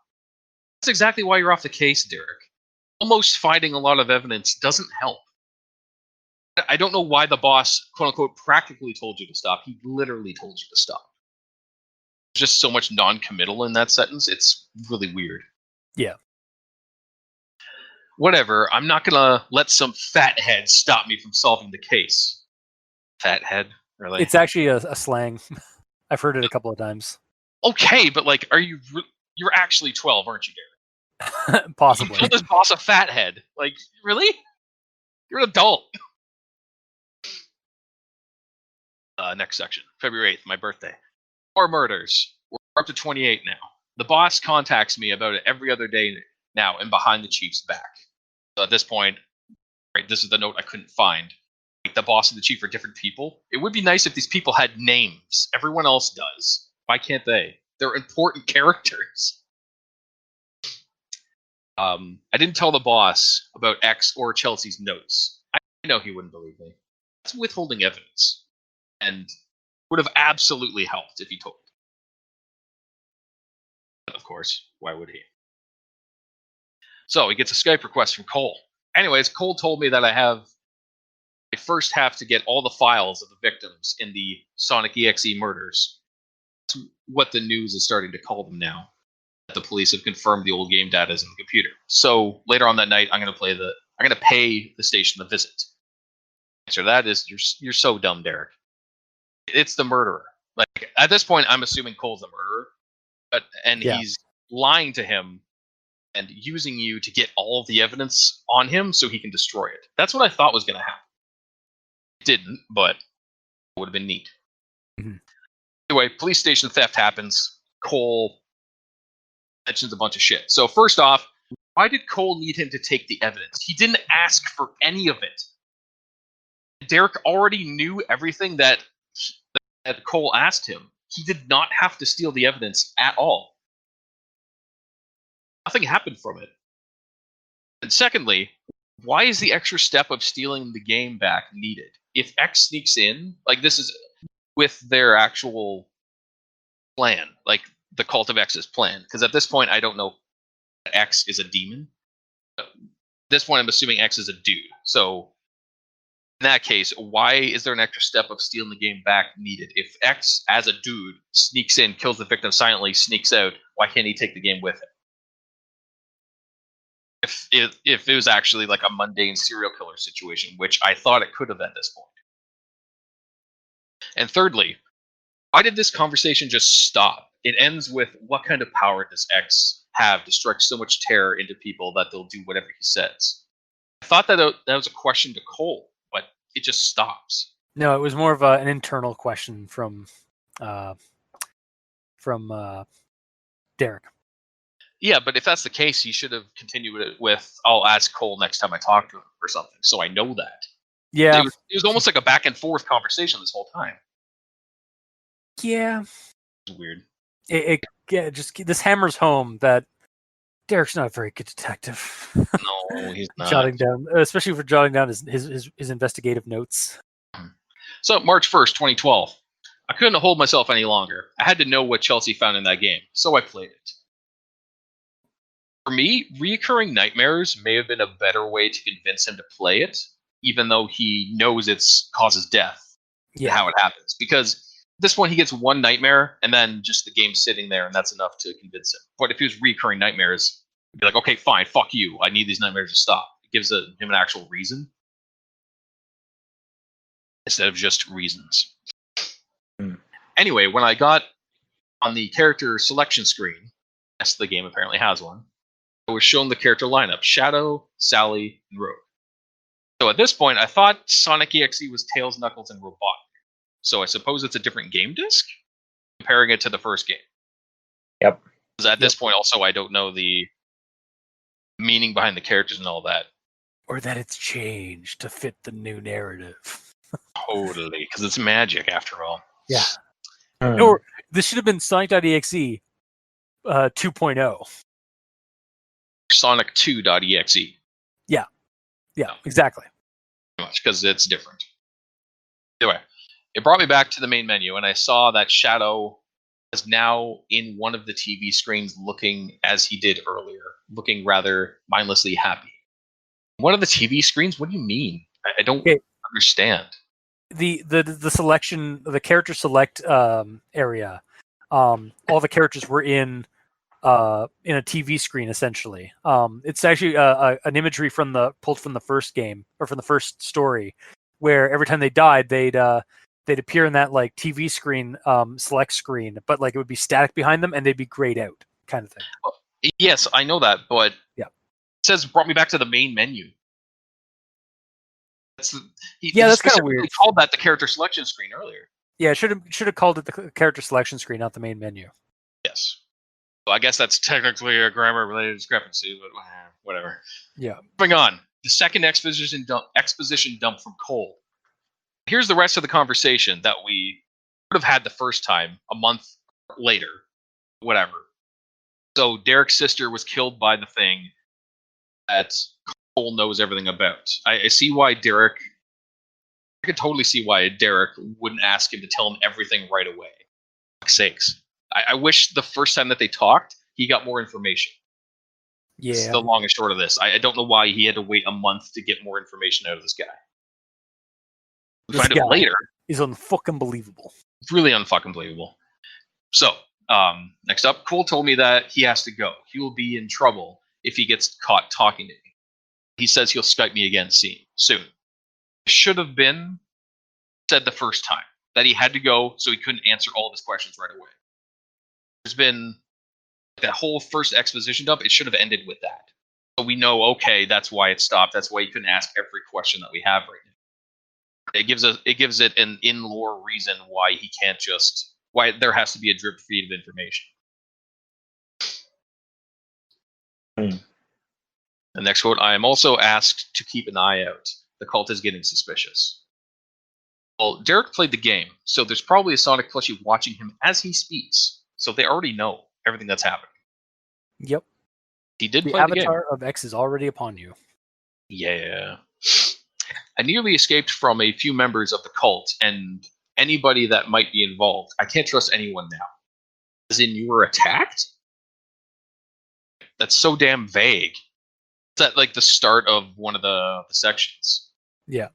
That's exactly why you're off the case, Derek. Almost finding a lot of evidence doesn't help. I don't know why the boss, quote unquote, practically told you to stop. He literally told you to stop. There's just so much non-committal in that sentence. It's really weird. Yeah. Whatever. I'm not gonna let some fathead stop me from solving the case. Fathead, really? It's actually a slang. I've heard it a couple of times. Okay, but like, you're actually 12, aren't you, Derek? Possibly. You called this boss a fathead. Like, really? You're an adult. Next section. February 8th, my birthday. More murders. We're up to 28 now. The boss contacts me about it every other day now and behind the chief's back. So at this point, right, this is the note I couldn't find. Like, the boss and the chief are different people. It would be nice if these people had names. Everyone else does. Why can't they? They're important characters. I didn't tell the boss about X or Chelsea's notes. I know he wouldn't believe me. That's withholding evidence. And would have absolutely helped if he told. But of course, why would he? So he gets a Skype request from Cole. Anyways, Cole told me that I first have to get all the files of the victims in the Sonic.EXE murders. That's what the news is starting to call them now. The police have confirmed the old game data is in the computer. So later on that night, I'm going to pay the station a visit. The answer to that is you're so dumb, Derek. It's the murderer. Like, at this point, I'm assuming Cole's the murderer, he's lying to him and using you to get all of the evidence on him so he can destroy it. That's what I thought was going to happen. It didn't, but it would have been neat. Mm-hmm. Anyway, police station theft happens. Cole mentions a bunch of shit. So first off, why did Cole need him to take the evidence? He didn't ask for any of it. Derek already knew everything that Cole asked him. He did not have to steal the evidence at all. Nothing happened from it. And secondly, why is the extra step of stealing the game back needed? If X sneaks in, like, this is with their actual plan, like the Cult of X's plan. Because at this point, I don't know if X is a demon. At this point, I'm assuming X is a dude. So in that case, why is there an extra step of stealing the game back needed? If X, as a dude, sneaks in, kills the victim silently, sneaks out, why can't he take the game with him? If it was actually like a mundane serial killer situation, which I thought it could have at this point. And thirdly, why did this conversation just stop? It ends with, what kind of power does X have to strike so much terror into people that they'll do whatever he says? I thought that was a question to Cole, but it just stops. No, it was more of an internal question from Derek. Yeah, but if that's the case, he should have continued it with, I'll ask Cole next time I talk to him or something, so I know that. Yeah. It was almost like a back and forth conversation this whole time. Yeah. It was weird. It just this hammers home that Derek's not a very good detective. No, he's not. Jotting down, especially for jotting down his investigative notes. So March 1st, 2012. I couldn't hold myself any longer. I had to know what Chelsea found in that game, so I played it. For me, reoccurring nightmares may have been a better way to convince him to play it, even though he knows it causes death and how it happens. Because at this point, he gets one nightmare, and then just the game's sitting there, and that's enough to convince him. But if he was reoccurring nightmares, he'd be like, okay, fine, fuck you. I need these nightmares to stop. It gives him an actual reason instead of just reasons. Anyway, when I got on the character selection screen, yes, the game apparently has one, I was shown the character lineup: Shadow, Sally, and Rogue. So at this point, I thought Sonic.EXE was Tails, Knuckles, and Robotnik. So I suppose it's a different game disc, comparing it to the first game. Yep. Because at this point, also, I don't know the meaning behind the characters and all that. Or that it's changed to fit the new narrative. Totally, because it's magic after all. Yeah. Or this should have been Sonic.exe 2.0. Sonic2.exe. Yeah, exactly. Pretty much, because it's different. Anyway, it brought me back to the main menu, and I saw that Shadow is now in one of the TV screens looking as he did earlier, looking rather mindlessly happy. One of the TV screens? What do you mean? I don't understand. The selection, the character select area, all the characters were in a TV screen essentially. It's actually an imagery pulled from the first game or from the first story, where every time they died, they'd appear in that like TV screen select screen, but like it would be static behind them and they'd be grayed out, kind of thing. Yes, I know that, but yeah, it says brought me back to the main menu. That's kind of weird. They called that the character selection screen earlier. Yeah, should have called it the character selection screen, not the main menu. Yes. So I guess that's technically a grammar-related discrepancy, but whatever. Yeah. Moving on. The second exposition dump from Cole. Here's the rest of the conversation that we would have had the first time, a month later. Whatever. So Derek's sister was killed by the thing that Cole knows everything about. I see why Derek... I could totally see why Derek wouldn't ask him to tell him everything right away. For fuck's sakes. I wish the first time that they talked, he got more information. Yeah. It's the long and short of this. I don't know why he had to wait a month to get more information out of this guy. We find out later. He's unfucking believable. It's really unfucking believable. So, next up, Cole told me that he has to go. He will be in trouble if he gets caught talking to me. He says he'll Skype me again soon. Should have been said the first time that he had to go, so he couldn't answer all of his questions right away. There's been that whole first exposition dump. It should have ended with that. So we know, okay, that's why it stopped. That's why you couldn't ask every question that we have right now. It gives it an in-lore reason why he can't just, why there has to be a drip feed of information. The next quote, I am also asked to keep an eye out. The cult is getting suspicious. Well, Derek played the game, so there's probably a Sonic plushie watching him as he speaks. So they already know everything that's happening. Yep. He did play the the game. avatar of X is already upon you. Yeah. I nearly escaped from a few members of the cult and anybody that might be involved. I can't trust anyone now. As in, you were attacked? That's so damn vague. It's at like the start of one of the sections. Yeah.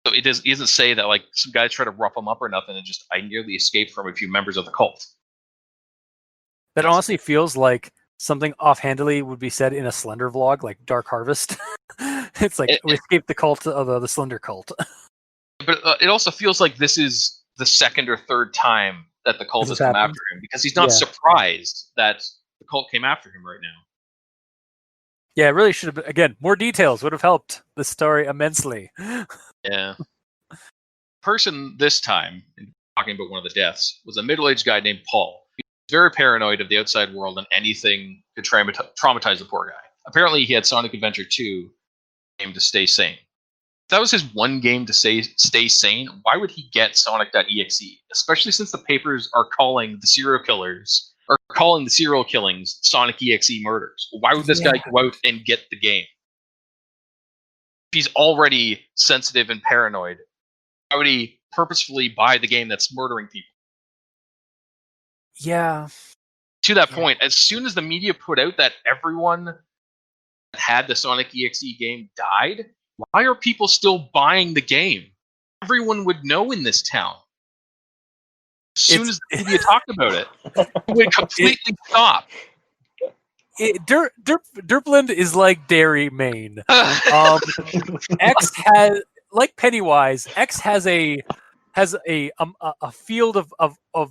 So he doesn't say that like some guys try to rough him up or nothing, and just I nearly escaped from a few members of the cult. That honestly feels like something offhandedly would be said in a Slender vlog, like Dark Harvest. It's like we escaped the cult of the Slender cult. But it also feels like this is the second or third time that the cult has come after him, because he's not surprised that the cult came after him right now. Yeah, it really should have been. Again, more details would have helped the story immensely. Yeah. Person this time, talking about one of the deaths, was a middle-aged guy named Paul. He was very paranoid of the outside world and anything could traumatize the poor guy. Apparently, he had Sonic Adventure 2 aimed to stay sane. that was his one game to stay sane, why would he get Sonic.EXE? Especially since the papers are calling the serial killings Sonic.EXE murders. Why would this guy go out and get the game? If he's already sensitive and paranoid, why would he purposefully buy the game that's murdering people? Yeah. To that point, as soon as the media put out that everyone that had the Sonic.EXE game died, why are people still buying the game? Everyone would know in this town. As soon as the media talked about it, it would completely stop. Derpland is like Dairy Maine. X has, like Pennywise, X has a field of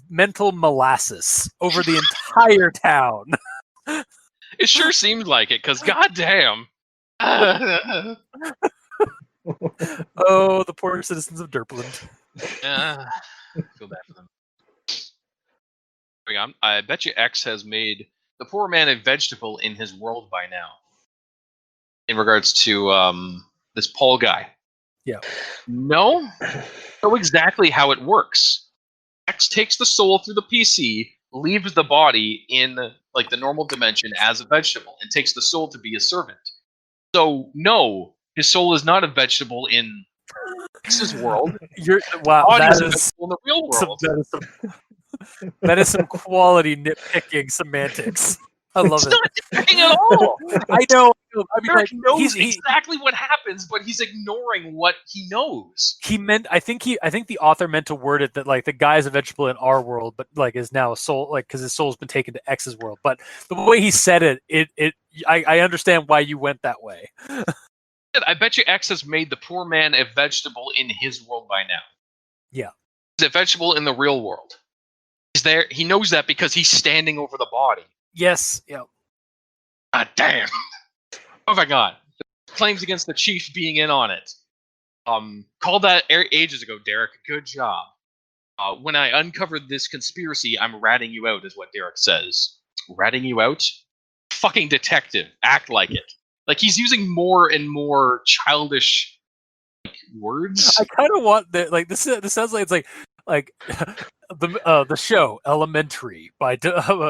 mental molasses over the entire town. It sure seemed like it, because goddamn. Oh, the poor citizens of Derpland. I feel bad for them. I bet you X has made the poor man a vegetable in his world by now. In regards to this Paul guy. Yeah. No? Know exactly how it works. X takes the soul through the PC, leaves the body in like the normal dimension as a vegetable, and takes the soul to be a servant. So no, his soul is not a vegetable in X's world. Wow, that is in the real world. That is some quality nitpicking semantics. I love it. It's not nitpicking at all. I know. I mean, Eric like, knows exactly what happens, but he's ignoring what he knows. He meant. I think the author meant to word it that like the guy's a vegetable in our world, but like is now a soul, like because his soul's been taken to X's world. But the way he said it, I understand why you went that way. I bet you X has made the poor man a vegetable in his world by now. Yeah, he's a vegetable in the real world. He's there. He knows that because he's standing over the body. Yes. Yeah. God damn. Oh my god. Claims against the chief being in on it. Called that ages ago, Derek. Good job. When I uncovered this conspiracy, I'm ratting you out, is what Derek says. Ratting you out? Fucking detective. Act like it. Like he's using more and more childish words. I kind of want that. Like this sounds like it's like the show Elementary by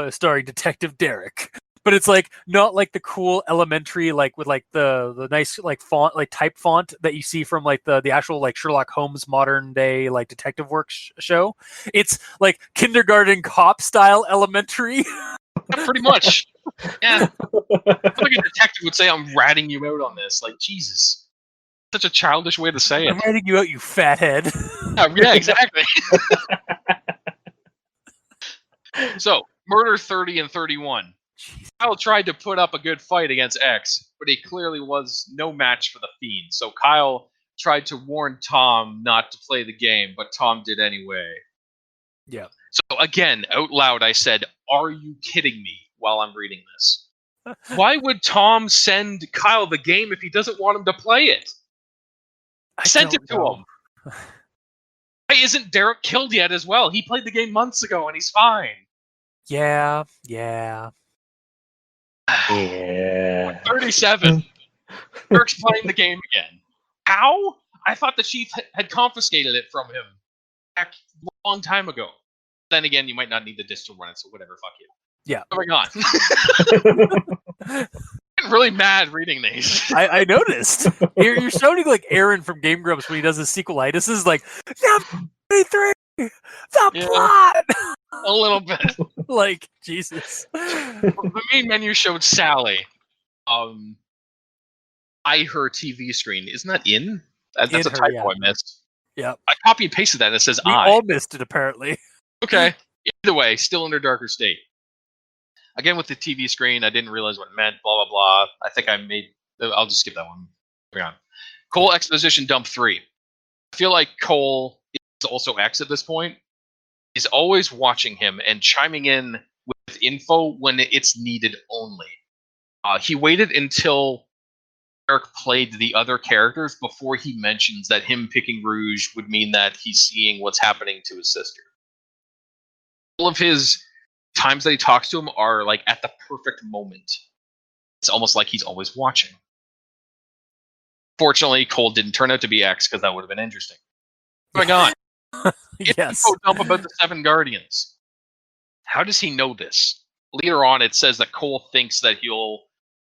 starring Detective Derek. But it's like not like the cool Elementary, like with like the nice like font, like type font that you see from like the actual like Sherlock Holmes modern day like detective work show. It's like kindergarten cop style Elementary. Pretty much. Yeah. Like a detective would say, I'm ratting you out on this. Like, Jesus. Such a childish way to say it. I'm ratting you out, you fathead. Yeah, exactly. So, murder 30 and 31. Kyle tried to put up a good fight against X, but he clearly was no match for the Fiend. So Kyle tried to warn Tom not to play the game, but Tom did anyway. Yeah. So again, out loud, I said, "Are you kidding me?" while I'm reading this. Why would Tom send Kyle the game if he doesn't want him to play it? I sent it to him. Why isn't Derek killed yet as well? He played the game months ago and he's fine. Yeah. 37. Derek's playing the game again. How? I thought the chief had confiscated it from him back a long time ago. Then again, you might not need the disc to run it, so whatever, fuck you. Yeah. Moving on. I'm really mad reading these. I noticed. You're sounding like Aaron from Game Grumps when he does his sequelitis. Is like, the plot! A little bit. Like, Jesus. The main menu showed Sally. Her TV screen. Isn't that in? That's a typo I missed. Yeah. I copy and pasted that and it says we all missed it, apparently. Okay. Either way, still in a darker state. Again, with the TV screen, I didn't realize what it meant, blah, blah, blah. I think I'll just skip that one. Moving on. Cole Exposition Dump 3. I feel like Cole is also X at this point. He's always watching him and chiming in with info when it's needed only. He waited until Eric played the other characters before he mentions that him picking Rouge would mean that he's seeing what's happening to his sister. All of his times that he talks to him are like at the perfect moment. It's almost like he's always watching. Fortunately, Cole didn't turn out to be X because that would have been interesting. Going on. Yes. Info dump about the 7 Guardians. How does he know this? Later on, it says that Cole thinks that he'll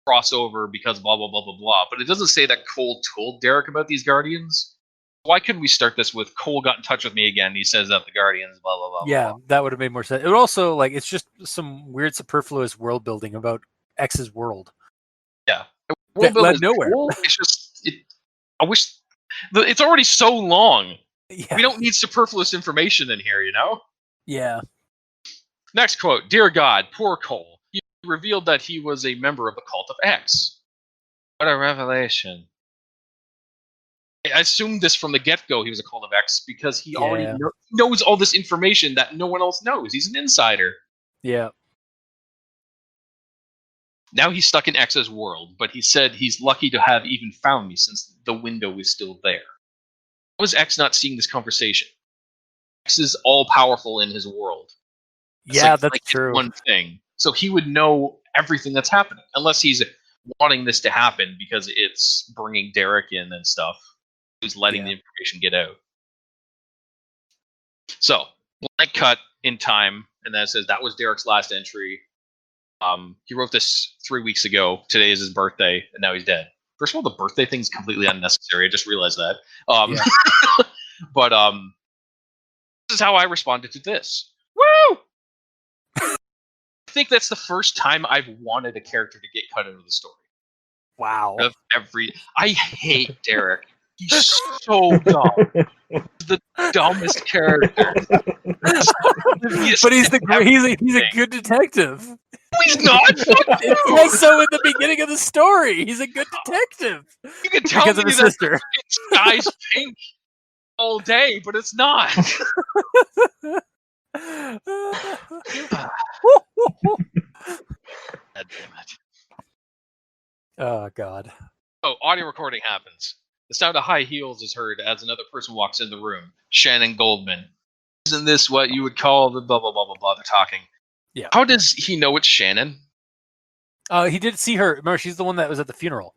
cross over because blah, blah, blah, blah, blah. But it doesn't say that Cole told Derek about these Guardians. Why couldn't we start this with Cole got in touch with me again? He says that the Guardians, blah, blah, blah. Yeah, blah. that would have made more sense. It would also, like, it's just some weird superfluous world building about X's world. Yeah. That led nowhere. Cool. It's just, I wish, it's already so long. Yeah. We don't need superfluous information in here, you know? Yeah. Next quote. Dear God, poor Cole. He revealed that he was a member of the cult of X. What a revelation. I assumed this from the get-go he was a cult of X because he already knows all this information that no one else knows. He's an insider. Yeah. Now he's stuck in X's world, but he said he's lucky to have even found me since the window is still there. How is X not seeing this conversation? X is all-powerful in his world. It's That's true. One thing. So he would know everything that's happening, unless he's wanting this to happen because it's bringing Derek in and stuff. He's letting the information get out. So, blank cut in time, and then it says that was Derek's last entry. He wrote this 3 weeks ago. Today is his birthday, and now he's dead. First of all, the birthday thing's completely unnecessary. I just realized that. But this is how I responded to this. Woo! I think that's the first time I've wanted a character to get cut out of the story. Wow. I hate Derek. He's so dumb. The dumbest character. But he's a good detective. He's not. Fuck you. It's so in the beginning of the story. He's a good detective. You can tell because me of his that sister. Sky's pink all day, but it's not. God damn it. Oh, God. Oh, audio recording happens. The sound of high heels is heard as another person walks in the room. Shannon Goldman. Isn't this what you would call the blah, blah, blah, blah, blah? They're talking. Yeah. How does he know it's Shannon? He did see her. Remember, she's the one that was at the funeral.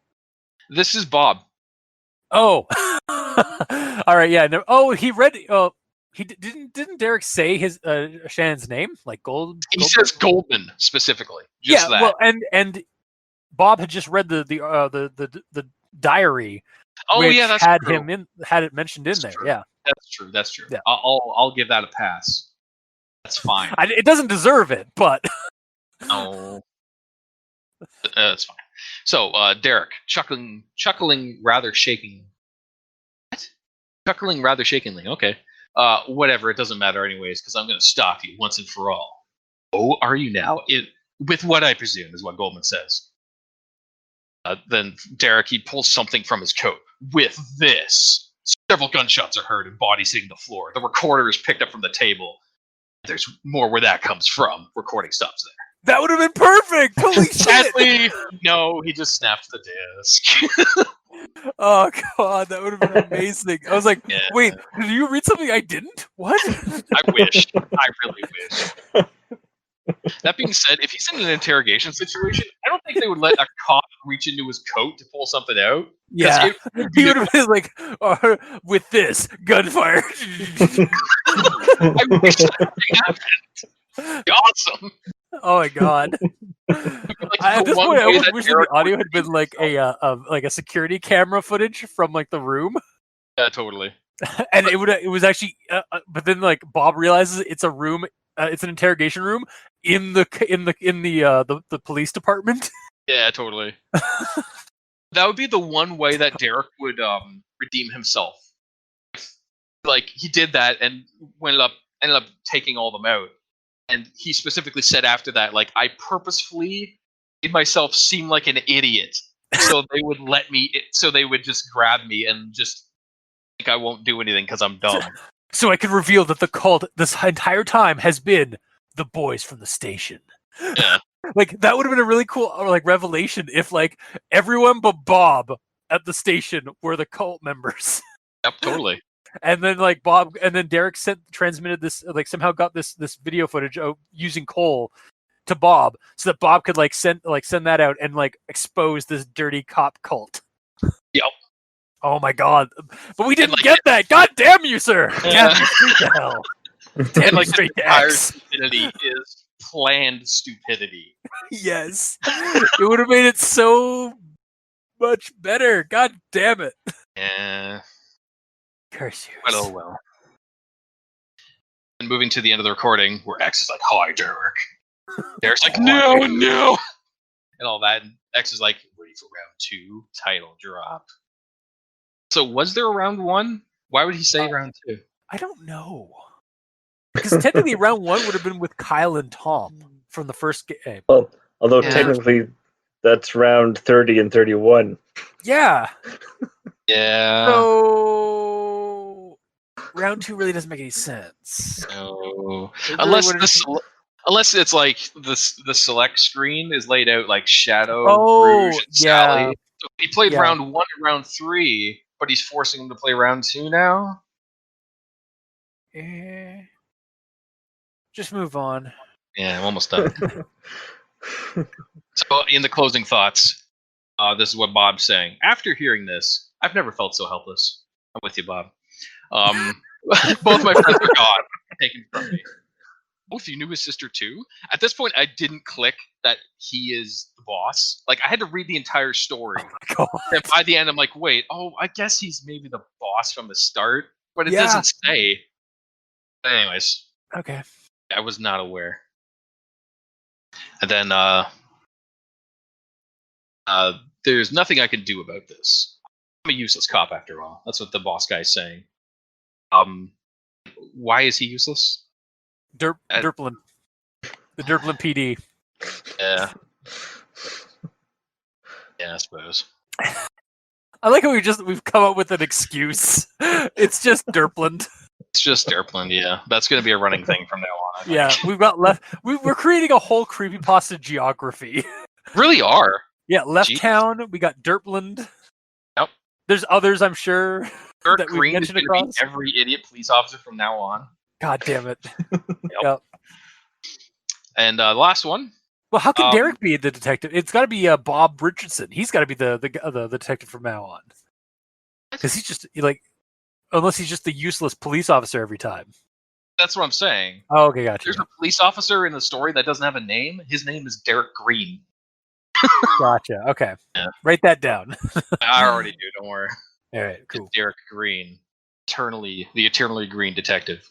This is Bob. Oh. All right, yeah. No, oh, he read... He didn't Derek say his Shannon's name, like Gold? He says Goldman specifically. Just that. Well, and Bob had just read the diary. Oh which yeah, that's had true. had it mentioned in there. True. Yeah, that's true. Yeah. I'll give that a pass. That's fine. It doesn't deserve it, but no, that's fine. So Derek chuckling rather shaking. What? Chuckling rather shakingly. Okay. Whatever, it doesn't matter anyways, because I'm going to stop you once and for all. Oh, are you now? With what I presume is what Goldman says. Then Derek, he pulls something from his coat. With this. Several gunshots are heard and bodies hitting the floor. The recorder is picked up from the table. There's more where that comes from. Recording stops there. that would have been perfect. Holy shit! Sadly, no, he just snapped the disc. Oh God, that would have been amazing. I was like, Yeah. wait, did you read something I didn't? What? I wish. I really wish. That being said, if he's in an interrogation situation, I don't think they would let a cop reach into his coat to pull something out. Yeah, he would have been like, with this gunfire. I wish that thing happened. Awesome. Oh my God. At this point, I almost wish that the audio had been like a security camera footage from like the room. Yeah, totally. And it was actually, but then like Bob realizes it's a room, it's an interrogation room in the police department. Yeah, totally. That would be the one way that Derek would redeem himself. Like he did that and ended up taking all them out. And he specifically said after that, like, I purposefully made myself seem like an idiot, so they would so they would just grab me and just think I won't do anything because I'm dumb. So I could reveal that the cult this entire time has been the boys from the station. Yeah. Like that would have been a really cool like revelation if like everyone but Bob at the station were the cult members. Yep, totally. And then Derek transmitted this, like somehow got this video footage of using Cole to Bob so that Bob could send that out and like expose this dirty cop cult. Yep. Oh my god! But we didn't like- get that. God damn you, sir! Yeah. Damn you straight to hell. Damn And you like the straight to entire X. stupidity is planned stupidity. Yes, it would have made it so much better. God damn it! Yeah. Curse you. But oh well. And moving to the end of the recording, where X is like, "Hi, Derek." Derek's like, "No, no," and all that. And X is like, "Ready for round 2? Title drop." So was there a round 1? Why would he say round 2? I don't know. Because technically, round 1 would have been with Kyle and Tom from the first game. Well, although Yeah. technically that's round 30 and 31. Yeah. Yeah. So round 2 really doesn't make any sense. No. It really Unless wouldn't- unless it's like the select screen is laid out like Shadow, Oh, Rouge, and yeah. Sally. So he played Yeah. round 1 and round 3, but he's forcing him to play round 2 now. Just move on. Yeah, I'm almost done. So, in the closing thoughts, this is what Bob's saying. After hearing this, I've never felt so helpless. I'm with you, Bob. Both my friends are gone, taken from me. Oh, if you knew his sister too? At this point, I didn't click that he is the boss. Like, I had to read the entire story. God. And by the end, I'm like, wait, I guess he's maybe the boss from the start, but it Yeah. doesn't say. But anyways, Okay. I was not aware. And then, there's nothing I can do about this. I'm a useless cop after all. That's what the boss guy's saying. Why is he useless? Derplin. The Derplin PD. Yeah. Yeah, I suppose. I like how we've come up with an excuse. It's just Derplin. It's just airplane, yeah. That's going to be a running thing from now on. I think. Yeah, we've got left. We're creating a whole creepypasta geography. Really are. Yeah, Left Jeez. Town. We got Derpland. Yep. There's others, I'm sure. Dirk that we've Green is mentioned going to across. be every idiot police officer from now on. God damn it. Yep. And the last one. Well, how can Um, Derek be the detective? It's got to be Bob Richardson. He's got to be the detective from now on. Because he's just unless he's just the useless police officer every time. That's what I'm saying. Oh, okay, gotcha. There's a police officer in the story that doesn't have a name. His name is Derek Green. Gotcha. Okay. Yeah. Write that down. I already do. Don't worry. All right, cool. It's Derek Green, the eternally green detective.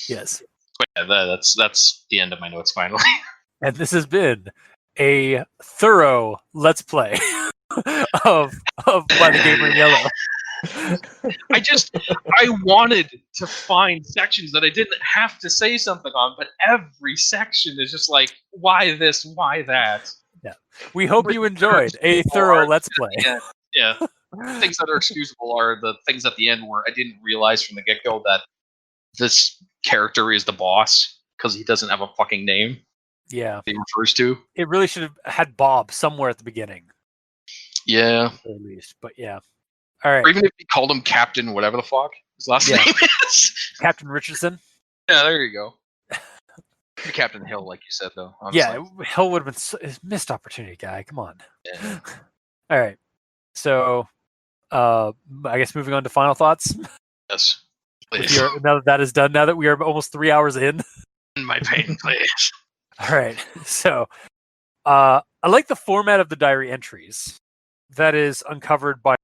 Yes. But yeah, that's the end of my notes. Finally. And this has been a thorough Let's Play of By the Gamer in Yellow. I wanted to find sections that I didn't have to say something on, but every section is just like, why this, why that? We hope you enjoyed a thorough Let's Play. Yeah. Things that are excusable are the things at the end where I didn't realize from the get-go that this character is the boss because he doesn't have a fucking name Yeah. he refers to. It really should have had Bob somewhere at the beginning, Yeah. at least. But yeah. All right. Or even if he called him Captain whatever the fuck his last Yeah. name is. Captain Richardson. Yeah, there you go. Captain Hill, like you said, though. Honestly. Yeah, Hill would have been a missed opportunity, guy. Come on. Yeah. All right. So, I guess moving on to final thoughts. Yes. Please. Now that is done, now that we are almost 3 hours in. My pain, please. All right. So, I like the format of the diary entries that is uncovered by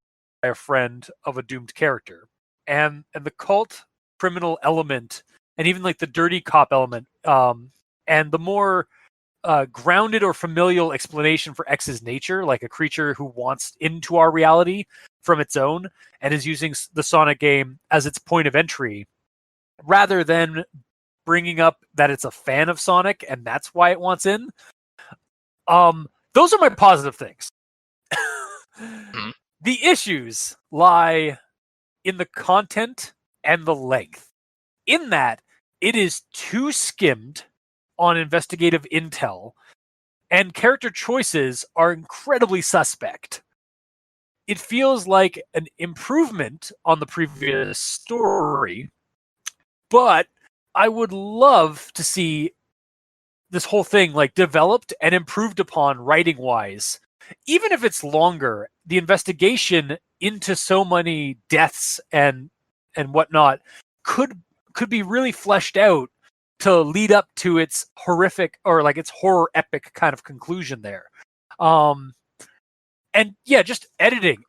a friend of a doomed character, and the cult criminal element, and even like the dirty cop element, and the more grounded or familial explanation for X's nature, like a creature who wants into our reality from its own and is using the Sonic game as its point of entry, rather than bringing up that it's a fan of Sonic and that's why it wants in. Those are my positive things. Mhm. The issues lie in the content and the length. In that, it is too skimmed on investigative intel, and character choices are incredibly suspect. It feels like an improvement on the previous story, but I would love to see this whole thing like developed and improved upon writing wise even if it's longer, the investigation into so many deaths and whatnot could be really fleshed out to lead up to its horrific or like its horror epic kind of conclusion there. And yeah, just editing.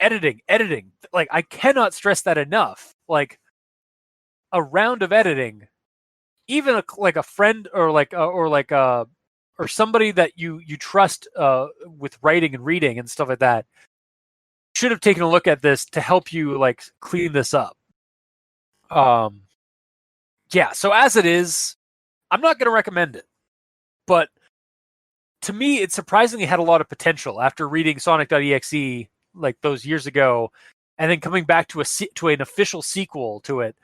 Like, I cannot stress that enough. Like, a round of editing, even a friend or somebody that you trust with writing and reading and stuff like that should have taken a look at this to help you like clean this up. Yeah, so as it is, I'm not going to recommend it, but to me, it surprisingly had a lot of potential after reading Sonic.EXE like those years ago, and then coming back to an official sequel to it.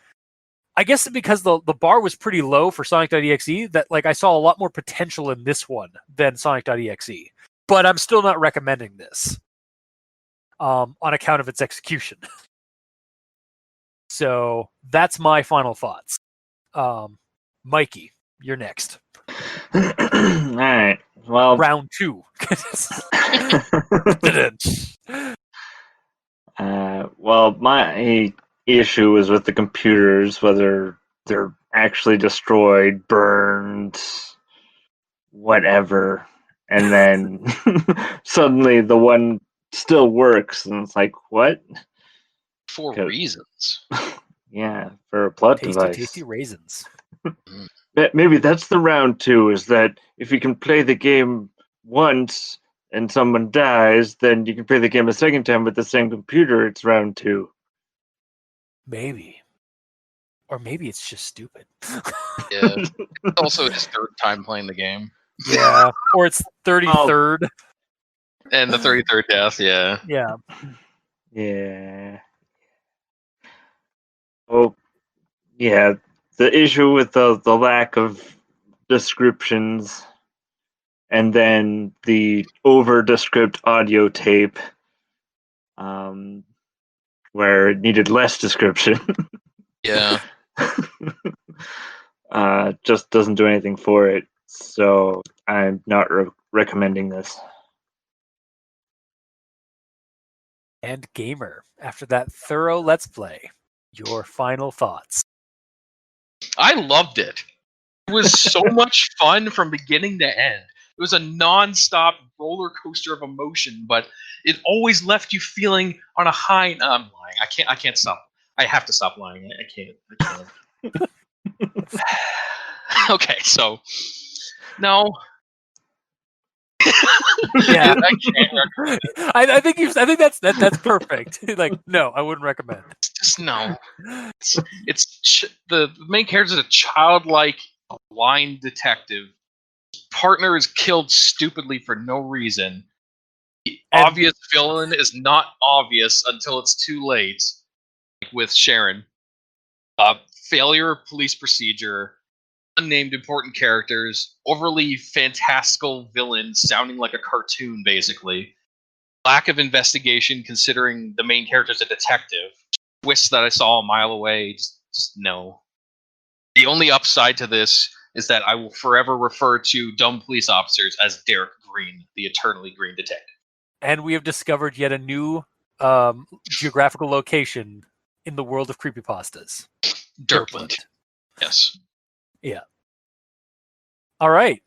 I guess because the bar was pretty low for Sonic.EXE, that like I saw a lot more potential in this one than Sonic.EXE. But I'm still not recommending this on account of its execution. So that's my final thoughts. Mikey, you're next. All right. Well, round 2. Well, my issue is with the computers, whether they're actually destroyed, burned, whatever, and then suddenly the one still works, and it's like, what? For reasons. Yeah, for a plot device. Tasty raisins. Maybe that's the round 2, is that if you can play the game once and someone dies, then you can play the game a second time with the same computer. It's round 2. Maybe. Or maybe it's just stupid. Yeah. It's also his third time playing the game. Yeah. Or it's 33rd. And the 33rd death, yeah. Yeah. Yeah. Oh, yeah. The issue with the lack of descriptions, and then the over-descript audio tape, where it needed less description. Yeah. Just doesn't do anything for it. So I'm not recommending this. And Gamer, after that thorough Let's Play, your final thoughts. I loved it. It was so much fun from beginning to end. It was a non-stop roller coaster of emotion, but it always left you feeling on a high. No, I'm lying. I can't stop. I have to stop lying. I can't. Okay, so no. Yeah, I can't recommend it. I think that's perfect. Like, no, I wouldn't recommend. Just no. The main character is a childlike blind detective. His partner is killed stupidly for no reason. The obvious villain is not obvious until it's too late. Like with Sharon. Failure of police procedure, unnamed important characters, overly fantastical villains sounding like a cartoon, basically. Lack of investigation considering the main character is a detective. Twists that I saw a mile away, just no. The only upside to this is that I will forever refer to dumb police officers as Derek Green, the eternally green detective. And we have discovered yet a new geographical location in the world of creepypastas. Dirkland. Yes. Yeah. All right.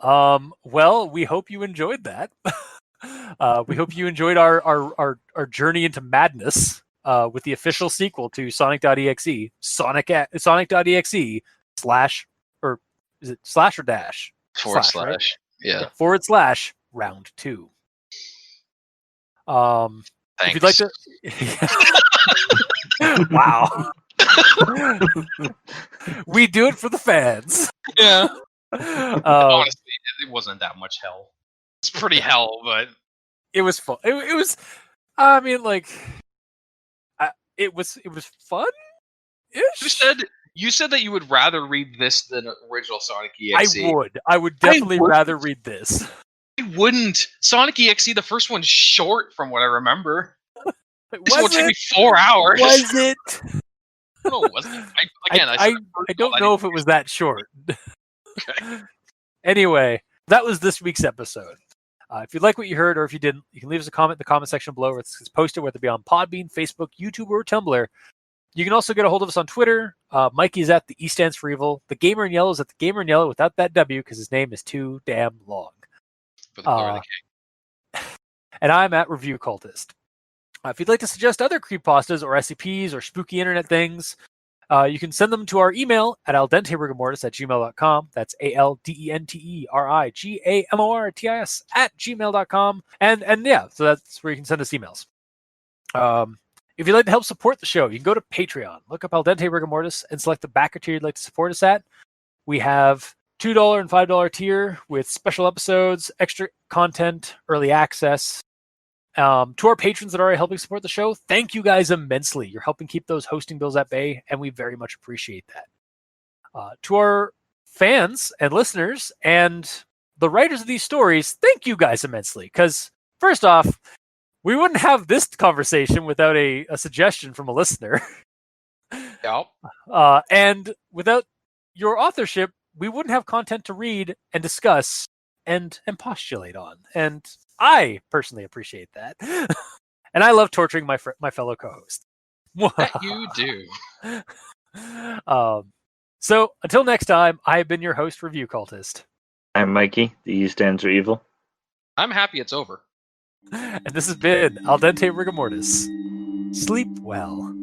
Well, we hope you enjoyed that. We hope you enjoyed our journey into madness with the official sequel to Sonic.EXE, Sonic.EXE / or is it slash or dash? / Right? Yeah. / round 2. Thanks. If you'd like to, wow. We do it for the fans. Yeah. Honestly, it wasn't that much hell. It's pretty hell, but it was fun. It was. I mean, like, it was fun. You said that you would rather read this than original Sonic.EXE. I would definitely rather read this. I wouldn't. Sonic.EXE, the first one's short, from what I remember. This one took me 4 hours. Was it? No, it wasn't. I don't know if it was that short. Okay. Anyway, that was this week's episode. If you like what you heard, or if you didn't, you can leave us a comment in the comment section below, where it's posted, whether it be on Podbean, Facebook, YouTube, or Tumblr. You can also get a hold of us on Twitter. Mikey's at the E stands for evil. The Gamer in Yellow is at the Gamer in Yellow without that W, because his name is too damn long. For the glory of the king. And I'm at Review Cultist. If you'd like to suggest other creepypastas or SCPs or spooky internet things, you can send them to our email at aldenterigamortis@gmail.com. That's ALDENTERIGAMORTIS@gmail.com. And yeah, so that's where you can send us emails. If you'd like to help support the show, you can go to Patreon, look up Al Dente Rigor Mortis, and select the backer tier you'd like to support us at. We have $2 and $5 tier with special episodes, extra content, early access. To our patrons that are already helping support the show, thank you guys immensely. You're helping keep those hosting bills at bay, and we very much appreciate that. To our fans and listeners and the writers of these stories, thank you guys immensely. Because first off, we wouldn't have this conversation without a suggestion from a listener. Yep. And without your authorship, we wouldn't have content to read and discuss and postulate on. And I personally appreciate that. And I love torturing my fellow co-host. That you do. So until next time, I've been your host, Review Cultist. I'm Mikey. The E stands for evil. I'm happy it's over. And this has been Al Dente Rigor Mortis. Sleep well.